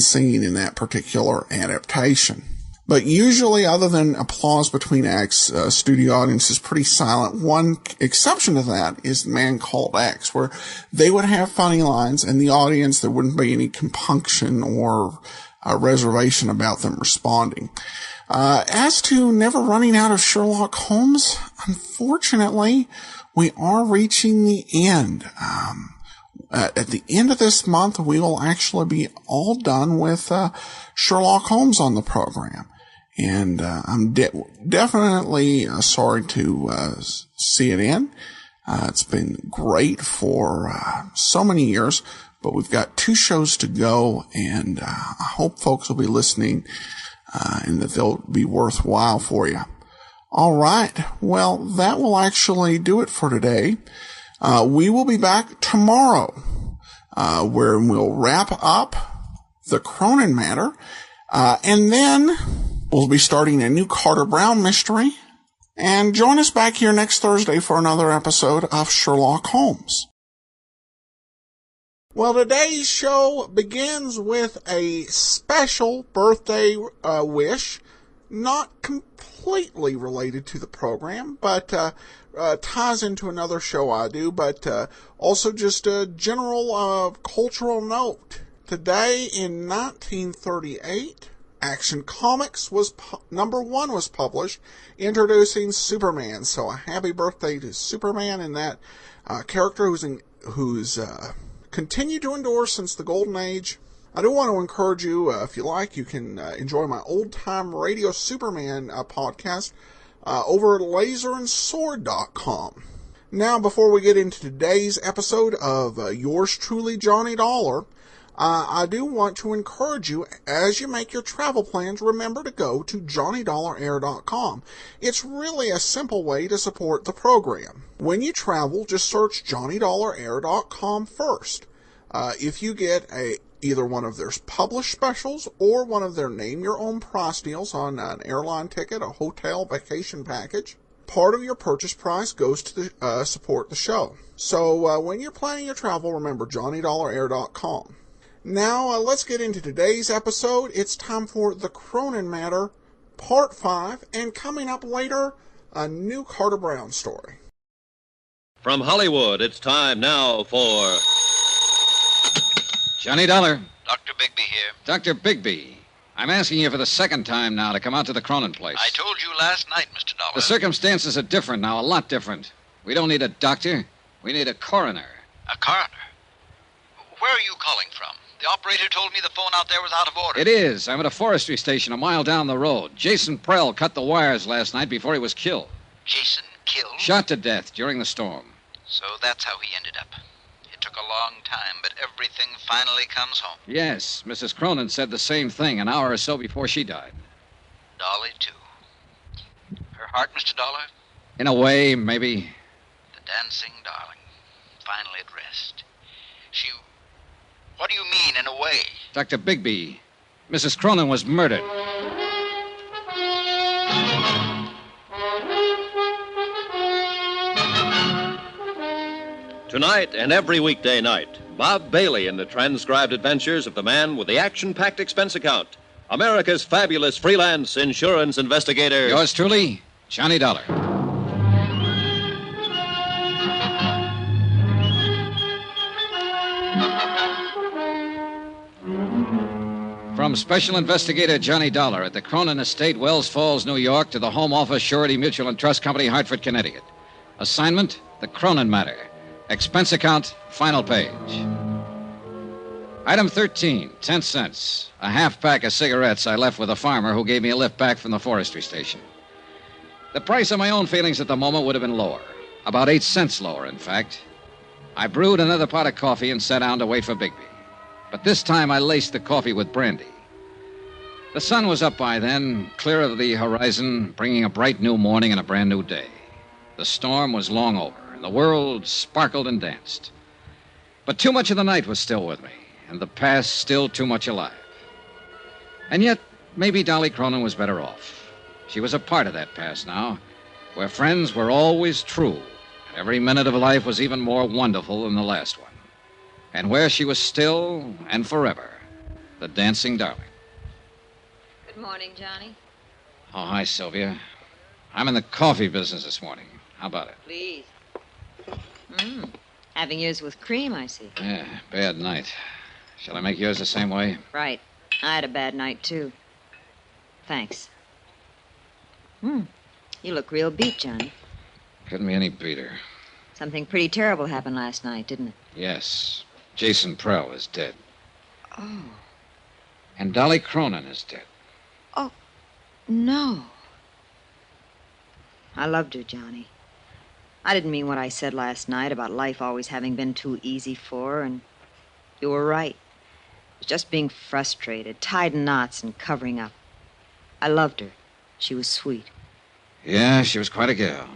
singing in that particular adaptation. But usually, other than applause between acts, studio audience is pretty silent. One exception to that is The Man Called X, where they would have funny lines, and the audience, there wouldn't be any compunction or reservation about them responding. As to never running out of Sherlock Holmes, unfortunately, we are reaching the end. At the end of this month, we will actually be all done with Sherlock Holmes on the program. And I'm definitely sorry to see it end. It's been great for so many years, but we've got 2 shows to go, and I hope folks will be listening and that they'll be worthwhile for you. All right. Well, that will actually do it for today. We will be back tomorrow, where we'll wrap up the Cronin matter, and then we'll be starting a new Carter Brown mystery. And join us back here next Thursday for another episode of Sherlock Holmes. Well, today's show begins with a special birthday wish, not completely related to the program, but ties into another show I do, but also just a general cultural note. Today in 1938, Action Comics number 1 was published, introducing Superman. So a happy birthday to Superman and that character who's continued to endure since the Golden Age. I do want to encourage you, if you like, you can enjoy my old-time Radio Superman podcast over at laserandsword.com. Now, before we get into today's episode of yours truly, Johnny Dollar, I do want to encourage you, as you make your travel plans, remember to go to JohnnyDollarAir.com. It's really a simple way to support the program. When you travel, just search JohnnyDollarAir.com first. If you get either one of their published specials or one of their name-your-own price deals on an airline ticket, a hotel, vacation package, part of your purchase price goes to support the show. So when you're planning your travel, remember JohnnyDollarAir.com. Now, let's get into today's episode. It's time for The Cronin Matter, Part 5, and coming up later, a new Carter Brown story. From Hollywood, it's time now for... Johnny Dollar. Dr. Bigby here. Dr. Bigby, I'm asking you for the second time now to come out to the Cronin place. I told you last night, Mr. Dollar. The circumstances are different now, a lot different. We don't need a doctor. We need a coroner. A coroner? Where are you calling from? The operator told me the phone out there was out of order. It is. I'm at a forestry station a mile down the road. Jason Prell cut the wires last night before he was killed. Jason killed? Shot to death during the storm. So that's how he ended up. It took a long time, but everything finally comes home. Yes, Mrs. Cronin said the same thing an hour or so before she died. Dolly, too. Her heart, Mr. Dollar? In a way, maybe. The dancing darling. Finally at rest. She... What do you mean, in a way? Dr. Bigby, Mrs. Cronin was murdered. Tonight and every weekday night, Bob Bailey in the transcribed adventures of the man with the action-packed expense account, America's fabulous freelance insurance investigator. Yours truly, Johnny Dollar. From Special Investigator Johnny Dollar at the Cronin Estate, Wells Falls, New York, to the Home Office, Surety Mutual and Trust Company, Hartford, Connecticut. Assignment, the Cronin matter. Expense account, final page. Item 13, 10 cents. A half pack of cigarettes I left with a farmer who gave me a lift back from the forestry station. The price of my own feelings at the moment would have been lower. About 8 cents lower, in fact. I brewed another pot of coffee and sat down to wait for Bigby. But this time I laced the coffee with brandy. The sun was up by then, clear of the horizon, bringing a bright new morning and a brand new day. The storm was long over, and the world sparkled and danced. But too much of the night was still with me, and the past still too much alive. And yet, maybe Dolly Cronin was better off. She was a part of that past now, where friends were always true, and every minute of life was even more wonderful than the last one. And where she was still and forever, the dancing darling. Good morning, Johnny. Oh, hi, Sylvia. I'm in the coffee business this morning. How about it? Please. Having yours with cream, I see. Yeah, bad night. Shall I make yours the same way? Right. I had a bad night, too. Thanks. You look real beat, Johnny. Couldn't be any beater. Something pretty terrible happened last night, didn't it? Yes. Jason Prell is dead. Oh. And Dolly Cronin is dead. Oh, no. I loved her, Johnny. I didn't mean what I said last night about life always having been too easy for her, and you were right. It was just being frustrated, tied in knots and covering up. I loved her. She was sweet. Yeah, she was quite a girl.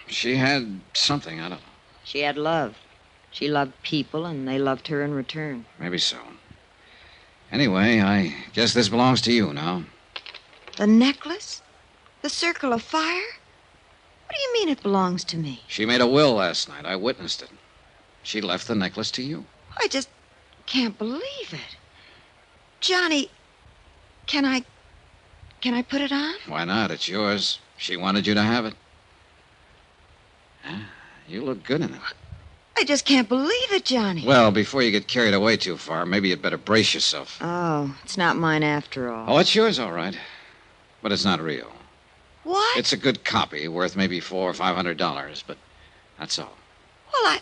She had something, I don't know. She had love. She loved people, and they loved her in return. Maybe so. Anyway, I guess this belongs to you now. The necklace? The circle of fire? What do you mean it belongs to me? She made a will last night. I witnessed it. She left the necklace to you. I just can't believe it. Johnny, can I put it on? Why not? It's yours. She wanted you to have it. You look good in it. I just can't believe it, Johnny. Well, before you get carried away too far, maybe you'd better brace yourself. Oh, it's not mine after all. Oh, it's yours, all right. But it's not real. What? It's a good copy, worth maybe $400 or $500, but that's all. Well,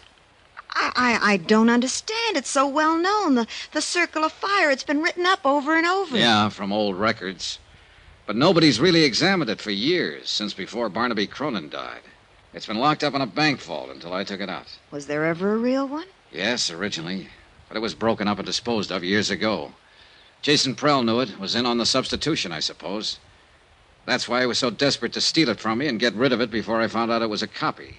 I don't understand. It's so well known. The circle of fire. It's been written up over and over. Yeah, from old records. But nobody's really examined it for years, since before Barnaby Cronin died. It's been locked up in a bank vault until I took it out. Was there ever a real one? Yes, originally. But it was broken up and disposed of years ago. Jason Prell knew it, was in on the substitution, I suppose. That's why he was so desperate to steal it from me and get rid of it before I found out it was a copy.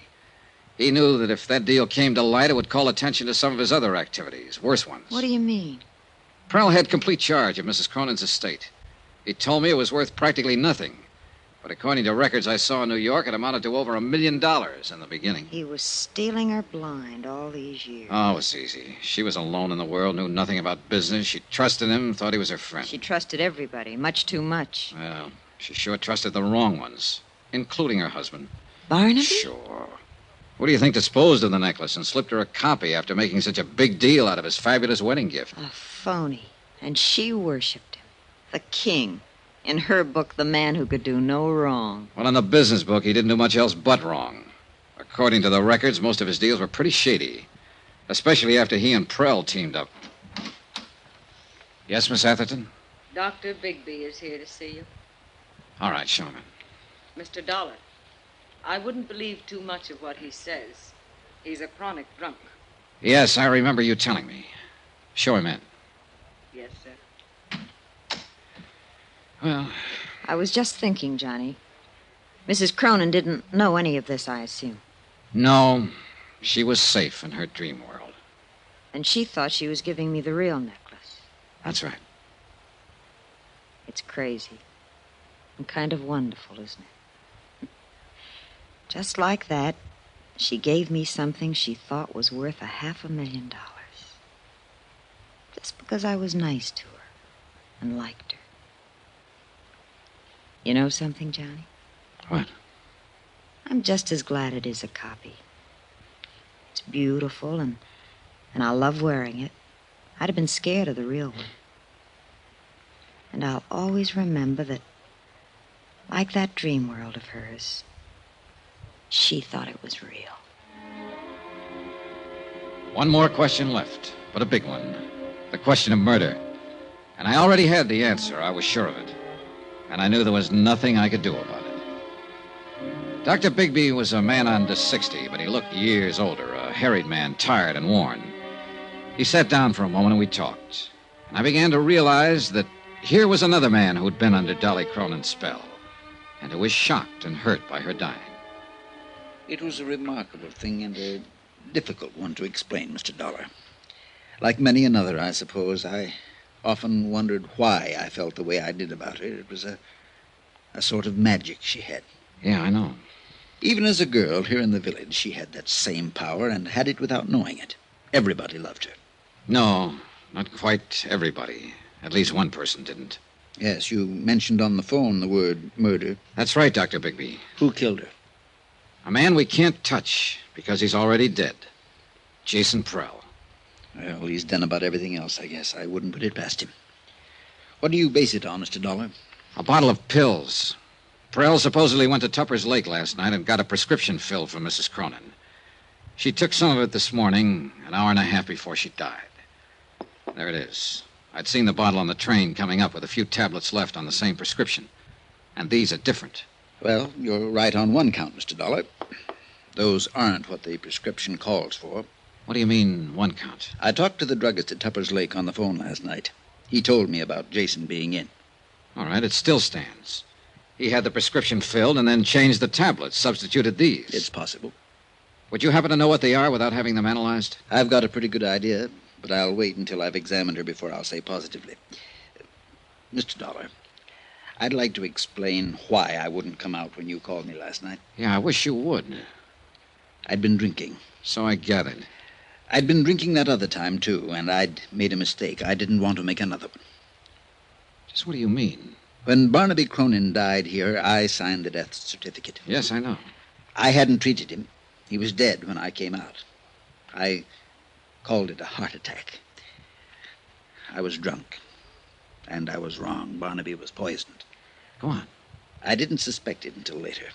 He knew that if that deal came to light, it would call attention to some of his other activities, worse ones. What do you mean? Prell had complete charge of Mrs. Cronin's estate. He told me it was worth practically nothing. But according to records I saw in New York, it amounted to over $1 million in the beginning. He was stealing her blind all these years. Oh, it's easy. She was alone in the world, knew nothing about business. She trusted him, thought he was her friend. She trusted everybody, much too much. Well, she sure trusted the wrong ones, including her husband. Barnaby? Sure. Who do you think disposed of the necklace and slipped her a copy after making such a big deal out of his fabulous wedding gift? A phony. And she worshipped him. The king. In her book, the man who could do no wrong. Well, in the business book, he didn't do much else but wrong. According to the records, most of his deals were pretty shady. Especially after he and Prell teamed up. Yes, Miss Atherton? Dr. Bigby is here to see you. All right, show him in. Mr. Dolla, I wouldn't believe too much of what he says. He's a chronic drunk. Yes, I remember you telling me. Show him in. Yes, sir. Well, I was just thinking, Johnny. Mrs. Cronin didn't know any of this, I assume. No, she was safe in her dream world. And she thought she was giving me the real necklace. That's right. It's crazy. And kind of wonderful, isn't it? Just like that, she gave me something she thought was worth $500,000. Just because I was nice to her and liked her. You know something, Johnny? What? I'm just as glad it is a copy. It's beautiful, and I love wearing it. I'd have been scared of the real one. And I'll always remember that, like that dream world of hers, she thought it was real. One more question left, but a big one. The question of murder. And I already had the answer. I was sure of it. And I knew there was nothing I could do about it. Dr. Bigby was a man under 60, but he looked years older, a harried man, tired and worn. He sat down for a moment and we talked. And I began to realize that here was another man who'd been under Dolly Cronin's spell, and who was shocked and hurt by her dying. It was a remarkable thing and a difficult one to explain, Mr. Dolla. Like many another, I suppose, I often wondered why I felt the way I did about her. It was a sort of magic she had. Yeah, I know. Even as a girl here in the village, she had that same power and had it without knowing it. Everybody loved her. No, not quite everybody. At least one person didn't. Yes, you mentioned on the phone the word murder. That's right, Dr. Bigby. Who killed her? A man we can't touch because he's already dead. Jason Prell. Well, he's done about everything else, I guess. I wouldn't put it past him. What do you base it on, Mr. Dolla? A bottle of pills. Prell supposedly went to Tupper's Lake last night and got a prescription filled for Mrs. Cronin. She took some of it this morning, an hour and a half before she died. There it is. I'd seen the bottle on the train coming up with a few tablets left on the same prescription. And these are different. Well, you're right on one count, Mr. Dolla. Those aren't what the prescription calls for. What do you mean, 1 count? I talked to the druggist at Tupper's Lake on the phone last night. He told me about Jason being in. All right, it still stands. He had the prescription filled and then changed the tablets, substituted these. It's possible. Would you happen to know what they are without having them analyzed? I've got a pretty good idea, but I'll wait until I've examined her before I'll say positively. Mr. Dollar, I'd like to explain why I wouldn't come out when you called me last night. Yeah, I wish you would. I'd been drinking. So I gathered. I'd been drinking that other time, too, and I'd made a mistake. I didn't want to make another one. Just what do you mean? When Barnaby Cronin died here, I signed the death certificate. Yes, I know. I hadn't treated him. He was dead when I came out. I called it a heart attack. I was drunk, and I was wrong. Barnaby was poisoned. Go on. I didn't suspect it until later,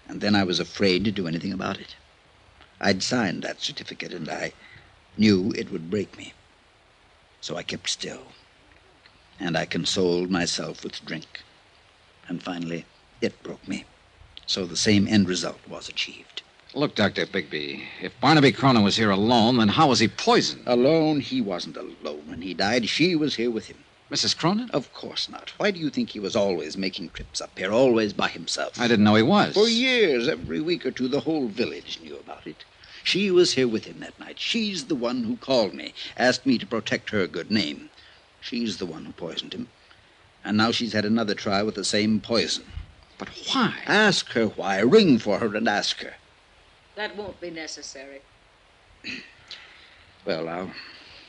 and then I was afraid to do anything about it. I'd signed that certificate, and I knew it would break me. So I kept still, and I consoled myself with drink. And finally, it broke me. So the same end result was achieved. Look, Dr. Bigby, if Barnaby Cronin was here alone, then how was he poisoned? Alone? He wasn't alone when he died. She was here with him. Mrs. Cronin? Of course not. Why do you think he was always making trips up here, always by himself? I didn't know he was. For years, every week or two, the whole village knew about it. She was here with him that night. She's the one who called me, asked me to protect her good name. She's the one who poisoned him. And now she's had another try with the same poison. But why? Ask her why. Ring for her and ask her. That won't be necessary. Well, I'll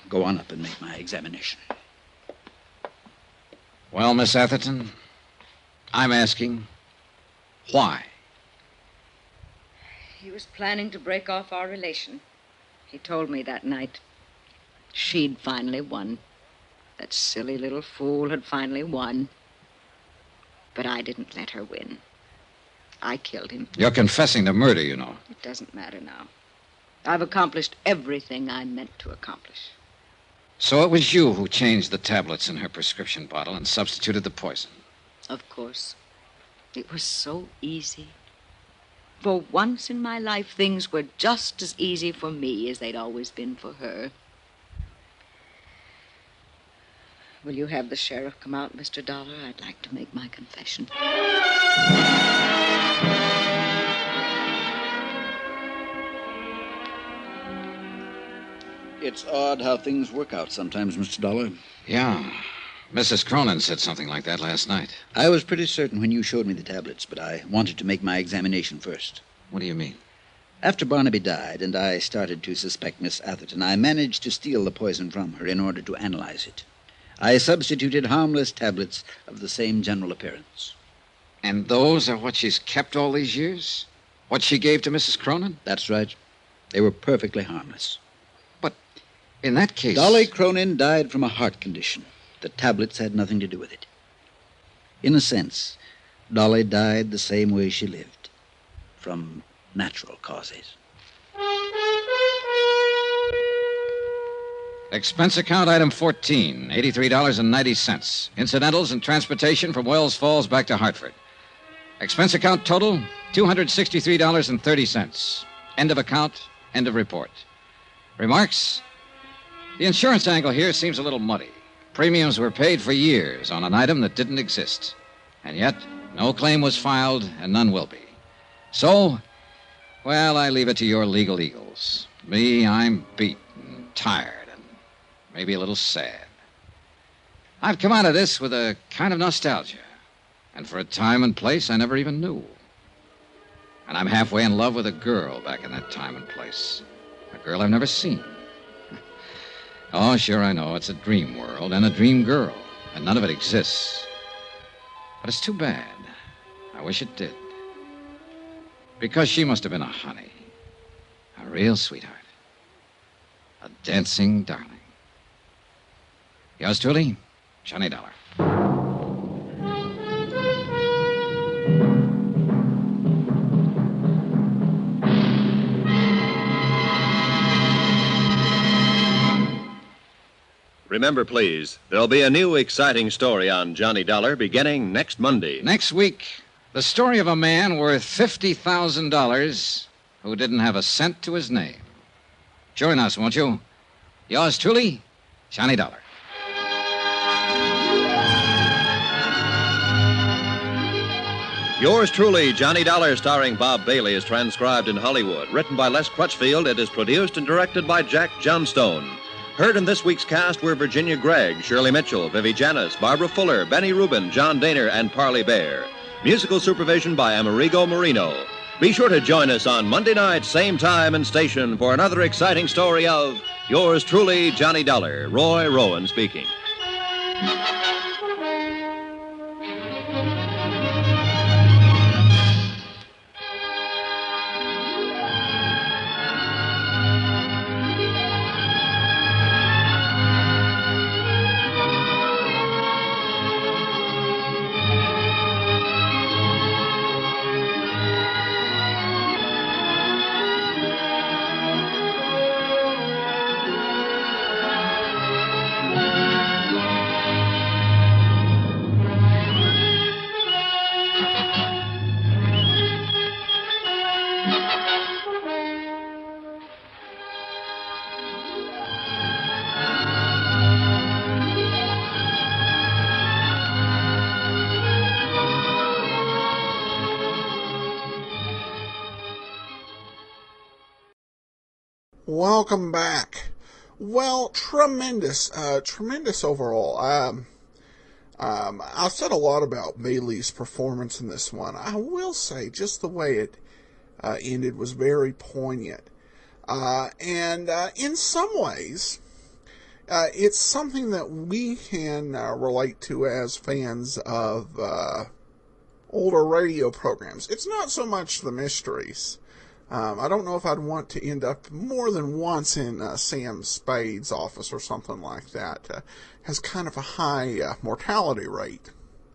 go on up and make my examination. Well, Miss Atherton, I'm asking, why? He was planning to break off our relation. He told me that night. She'd finally won. That silly little fool had finally won. But I didn't let her win. I killed him. You're confessing to murder, you know. It doesn't matter now. I've accomplished everything I meant to accomplish. So it was you who changed the tablets in her prescription bottle and substituted the poison. Of course. It was so easy. For once in my life, things were just as easy for me as they'd always been for her. Will you have the sheriff come out, Mr. Dollar? I'd like to make my confession. It's odd how things work out sometimes, Mr. Dollar. Yeah. Mrs. Cronin said something like that last night. I was pretty certain when you showed me the tablets, but I wanted to make my examination first. What do you mean? After Barnaby died and I started to suspect Miss Atherton, I managed to steal the poison from her in order to analyze it. I substituted harmless tablets of the same general appearance. And those are what she's kept all these years? What she gave to Mrs. Cronin? That's right. They were perfectly harmless. But in that case... Dolly Cronin died from a heart condition. The tablets had nothing to do with it. In a sense, Dolly died the same way she lived, from natural causes. Expense account item 14, $83.90. Incidentals and transportation from Wells Falls back to Hartford. Expense account total, $263.30. End of account, end of report. Remarks? The insurance angle here seems a little muddy. Premiums were paid for years on an item that didn't exist. And yet, no claim was filed and none will be. So, well, I leave it to your legal eagles. Me, I'm beaten, tired, and maybe a little sad. I've come out of this with a kind of nostalgia. And for a time and place I never even knew. And I'm halfway in love with a girl back in that time and place. A girl I've never seen. Oh, sure, I know. It's a dream world and a dream girl, and none of it exists. But it's too bad. I wish it did. Because she must have been a honey. A real sweetheart. A dancing darling. Yours truly, Johnny Dollar. Remember, please, there'll be a new exciting story on Johnny Dollar beginning next Monday. Next week, the story of a man worth $50,000 who didn't have a cent to his name. Join us, won't you? Yours truly, Johnny Dollar. Yours truly, Johnny Dollar, starring Bob Bailey, is transcribed in Hollywood. Written by Les Crutchfield, it is produced and directed by Jack Johnstone. Heard in this week's cast were Virginia Gregg, Shirley Mitchell, Vivi Janis, Barbara Fuller, Benny Rubin, John Daner, and Parley Bear. Musical supervision by Amerigo Marino. Be sure to join us on Monday night, same time and station, for another exciting story of Yours truly, Johnny Dollar. Roy Rowan speaking. Welcome back. Well, tremendous overall. I've said a lot about Bailey's performance in this one. I will say just the way it ended was very poignant. And in some ways, it's something that we can relate to as fans of older radio programs. It's not so much the mysteries. I don't know if I'd want to end up more than once in Sam Spade's office or something like that. Has kind of a high mortality rate.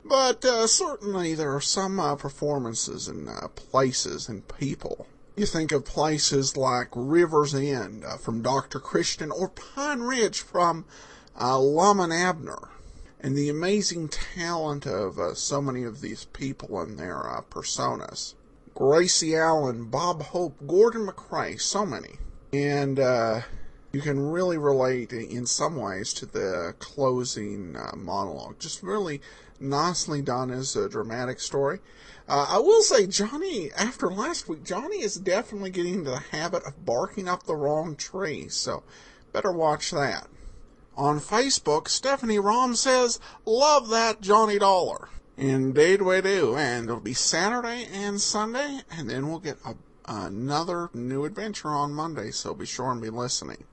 But certainly there are some performances and places and people. You think of places like River's End from Dr. Christian, or Pine Ridge from Lum and Abner, and the amazing talent of so many of these people and their personas. Gracie Allen, Bob Hope, Gordon McCrae, so many. And you can really relate in some ways to the closing monologue. Just really nicely done as a dramatic story. I will say, Johnny, after last week, Johnny is definitely getting into the habit of barking up the wrong tree, so better watch that. On Facebook, Stephanie Rom says, "Love that Johnny Dollar." Indeed we do, and it'll be Saturday and Sunday, and then we'll get another new adventure on Monday, so be sure and be listening.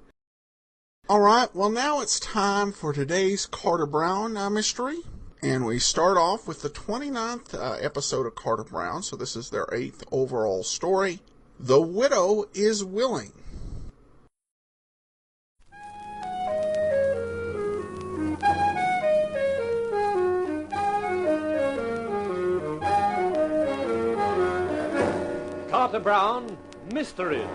Alright, well now it's time for today's Carter Brown mystery, and we start off with the 29th episode of Carter Brown, so this is their 8th overall story, The Widow is Willing. Carter Brown Mysteries.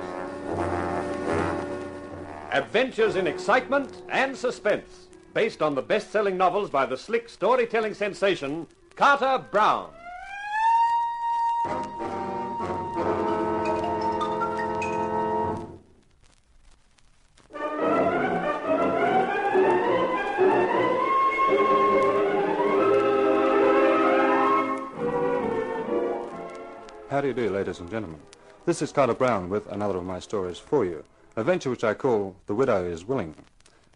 Adventures in excitement and suspense, based on the best-selling novels by the slick storytelling sensation, Carter Brown. How do you do, ladies and gentlemen? This is Carter Brown with another of my stories for you, a venture which I call The Widow is Willing.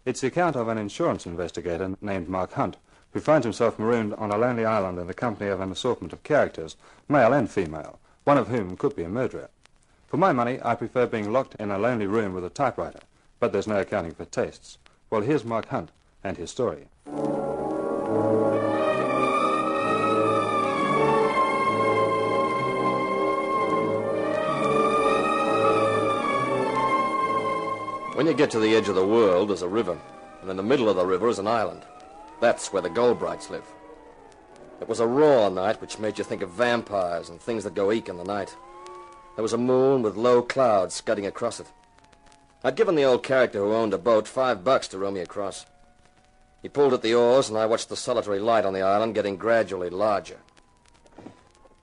It's the account of an insurance investigator named Mark Hunt, who finds himself marooned on a lonely island in the company of an assortment of characters, male and female, one of whom could be a murderer. For my money, I prefer being locked in a lonely room with a typewriter, but there's no accounting for tastes. Well, here's Mark Hunt and his story. When you get to the edge of the world, there's a river, and in the middle of the river is an island. That's where the Goldbrights live. It was a raw night which made you think of vampires and things that go eek in the night. There was a moon with low clouds scudding across it. I'd given the old character who owned a boat $5 to row me across. He pulled at the oars, and I watched the solitary light on the island getting gradually larger.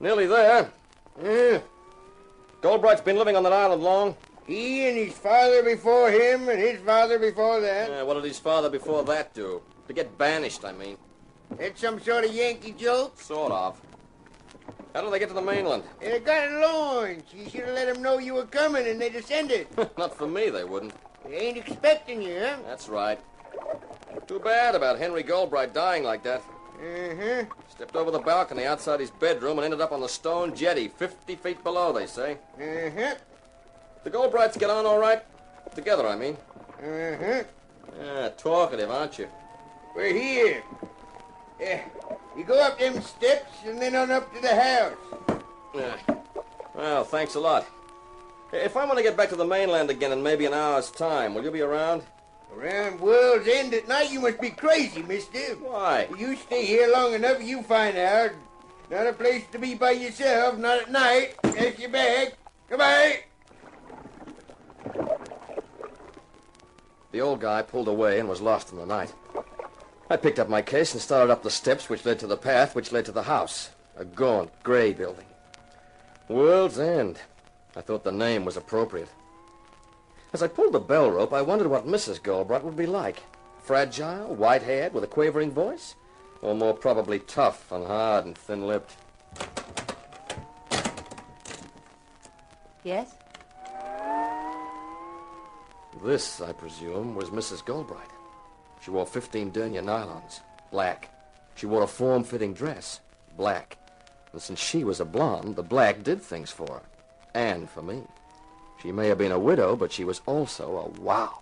Nearly there. Yeah. Goldbright's been living on that island long? He and his father before him and his father before that. Yeah, what did his father before that do? To get banished, I mean. That's some sort of Yankee joke? Sort of. How did they get to the mainland? They got a launch. You should have let them know you were coming and they descended. Not for me, they wouldn't. They ain't expecting you, huh? That's right. Too bad about Henry Goldbright dying like that. Uh-huh. Stepped over the balcony outside his bedroom and ended up on the stone jetty, 50 feet below, they say. Uh-huh. The Goldbrights get on all right? Together, I mean. Uh-huh. Yeah, talkative, aren't you? We're here. You go up them steps and then on up to the house. Yeah. Well, thanks a lot. If I want to get back to the mainland again in maybe an hour's time, will you be around? Around World's End at night? You must be crazy, mister. Why? You stay here long enough, you find out. Not a place to be by yourself, not at night. That's your bag. Goodbye. The old guy pulled away and was lost in the night. I picked up my case and started up the steps which led to the path which led to the house. A gaunt, gray building. World's End. I thought the name was appropriate. As I pulled the bell rope, I wondered what Mrs. Goldbright would be like. Fragile, white-haired, with a quavering voice? Or more probably tough and hard and thin-lipped? Yes? This, I presume, was Mrs. Goldbright. She wore 15 denier nylons, black. She wore a form-fitting dress, black. And since she was a blonde, the black did things for her. And for me. She may have been a widow, but she was also a wow.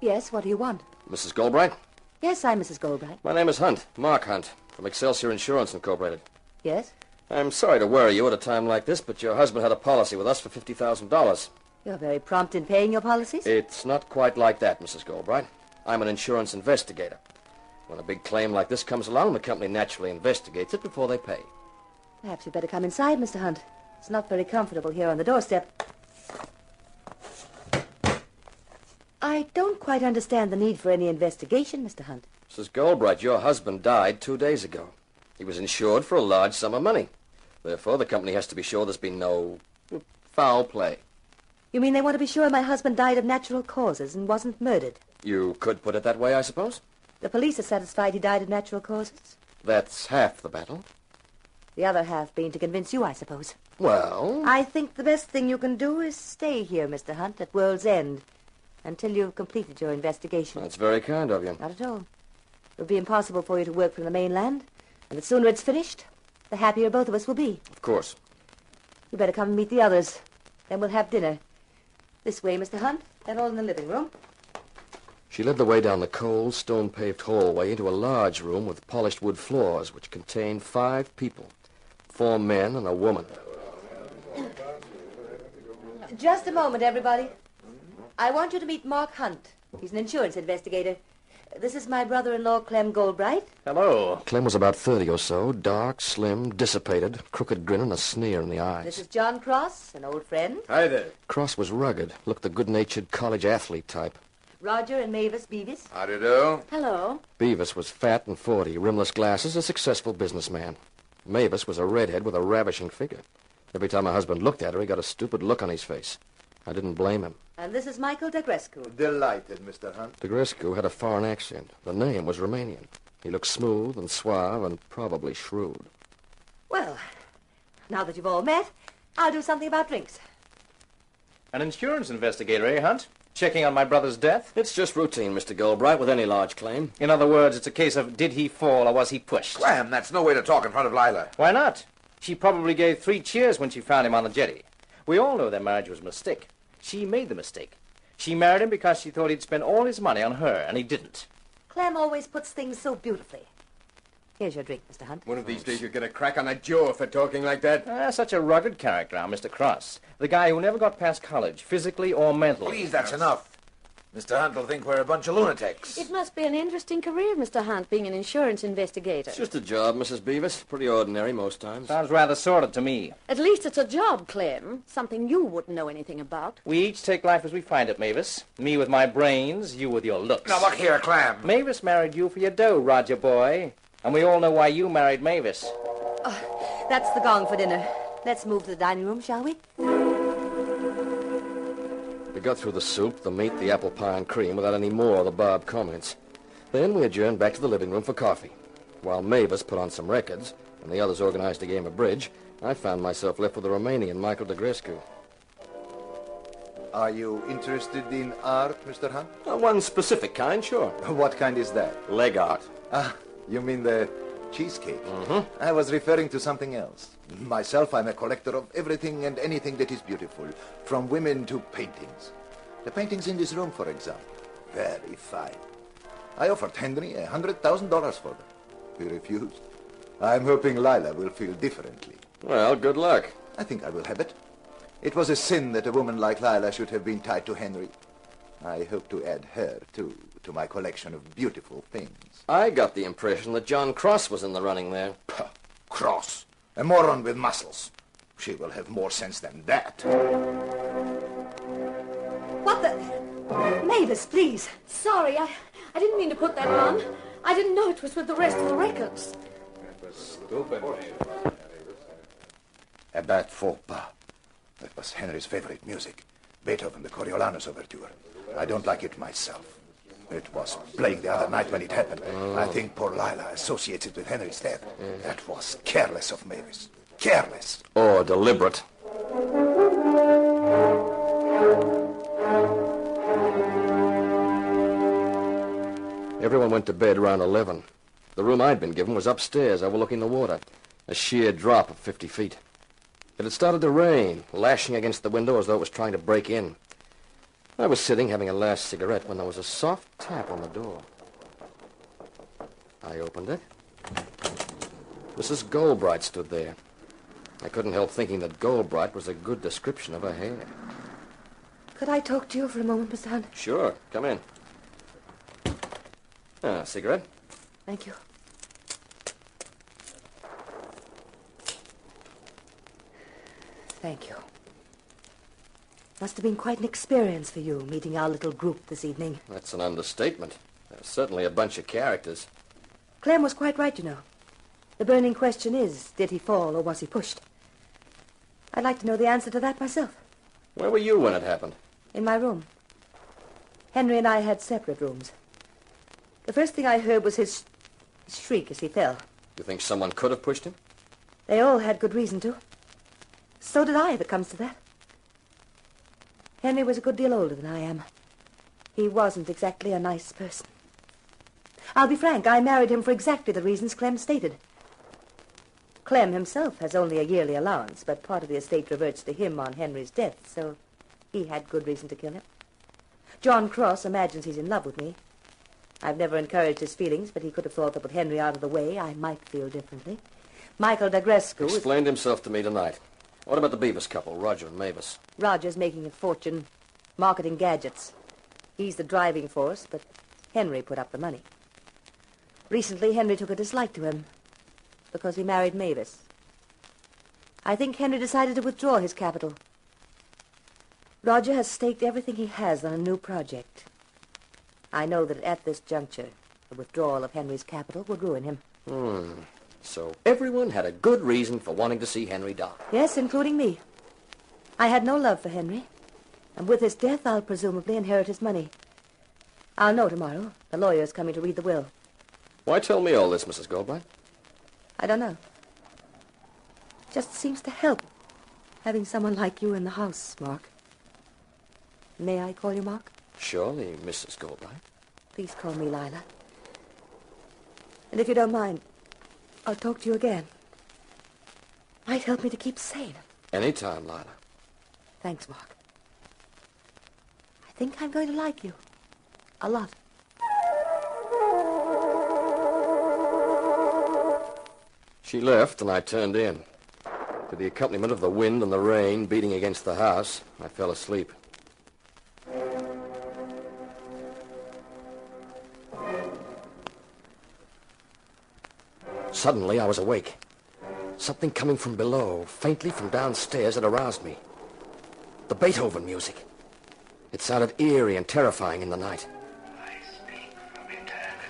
Yes, what do you want? Mrs. Goldbright? Yes, I'm Mrs. Goldbright. My name is Hunt, Mark Hunt, from Excelsior Insurance Incorporated. Yes? I'm sorry to worry you at a time like this, but your husband had a policy with us for $50,000. You're very prompt in paying your policies? It's not quite like that, Mrs. Goldbright. I'm an insurance investigator. When a big claim like this comes along, the company naturally investigates it before they pay. Perhaps you'd better come inside, Mr. Hunt. It's not very comfortable here on the doorstep. I don't quite understand the need for any investigation, Mr. Hunt. Mrs. Goldbright, your husband died 2 days ago. He was insured for a large sum of money. Therefore, the company has to be sure there's been no foul play. You mean they want to be sure my husband died of natural causes and wasn't murdered? You could put it that way, I suppose. The police are satisfied he died of natural causes? That's half the battle. The other half being to convince you, I suppose. Well... I think the best thing you can do is stay here, Mr. Hunt, at World's End, until you've completed your investigation. That's very kind of you. Not at all. It would be impossible for you to work from the mainland, and the sooner it's finished, the happier both of us will be. Of course. You better come and meet the others. Then we'll have dinner. This way, Mr. Hunt. They're all in the living room. She led the way down the cold, stone-paved hallway into a large room with polished wood floors, which contained 5 people. 4 men and a woman. Just a moment, everybody. I want you to meet Mark Hunt. He's an insurance investigator. This is my brother-in-law, Clem Goldbright. Hello. Clem was about 30 or so, dark, slim, dissipated, crooked grin and a sneer in the eyes. This is John Cross, an old friend. Hi there. Cross was rugged, looked the good-natured college athlete type. Roger and Mavis Beavis. How do you do? Hello. Beavis was fat and 40, rimless glasses, a successful businessman. Mavis was a redhead with a ravishing figure. Every time my husband looked at her, he got a stupid look on his face. I didn't blame him. And this is Michael Degrescu. Delighted, Mr. Hunt. Degrescu had a foreign accent. The name was Romanian. He looked smooth and suave and probably shrewd. Well, now that you've all met, I'll do something about drinks. An insurance investigator, eh, Hunt? Checking on my brother's death? It's just routine, Mr. Goldbright, with any large claim. In other words, it's a case of did he fall or was he pushed? Clem, that's no way to talk in front of Lila. Why not? She probably gave 3 cheers when she found him on the jetty. We all know their marriage was a mistake. She made the mistake. She married him because she thought he'd spend all his money on her, and he didn't. Clem always puts things so beautifully. Here's your drink, Mr. Hunt. One of these days you'll get a crack on that jaw for talking like that. Such a rugged character, our Mr. Cross. The guy who never got past college, physically or mentally. Please, that's enough. Mr. Hunt will think we're a bunch of lunatics. It must be an interesting career, Mr. Hunt, being an insurance investigator. It's just a job, Mrs. Beavis. Pretty ordinary most times. Sounds rather sordid to me. At least it's a job, Clem. Something you wouldn't know anything about. We each take life as we find it, Mavis. Me with my brains, you with your looks. Now, look here, Clem. Mavis married you for your dough, Roger boy. And we all know why you married Mavis. Oh, that's the gong for dinner. Let's move to the dining room, shall we? got through the soup, the meat, the apple pie and cream without any more of the Bob comments. Then we adjourned back to the living room for coffee. While Mavis put on some records and the others organized a game of bridge, I found myself left with the Romanian Michael Degrescu. Are you interested in art, Mr. Hunt? One specific kind, sure. What kind is that? Leg art. Ah, you mean the cheesecake? Mm-hmm. I was referring to something else. Myself, I'm a collector of everything and anything that is beautiful, from women to paintings. The paintings in this room, for example, very fine. I offered Henry $100,000 for them. He refused. I'm hoping Lila will feel differently. Well, good luck. I think I will have it. It was a sin that a woman like Lila should have been tied to Henry. I hope to add her, too, to my collection of beautiful things. I got the impression that John Cross was in the running there. Puh, Cross. A moron with muscles. She will have more sense than that. What the... Mavis, please. Sorry, I didn't mean to put that on. I didn't know it was with the rest of the records. A bad faux pas. That was Henry's favorite music. Beethoven, the Coriolanus Overture. I don't like it myself. It was playing the other night when it happened. I think poor Lila associates it with Henry's death. That was careless of Mavis. Careless. Or deliberate. Everyone went to bed around 11. The room I'd been given was upstairs, overlooking the water. A sheer drop of 50 feet. It had started to rain, lashing against the window as though it was trying to break in. I was sitting having a last cigarette when there was a soft tap on the door. I opened it. Mrs. Goldbright stood there. I couldn't help thinking that Goldbright was a good description of her hair. Could I talk to you for a moment, Mr. Hunt? Sure, come in. Cigarette? Thank you. Thank you. Must have been quite an experience for you, meeting our little group this evening. That's an understatement. There's certainly a bunch of characters. Clem was quite right, you know. The burning question is, did he fall or was he pushed? I'd like to know the answer to that myself. Where were you when it happened? In my room. Henry and I had separate rooms. The first thing I heard was his shriek as he fell. You think someone could have pushed him? They all had good reason to. So did I, if it comes to that. Henry was a good deal older than I am. He wasn't exactly a nice person. I'll be frank, I married him for exactly the reasons Clem stated. Clem himself has only a yearly allowance, but part of the estate reverts to him on Henry's death, so he had good reason to kill him. John Cross imagines he's in love with me. I've never encouraged his feelings, but he could have thought that with Henry out of the way, I might feel differently. Michael Degrescu... Explained himself to me tonight. What about the Beavis couple, Roger and Mavis? Roger's making a fortune marketing gadgets. He's the driving force, but Henry put up the money. Recently, Henry took a dislike to him because he married Mavis. I think Henry decided to withdraw his capital. Roger has staked everything he has on a new project. I know that at this juncture, the withdrawal of Henry's capital would ruin him. So everyone had a good reason for wanting to see Henry die. Yes, including me. I had no love for Henry, and with his death, I'll presumably inherit his money. I'll know tomorrow. The lawyer's coming to read the will. Why tell me all this, Mrs. Goldbright? I don't know. Just seems to help, having someone like you in the house, Mark. May I call you Mark? Surely, Mrs. Goldbright. Please call me Lila. And if you don't mind, I'll talk to you again. Might help me to keep sane. Anytime, Lila. Thanks, Mark. I think I'm going to like you. A lot. She left, and I turned in. To the accompaniment of the wind and the rain beating against the house, I fell asleep. Suddenly, I was awake. Something coming from below, faintly from downstairs, had aroused me. The Beethoven music. It sounded eerie and terrifying in the night.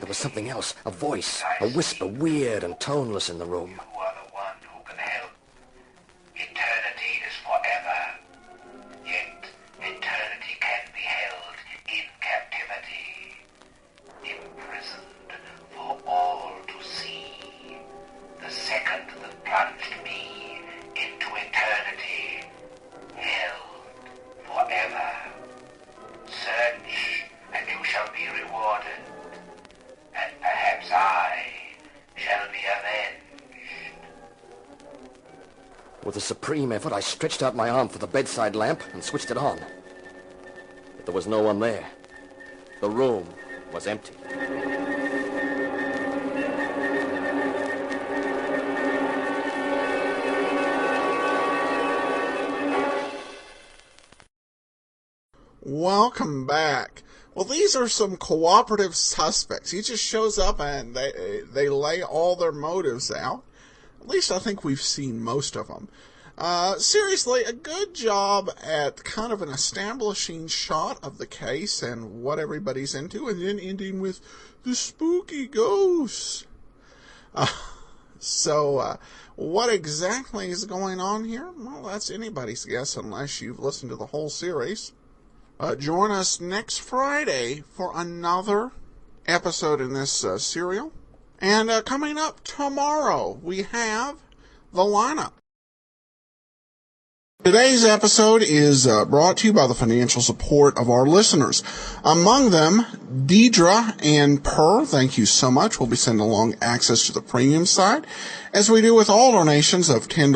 There was something else, a voice, a whisper, weird and toneless in the room. Eternity is forever, yet eternity can With a supreme effort, I stretched out my arm for the bedside lamp and switched it on. But there was no one there. The room was empty. Welcome back. Well, these are some cooperative suspects. He just shows up and they lay all their motives out. At least I think we've seen most of them. Seriously, a good job at kind of an establishing shot of the case and what everybody's into, and then ending with the spooky ghosts. So, what exactly is going on here? Well, that's anybody's guess unless you've listened to the whole series. Join us next Friday for another episode in this serial. And coming up tomorrow, we have the lineup. Today's episode is brought to you by the financial support of our listeners. Among them, Deidre and Per, thank you so much. We'll be sending along access to the premium side, as we do with all donations of $10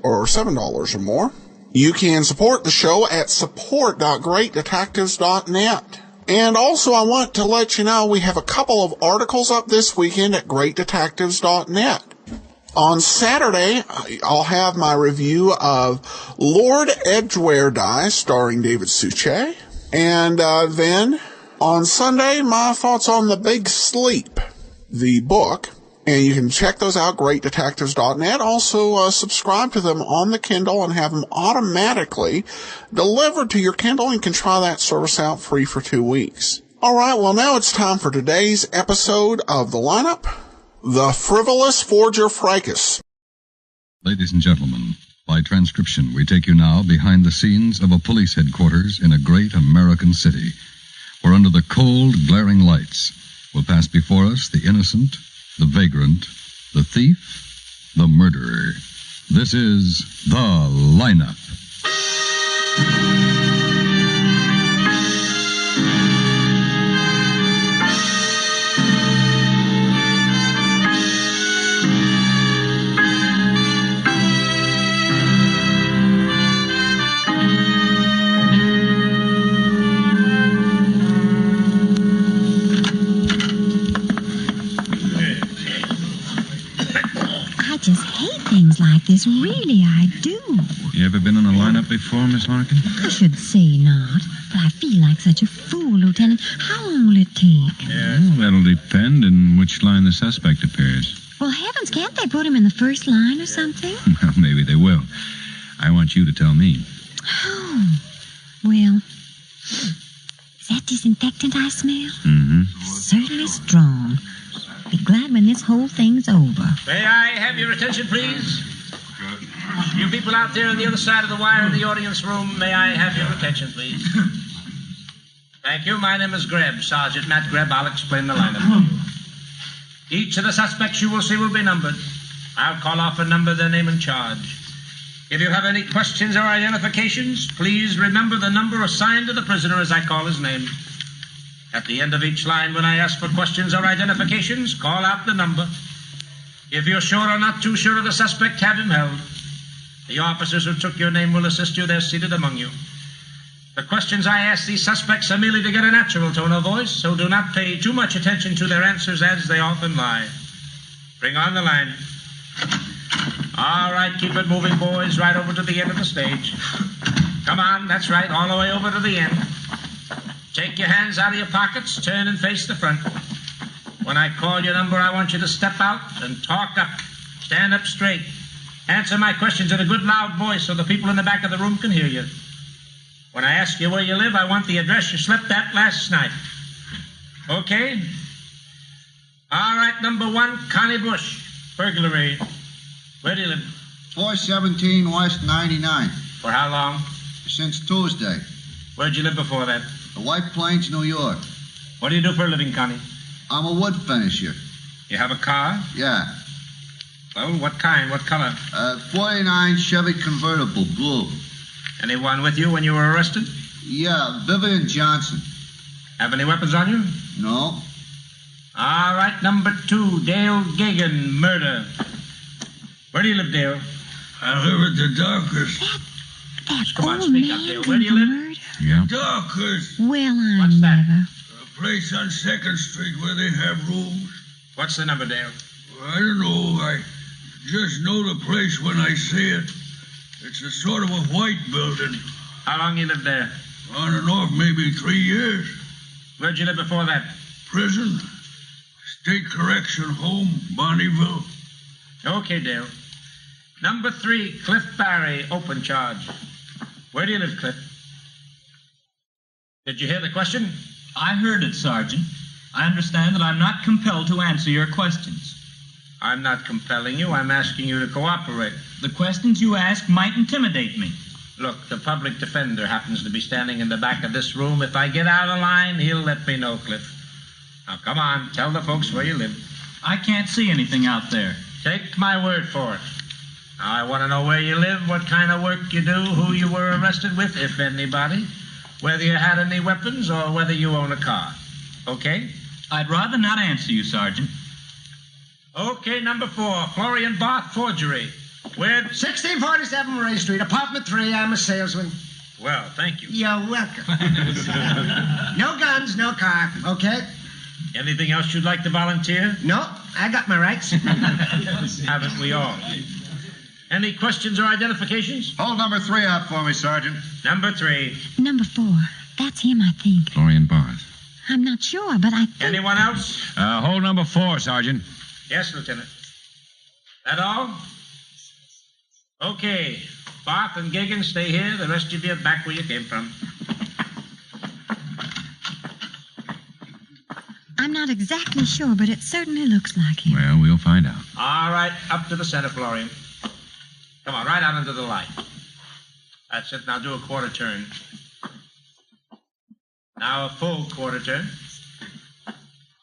or $7 or more. You can support the show at support.greatdetectives.net. And also, I want to let you know we have a couple of articles up this weekend at greatdetectives.net. On Saturday, I'll have my review of Lord Edgware Dies, starring David Suchet. And then, on Sunday, my thoughts on The Big Sleep, the book. And you can check those out, greatdetectives.net. Also, subscribe to them on the Kindle and have them automatically delivered to your Kindle. You can try that service out free for 2 weeks. All right, well, now it's time for today's episode of The Lineup, The Frivolous Forger Fracas. Ladies and gentlemen, by transcription, we take you now behind the scenes of a police headquarters in a great American city, where under the cold, glaring lights will pass before us the innocent, the vagrant, the thief, the murderer. This is The Lineup. Things like this, really, I do. You ever been on a lineup before, Miss Larkin? I should say not, but I feel like such a fool, Lieutenant. How long will it take? Well, that'll depend in which line the suspect appears. Well, heavens, can't they put him in the first line or something? Well, maybe they will. I want you to tell me. Oh, well, is that disinfectant I smell? Mm-hmm. Certainly strong. Be glad when this whole thing's over. May I have your attention, please? You people out there on the other side of the wire in the audience room, may I have your attention, please? Thank you. My name is Greb, Sergeant Matt Greb. I'll explain the lineup to you. Each of the suspects you will see will be numbered. I'll call off a number, their name and charge. If you have any questions or identifications, please remember the number assigned to the prisoner as I call his name. At the end of each line, when I ask for questions or identifications, call out the number. If you're sure or not too sure of the suspect, have him held. The officers who took your name will assist you. They're seated among you. The questions I ask these suspects are merely to get a natural tone of voice, so do not pay too much attention to their answers as they often lie. Bring on the line. All right, keep it moving, boys, right over to the end of the stage. Come on, that's right, all the way over to the end. Take your hands out of your pockets, turn and face the front. When I call your number, I want you to step out and talk up. Stand up straight. Answer my questions in a good loud voice so the people in the back of the room can hear you. When I ask you where you live, I want the address you slept at last night. Okay? All right, number one, Connie Bush. Burglary. Where do you live? 417 West 99. For how long? Since Tuesday. Where'd you live before that? The White Plains, New York. What do you do for a living, Connie? I'm a wood finisher. You have a car? Yeah. Well, what kind? What color? 49 Chevy convertible, blue. Anyone with you when you were arrested? Yeah, Vivian Johnson. Have any weapons on you? No. All right, number two, Dale Gagan, murder. Where do you live, Dale? I live at the Dockers. Come on, speak up, Dale. Where do you live? Yeah. Dockers. Well, What's that? A place on 2nd Street where they have rooms. What's the number, Dale? I don't know. I just know the place when I see it. It's a sort of a white building. How long you lived there? On and off, maybe 3 years. Where'd you live before that? Prison. State Correction Home, Bonneville. Okay, Dale. Number 3, Cliff Barry, open charge. Where do you live, Cliff? Did you hear the question? I heard it, Sergeant. I understand that I'm not compelled to answer your questions. I'm not compelling you. I'm asking you to cooperate. The questions you ask might intimidate me. Look, the public defender happens to be standing in the back of this room. If I get out of line, he'll let me know, Cliff. Now, come on. Tell the folks where you live. I can't see anything out there. Take my word for it. Now, I want to know where you live, what kind of work you do, who you were arrested with, if anybody, whether you had any weapons or whether you own a car. Okay? I'd rather not answer you, Sergeant. Okay, number 4, Florian Barth forgery. Where? 1647 Ray Street, apartment 3. I'm a salesman. Well, thank you. You're welcome. No guns, no car. Okay? Anything else you'd like to volunteer? No, I got my rights. Haven't we all? Any questions or identifications? Hold number 3 out for me, Sergeant. Number 3. Number 4. That's him, I think. Florian Barth. I'm not sure, but I think... Anyone else? Hold number 4, Sergeant. Yes, Lieutenant. That all? Okay. Barth and Gagan, stay here. The rest of you back where you came from. I'm not exactly sure, but it certainly looks like him. Well, we'll find out. All right, up to the center, Florian. Come on, right out into the light. That's it. Now do a quarter turn. Now a full quarter turn.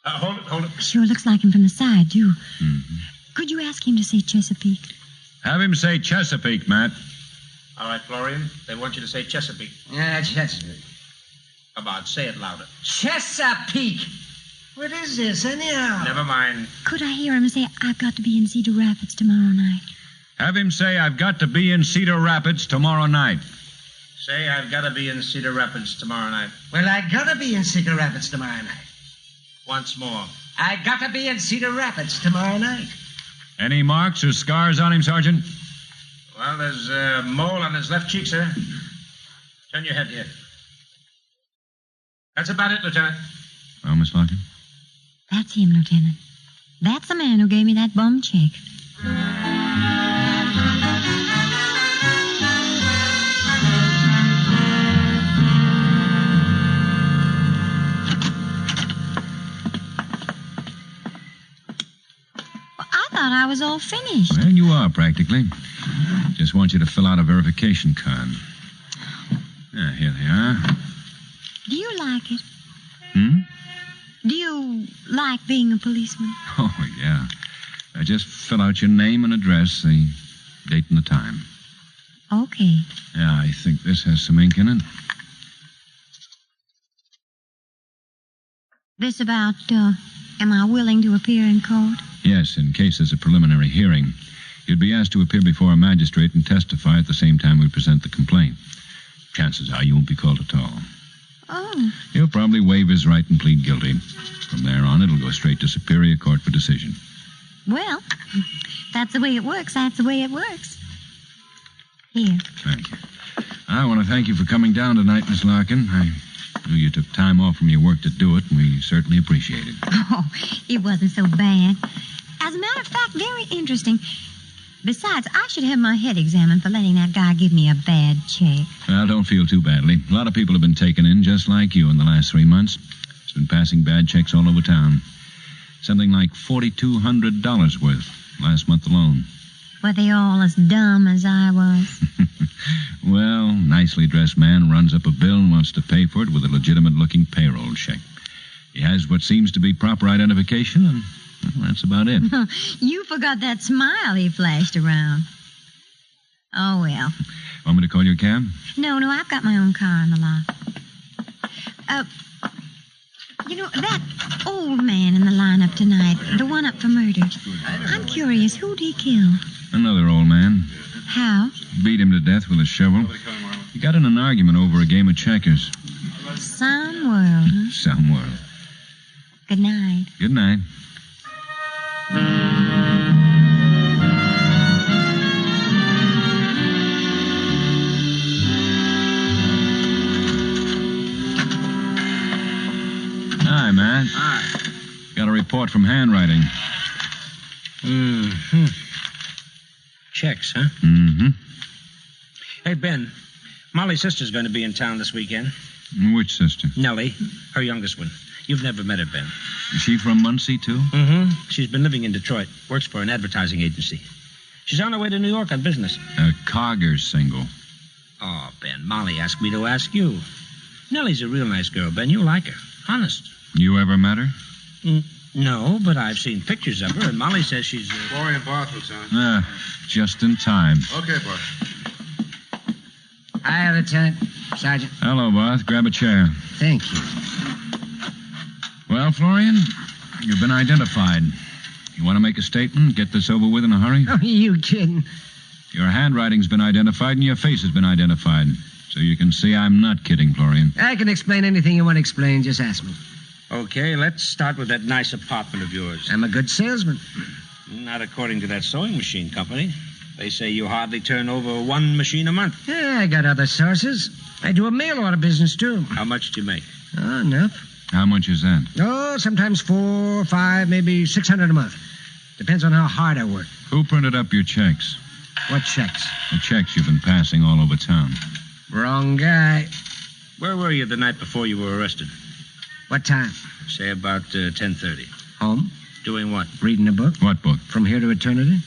Hold it. Sure looks like him from the side, too. Mm-hmm. Could you ask him to say Chesapeake? Have him say Chesapeake, Matt. All right, Florian. They want you to say Chesapeake. Yeah, Chesapeake. Come on, say it louder. Chesapeake. What is this, anyhow? Never mind. Could I hear him say, I've got to be in Cedar Rapids tomorrow night? Have him say, I've got to be in Cedar Rapids tomorrow night. Say, I've got to be in Cedar Rapids tomorrow night. Well, I gotta be in Cedar Rapids tomorrow night. Once more. I gotta be in Cedar Rapids tomorrow night. Any marks or scars on him, Sergeant? Well, there's a mole on his left cheek, sir. Turn your head here. That's about it, Lieutenant. Well, Miss Larkin? That's him, Lieutenant. That's the man who gave me that bum check. I was all finished. Well, you are, practically. Just want you to fill out a verification card. Here they are. Do you like it? Hmm? Do you like being a policeman? Oh, yeah. Just fill out your name and address, the date and the time. Okay. Yeah, I think this has some ink in it. This about, am I willing to appear in court? Yes, in case there's a preliminary hearing. You'd be asked to appear before a magistrate and testify at the same time we present the complaint. Chances are you won't be called at all. Oh. He'll probably waive his right and plead guilty. From there on, it'll go straight to Superior Court for decision. Well, that's the way it works. That's the way it works. Here. Thank you. I want to thank you for coming down tonight, Miss Larkin. I knew you took time off from your work to do it, and we certainly appreciate it. Oh, it wasn't so bad. As a matter of fact, very interesting. Besides, I should have my head examined for letting that guy give me a bad check. Well, don't feel too badly. A lot of people have been taken in just like you in the last 3 months. It's been passing bad checks all over town. Something like $4,200 worth last month alone. Were they all as dumb as I was? Well, nicely dressed man runs up a bill and wants to pay for it with a legitimate-looking payroll check. He has what seems to be proper identification, and well, that's about it. You forgot that smile he flashed around. Oh, well. Want me to call your cab? No, I've got my own car in the lot. You know, that old man in the lineup tonight, the one up for murder, I'm curious, who'd he kill? Another old man. How? Beat him to death with a shovel. He got in an argument over a game of checkers. Some world, huh? Some world. Good night. Good night. Hi, Matt. Hi. Got a report from handwriting. Mm-hmm. Checks, huh? Mm-hmm. Hey, Ben, Molly's sister's going to be in town this weekend. Which sister? Nellie, her youngest one. You've never met her, Ben. Is she from Muncie, too? Mm-hmm. She's been living in Detroit. Works for an advertising agency. She's on her way to New York on business. A Cogger single. Oh, Ben, Molly asked me to ask you. Nellie's a real nice girl, Ben. You'll like her. Honest. You ever met her? No, but I've seen pictures of her, and Molly says she's... Florian Barth looks on. Just in time. Okay, boss. Hi, Lieutenant. Sergeant. Hello, Barth. Grab a chair. Thank you. Well, Florian, you've been identified. You want to make a statement? Get this over with in a hurry? Oh, you kidding? Your handwriting's been identified and your face has been identified. So you can see I'm not kidding, Florian. I can explain anything you want to explain. Just ask me. Okay, let's start with that nice apartment of yours. I'm a good salesman. Not according to that sewing machine company. They say you hardly turn over one machine a month. Yeah, I got other sources. I do a mail order business, too. How much do you make? Oh, enough. How much is that? Oh, sometimes 4, 5, maybe 600 a month. Depends on how hard I work. Who printed up your checks? What checks? The checks you've been passing all over town. Wrong guy. Where were you the night before you were arrested? What time? Say about 10:30. Home. Doing what? Reading a book. What book? From Here to Eternity.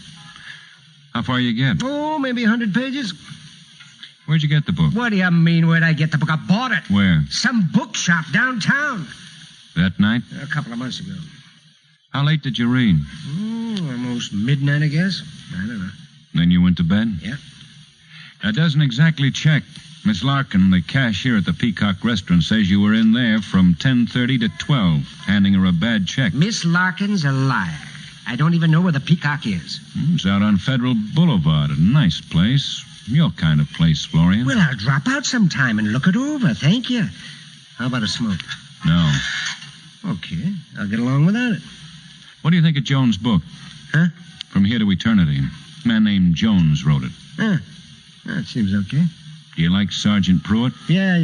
How far you get? Oh, maybe 100 pages. Where'd you get the book? What do you mean, where'd I get the book? I bought it. Where? Some bookshop downtown. That night? A couple of months ago. How late did you read? Almost midnight, I guess. I don't know. Then you went to bed? Yeah. That doesn't exactly check. Miss Larkin, the cashier at the Peacock restaurant, says you were in there from 10:30 to 12, handing her a bad check. Miss Larkin's a liar. I don't even know where the Peacock is. It's out on Federal Boulevard, a nice place. Your kind of place, Florian. Well, I'll drop out sometime and look it over. Thank you. How about a smoke? No. Okay, I'll get along without it. What do you think of Jones' book? Huh? From Here to Eternity. A man named Jones wrote it. Huh. That seems okay. Do you like Sergeant Pruitt? Yeah.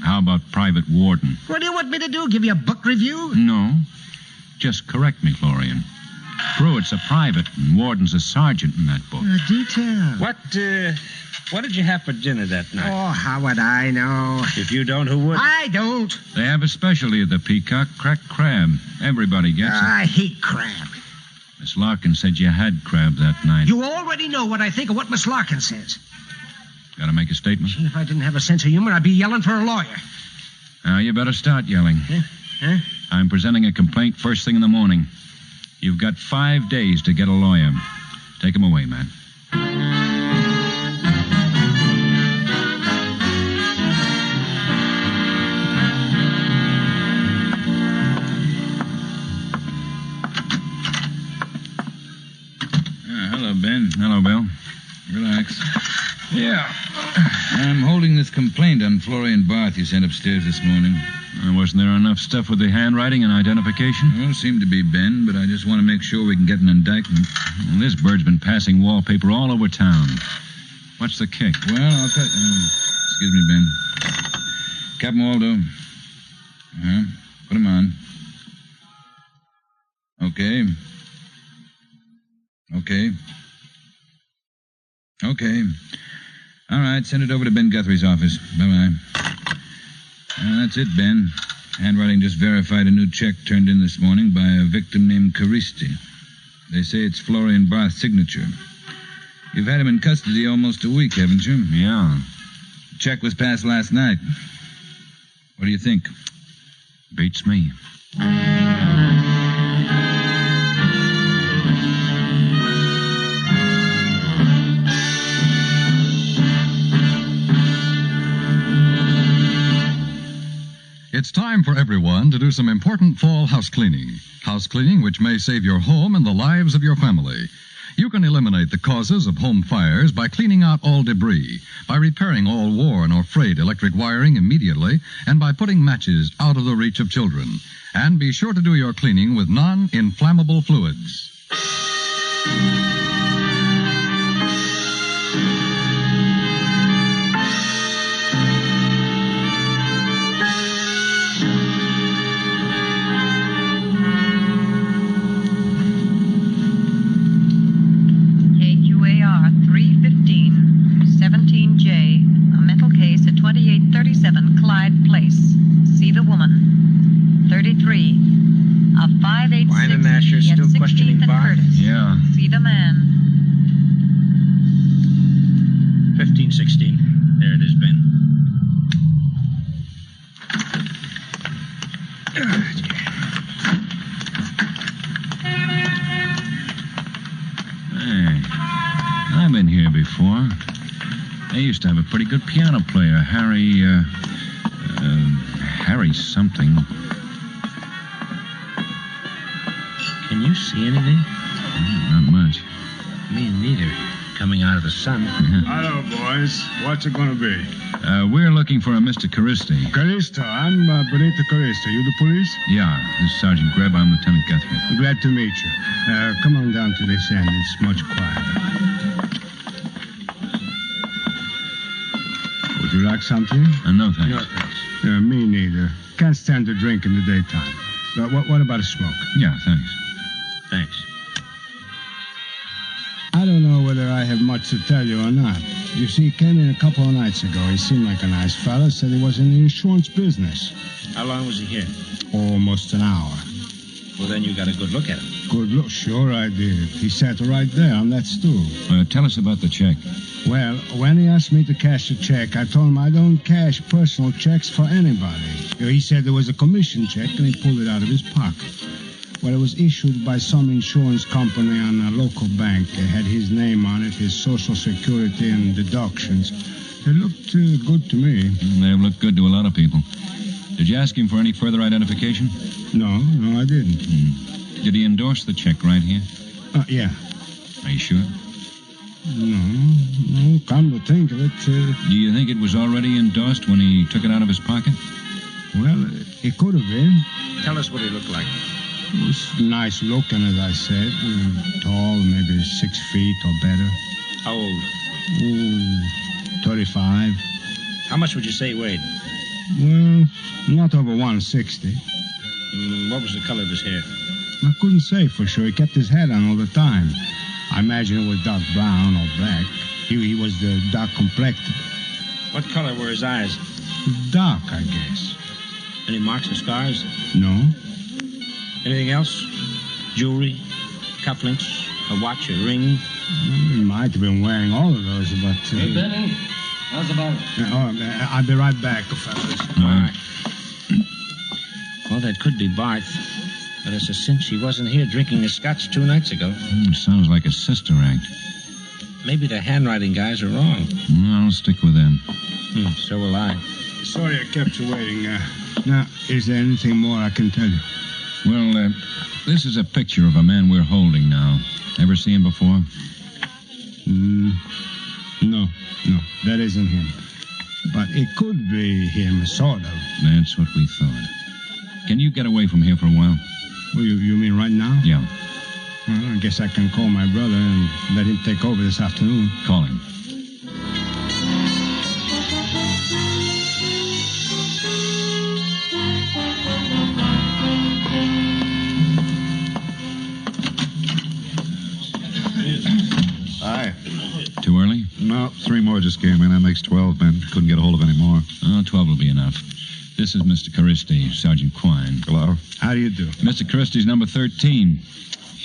How about Private Warden? What do you want me to do? Give you a book review? No. Just correct me, Florian. Pruitt's a private and Warden's a sergeant in that book. Detail. What did you have for dinner that night? Oh, how would I know? If you don't, who would? I don't. They have a specialty at the Peacock, cracked crab. Everybody gets it. I hate crab. Miss Larkin said you had crab that night. You already know what I think of what Miss Larkin says. Gotta make a statement? If I didn't have a sense of humor, I'd be yelling for a lawyer. Now, you better start yelling. Huh? I'm presenting a complaint first thing in the morning. You've got 5 days to get a lawyer. Take him away, man. Hello, Ben. Hello, Bill. Relax. Yeah. I'm holding this complaint on Florian Barth you sent upstairs this morning. Wasn't there enough stuff with the handwriting and identification? Well, seemed to be, Ben, but I just want to make sure we can get an indictment. Well, this bird's been passing wallpaper all over town. What's the kick? Well, I'll tell you. Excuse me, Ben. Captain Waldo. Put him on. Okay. All right, send it over to Ben Guthrie's office. Bye-bye. That's it, Ben. Handwriting just verified a new check turned in this morning by a victim named Caristi. They say it's Florian Barth's signature. You've had him in custody almost a week, haven't you? Yeah. The check was passed last night. What do you think? Beats me. It's It's time for everyone to do some important fall house cleaning. House cleaning which may save your home and the lives of your family. You can eliminate the causes of home fires by cleaning out all debris, by repairing all worn or frayed electric wiring immediately, and by putting matches out of the reach of children. And be sure to do your cleaning with non-inflammable fluids. KQAR 315, 17J, a mental case at 2837 Clyde Place. See the woman. 33, a 586. Wine and Asher still questioning Bart? Yeah. See the man. 1516. There it is, Ben. Hey, I've been here before. They used to have a pretty good piano player, Harry something. Can you see anything? Not much. Me neither. Coming out of the sun. Hello, boys. What's it going to be? We're looking for a Mr. Caristi. Caristo. I'm Benito Caristo. You the police? Yeah, this is Sergeant Greb. I'm Lieutenant Guthrie. Glad to meet you. Come on down to this end. It's much quieter. Would you like something? No, thanks. No, thanks. Me neither. Can't stand to drink in the daytime. But what about a smoke? Yeah, thanks. Thanks. I don't know whether I have much to tell you or not. You see, he came in a couple of nights ago. He seemed like a nice fella. Said he was in the insurance business. How long was he here? Almost an hour. Well, then you got a good look at him. Good look? Sure I did. He sat right there on that stool. Tell us about the check. Well, when he asked me to cash a check, I told him I don't cash personal checks for anybody. He said there was a commission check, and he pulled it out of his pocket. Well, it was issued by some insurance company on a local bank. It had his name on it, his Social Security, and deductions. It looked good to me. They've looked good to a lot of people. Did you ask him for any further identification? No, I didn't. Did he endorse the check right here? Yeah. Are you sure? No, come to think of it... Do you think it was already endorsed when he took it out of his pocket? Well, it could have been. Tell us what he looked like. He was nice looking, as I said. Tall, maybe 6 feet or better. How old? 35. How much would you say he weighed? Well, not over 160. What was the color of his hair? I couldn't say for sure. He kept his hat on all the time. I imagine it was dark brown or black. He was the dark complected. What color were his eyes? Dark, I guess. Any marks and scars? No. Anything else? Jewelry? Cufflinks? A watch? A ring? He might have been wearing all of those, but... Hey, Benny. How's about it? I'll be right back, fellas. All right. Well, that could be Barth. But it's a cinch he wasn't here drinking the scotch 2 nights ago. Sounds like a sister act. Maybe the handwriting guys are wrong. I'll stick with them. So will I. Sorry I kept you waiting. Now, is there anything more I can tell you? Well, this is a picture of a man we're holding now. Ever see him before? No, that isn't him. But it could be him, sort of. That's what we thought. Can you get away from here for a while? Well, you mean right now? Yeah. Well, I guess I can call my brother and let him take over this afternoon. Call him. Hi. Too early? No, 3 more just came in. That makes 12, Ben. Couldn't get a hold of any more. 12 will be enough. This is Mr. Caristi, Sergeant Quine. Hello. How do you do? Mr. Caristi's number 13.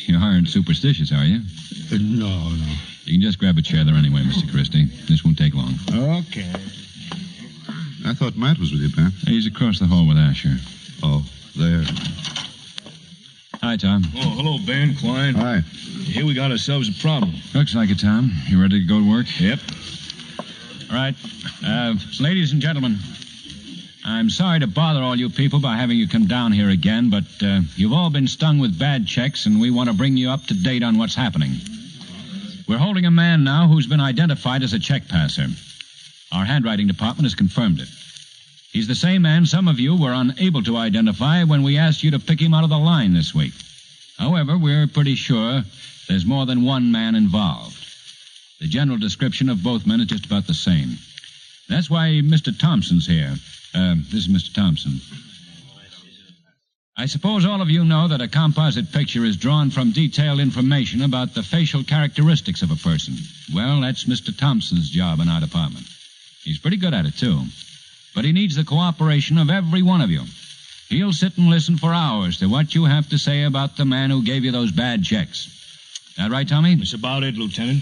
You aren't superstitious, are you? No. You can just grab a chair there anyway, Mr. Caristi. This won't take long. Okay. I thought Matt was with you, Ben. He's across the hall with Asher. Oh, there. Hi, Tom. Oh, hello, Ben, Quine. Hi. Here we got ourselves a problem. Looks like it, Tom. You ready to go to work? Yep. All right. Ladies and gentlemen, I'm sorry to bother all you people by having you come down here again, but you've all been stung with bad checks, and we want to bring you up to date on what's happening. We're holding a man now who's been identified as a check passer. Our handwriting department has confirmed it. He's the same man some of you were unable to identify when we asked you to pick him out of the line this week. However, we're pretty sure there's more than one man involved. The general description of both men is just about the same. That's why Mr. Thompson's here. This is Mr. Thompson. I suppose all of you know that a composite picture is drawn from detailed information about the facial characteristics of a person. Well, that's Mr. Thompson's job in our department. He's pretty good at it, too. But he needs the cooperation of every one of you. He'll sit and listen for hours to what you have to say about the man who gave you those bad checks. That right, Tommy? That's about it, Lieutenant.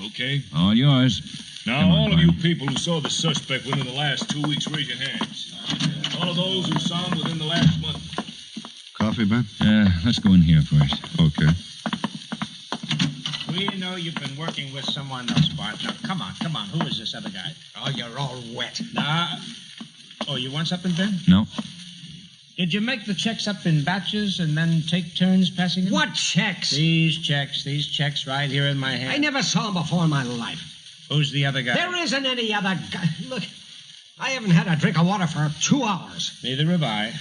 Okay? All yours. Now, all of you people who saw the suspect within the last 2 weeks, raise your hands. All of those who saw him within the last month. Coffee, Ben? Let's go in here first. Okay. We know you've been working with someone else, Bart. Now, come on. Who is this other guy? Oh, you're all wet. Oh, you want something, Ben? No. Did you make the checks up in batches and then take turns passing them? What checks? These checks right here in my hand. I never saw him before in my life. Who's the other guy? There isn't any other guy. Look, I haven't had a drink of water for 2 hours. Neither have I.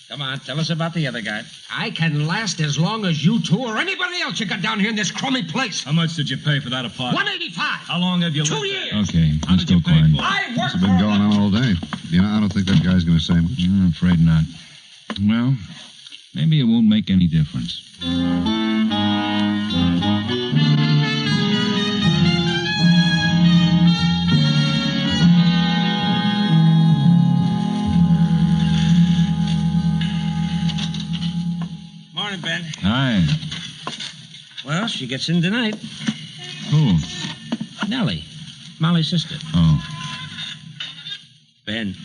Come on, tell us about the other guy. I can last as long as you two or anybody else you got down here in this crummy place. How much did you pay for that apartment? $185. How long have you lived 2 years. Okay, let's go, Klein. I This worked has been going on all day. You know, I don't think that guy's going to say much. I'm afraid not. Well, maybe it won't make any difference. Morning, Ben. Hi. Well, she gets in tonight. Who? Nellie, Molly's sister. Oh. Ben.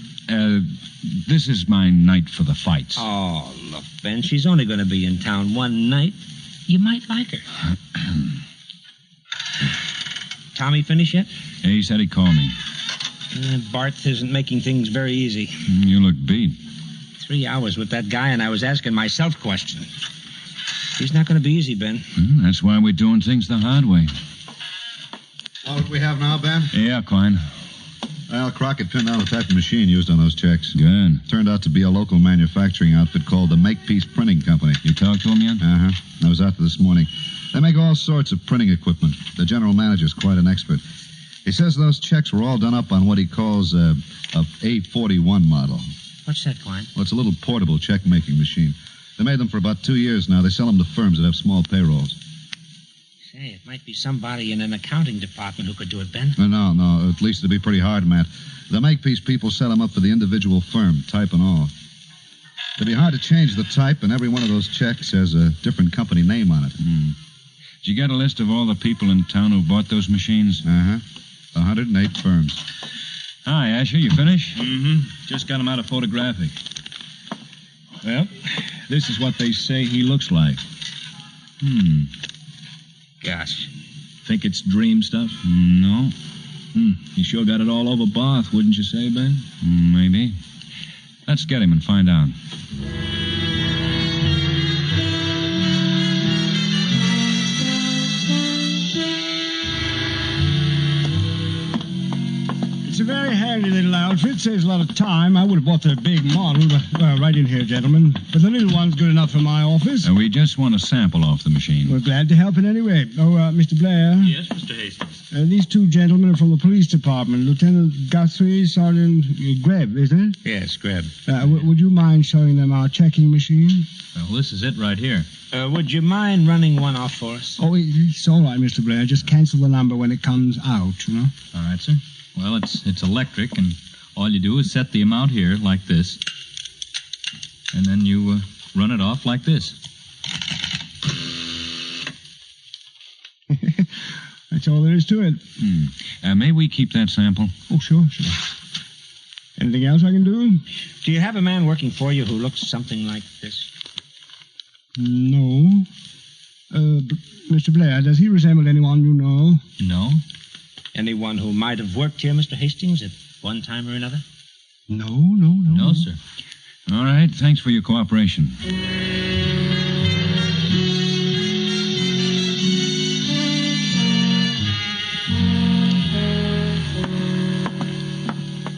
This is my night for the fights. Oh, look, Ben, she's only going to be in town one night. You might like her. Tommy finish yet? Yeah, he said he'd call me. Bart isn't making things very easy. You look beat. 3 hours with that guy, and I was asking myself questions. He's not going to be easy, Ben. That's why we're doing things the hard way. All that we have now, Ben? Yeah, Klein. Al Crockett pinned down the type of machine used on those checks. Good. Turned out to be a local manufacturing outfit called the Makepeace Printing Company. You talked to him yet? Uh-huh. I was out there this morning. They make all sorts of printing equipment. The general manager's quite an expert. He says those checks were all done up on what he calls a A41 model. What's that, Klein? Well, it's a little portable check-making machine. They made them for about 2 years now. They sell them to firms that have small payrolls. Say, it might be somebody in an accounting department who could do it, Ben. No. At least it'd be pretty hard, Matt. The Makepeace people set them up for the individual firm, type and all. It'd be hard to change the type, and every one of those checks has a different company name on it. Did you get a list of all the people in town who bought those machines? Uh-huh. 108 firms. Hi, Asher. You finished? Mm-hmm. Just got him out of photographic. Well, this is what they say he looks like. Gosh. Think it's dream stuff? No. You sure got it all over Bath, wouldn't you say, Ben? Maybe. Let's get him and find out. It's a very handy little outfit. Saves a lot of time. I would have bought the big model, but, right in here, gentlemen. But the little one's good enough for my office. We just want a sample off the machine. We're glad to help in any way. Mr. Blair. Yes, Mr. Hastings. These two gentlemen are from the police department. Lieutenant Guthrie, Sergeant Greb, isn't it? Yes, Greb. Would you mind showing them our checking machine? Well, this is it right here. Would you mind running one off for us? Oh, it's all right, Mr. Blair. Just cancel the number when it comes out, you know? All right, sir. Well, it's electric, and all you do is set the amount here like this. And then you run it off like this. That's all there is to it. May we keep that sample? Oh, sure. Anything else I can do? Do you have a man working for you who looks something like this? No. Mr. Blair, does he resemble anyone you know? No. Anyone who might have worked here, Mr. Hastings, at one time or another? No. No, sir. All right, thanks for your cooperation.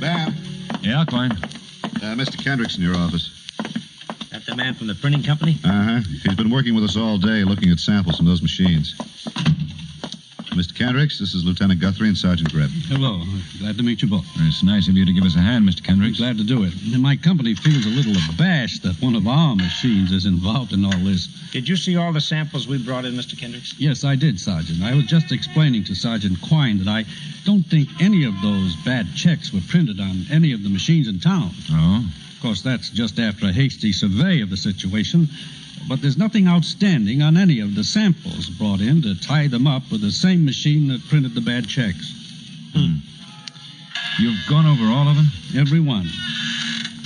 Bam. Yeah, Klein. Mr. Kendrick's in your office. That the man from the printing company? Uh-huh. He's been working with us all day looking at samples from those machines. Mr. Kendricks, this is Lieutenant Guthrie and Sergeant Greb. Hello. Glad to meet you both. It's nice of you to give us a hand, Mr. Kendricks. Glad to do it. And my company feels a little abashed that one of our machines is involved in all this. Did you see all the samples we brought in, Mr. Kendricks? Yes, I did, Sergeant. I was just explaining to Sergeant Quine that I don't think any of those bad checks were printed on any of the machines in town. Oh? Of course, that's just after a hasty survey of the situation. But there's nothing outstanding on any of the samples brought in to tie them up with the same machine that printed the bad checks. You've gone over all of them? Every one.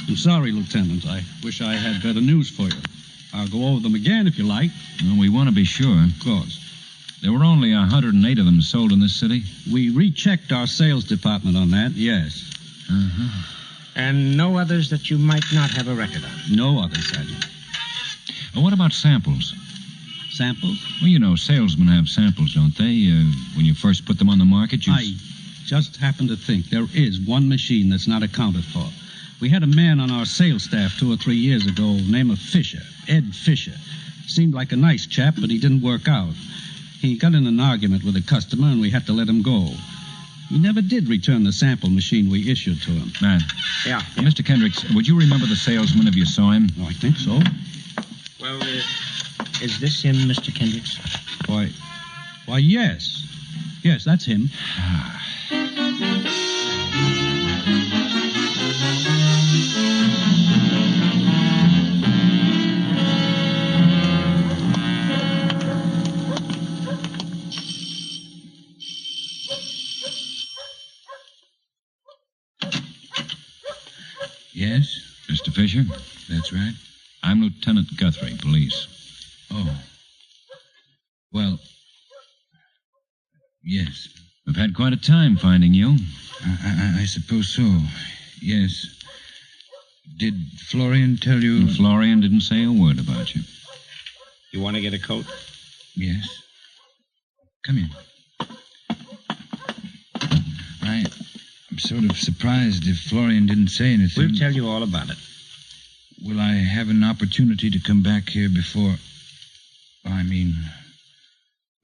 I'm sorry, Lieutenant. I wish I had better news for you. I'll go over them again if you like. Well, we want to be sure. Of course. There were only 108 of them sold in this city? We rechecked our sales department on that, yes. Uh-huh. And no others that you might not have a record of? No others, Sergeant. What about samples? Samples? Well, you know, salesmen have samples, don't they? When you first put them on the market, I just happen to think there is one machine that's not accounted for. We had a man on our sales staff 2 or 3 years ago named Fisher, Ed Fisher. Seemed like a nice chap, but he didn't work out. He got in an argument with a customer, and we had to let him go. He never did return the sample machine we issued to him. Man. Yeah. Mr. Kendricks, would you remember the salesman if you saw him? Oh, I think so. Well, is this him, Mr. Kendricks? Why, yes. Yes, that's him. Yes? Mr. Fisher? That's right. I'm Lieutenant Guthrie, police. Oh. Well, yes. We've had quite a time finding you. I suppose so. Yes. Did Florian tell you? Florian didn't say a word about you. You want to get a coat? Yes. Come in. I'm sort of surprised if Florian didn't say anything. We'll tell you all about it. Will I have an opportunity to come back here before...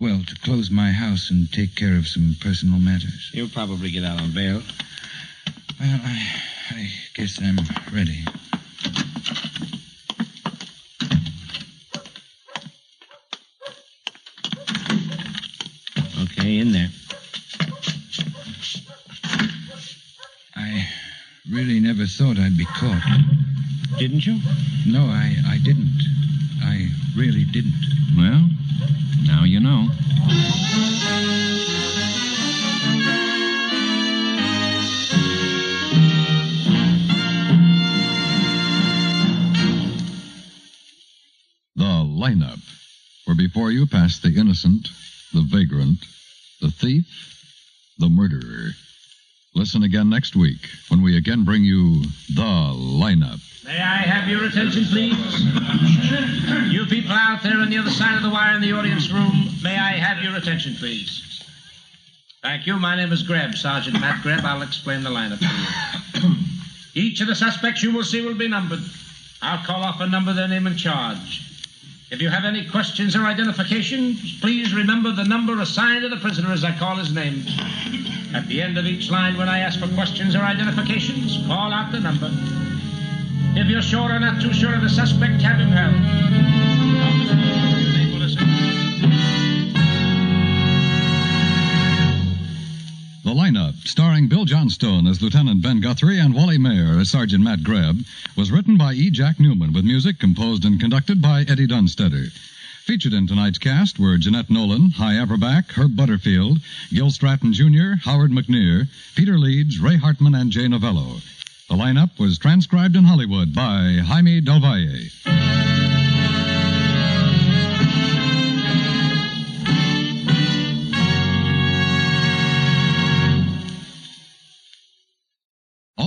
Well, to close my house and take care of some personal matters? You'll probably get out on bail. Well, I guess I'm ready. Okay, in there. I really never thought I'd be caught. Didn't you? No, I didn't. I really didn't. Well, now you know. The lineup, where before you pass the innocent, the vagrant, the thief, the murderer. Listen again next week when we again bring you The Lineup. May I have your attention, please? You people out there on the other side of the wire in the audience room, may I have your attention, please? Thank you. My name is Greb, Sergeant Matt Greb. I'll explain the lineup to you. Each of the suspects you will see will be numbered. I'll call off a number, their name and charge. If you have any questions or identifications, please remember the number assigned to the prisoner as I call his name. At the end of each line, when I ask for questions or identifications, call out the number. If you're sure or not too sure of the suspect, have him held. Officer, will listen. The Lineup, starring Bill Johnstone as Lieutenant Ben Guthrie and Wally Mayer as Sergeant Matt Greb, was written by E. Jack Newman with music composed and conducted by Eddie Dunstetter. Featured in tonight's cast were Jeanette Nolan, Hy Averback, Herb Butterfield, Gil Stratton Jr., Howard McNear, Peter Leeds, Ray Hartman, and Jay Novello. The Lineup was transcribed in Hollywood by Jaime Del Valle.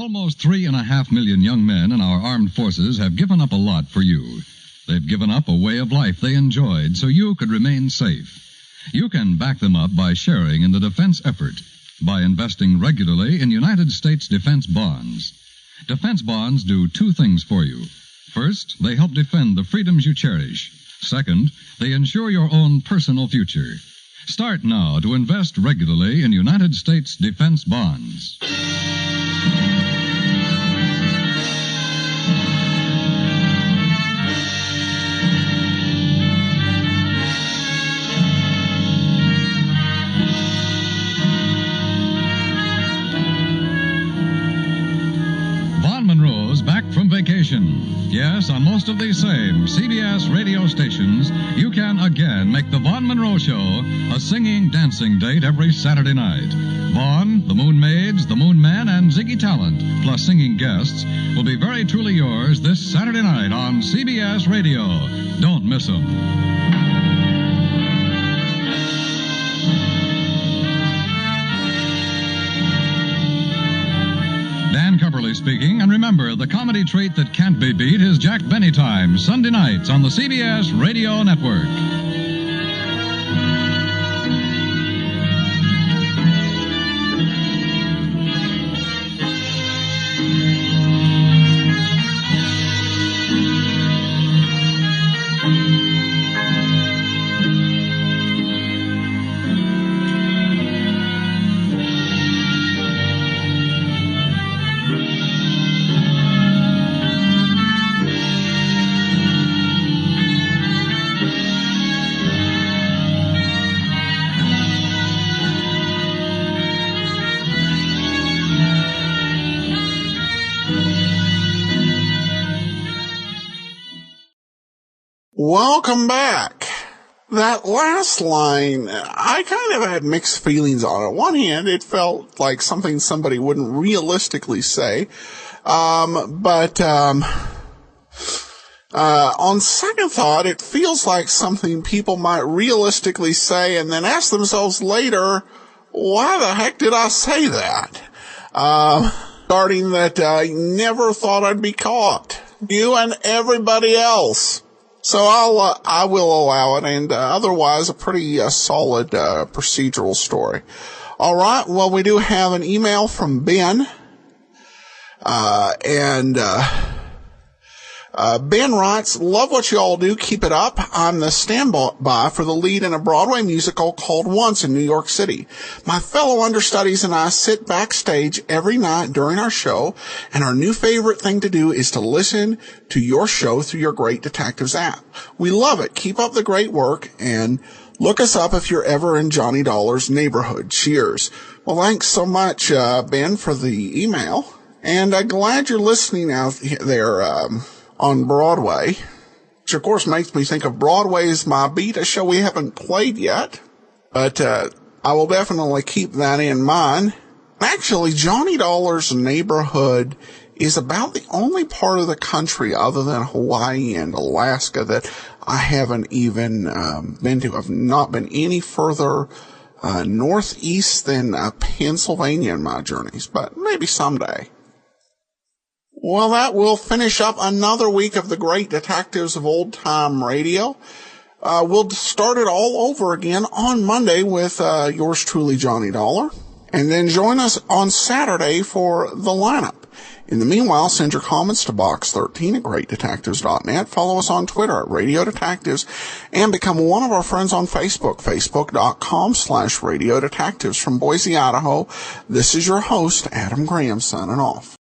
Almost 3.5 million young men in our armed forces have given up a lot for you. They've given up a way of life they enjoyed so you could remain safe. You can back them up by sharing in the defense effort, by investing regularly in United States defense bonds. Defense bonds do two things for you. First, they help defend the freedoms you cherish. Second, they ensure your own personal future. Start now to invest regularly in United States defense bonds. Back from vacation. Yes, on most of these same CBS radio stations, you can again make the Vaughn Monroe Show a singing, dancing date every Saturday night. Vaughn, the Moon Maids, the Moon Men, and Ziggy Talent, plus singing guests, will be very truly yours this Saturday night on CBS Radio. Don't miss them. Dan Cumberly speaking, and remember, the comedy treat that can't be beat is Jack Benny Time, Sunday nights on the CBS Radio Network. Welcome back. That last line, I kind of had mixed feelings on it. On one hand, it felt like something somebody wouldn't realistically say. But on second thought, it feels like something people might realistically say and then ask themselves later, why the heck did I say that? Starting that I never thought I'd be caught. You and everybody else. So I will allow it, and otherwise a pretty solid procedural story. All right, well, we do have an email from Ben, Ben writes, love what you all do. Keep it up. I'm the standby for the lead in a Broadway musical called Once in New York City. My fellow understudies and I sit backstage every night during our show, and our new favorite thing to do is to listen to your show through your Great Detectives app. We love it. Keep up the great work, and look us up if you're ever in Johnny Dollar's neighborhood. Cheers. Well, thanks so much, Ben, for the email, and glad you're listening out there, on Broadway, which of course makes me think of Broadway's My Beat, a show we haven't played yet, but I will definitely keep that in mind. Actually, Johnny Dollar's neighborhood is about the only part of the country other than Hawaii and Alaska that I haven't even been to. I've not been any further northeast than Pennsylvania in my journeys, but maybe someday. Well, that will finish up another week of the Great Detectives of Old Time Radio. We'll start it all over again on Monday with yours truly, Johnny Dollar. And then join us on Saturday for the lineup. In the meanwhile, send your comments to box13 at greatdetectives.net. Follow us on Twitter at Radio Detectives. And become one of our friends on Facebook, facebook.com/Radio Detectives. From Boise, Idaho, this is your host, Adam Graham, signing off.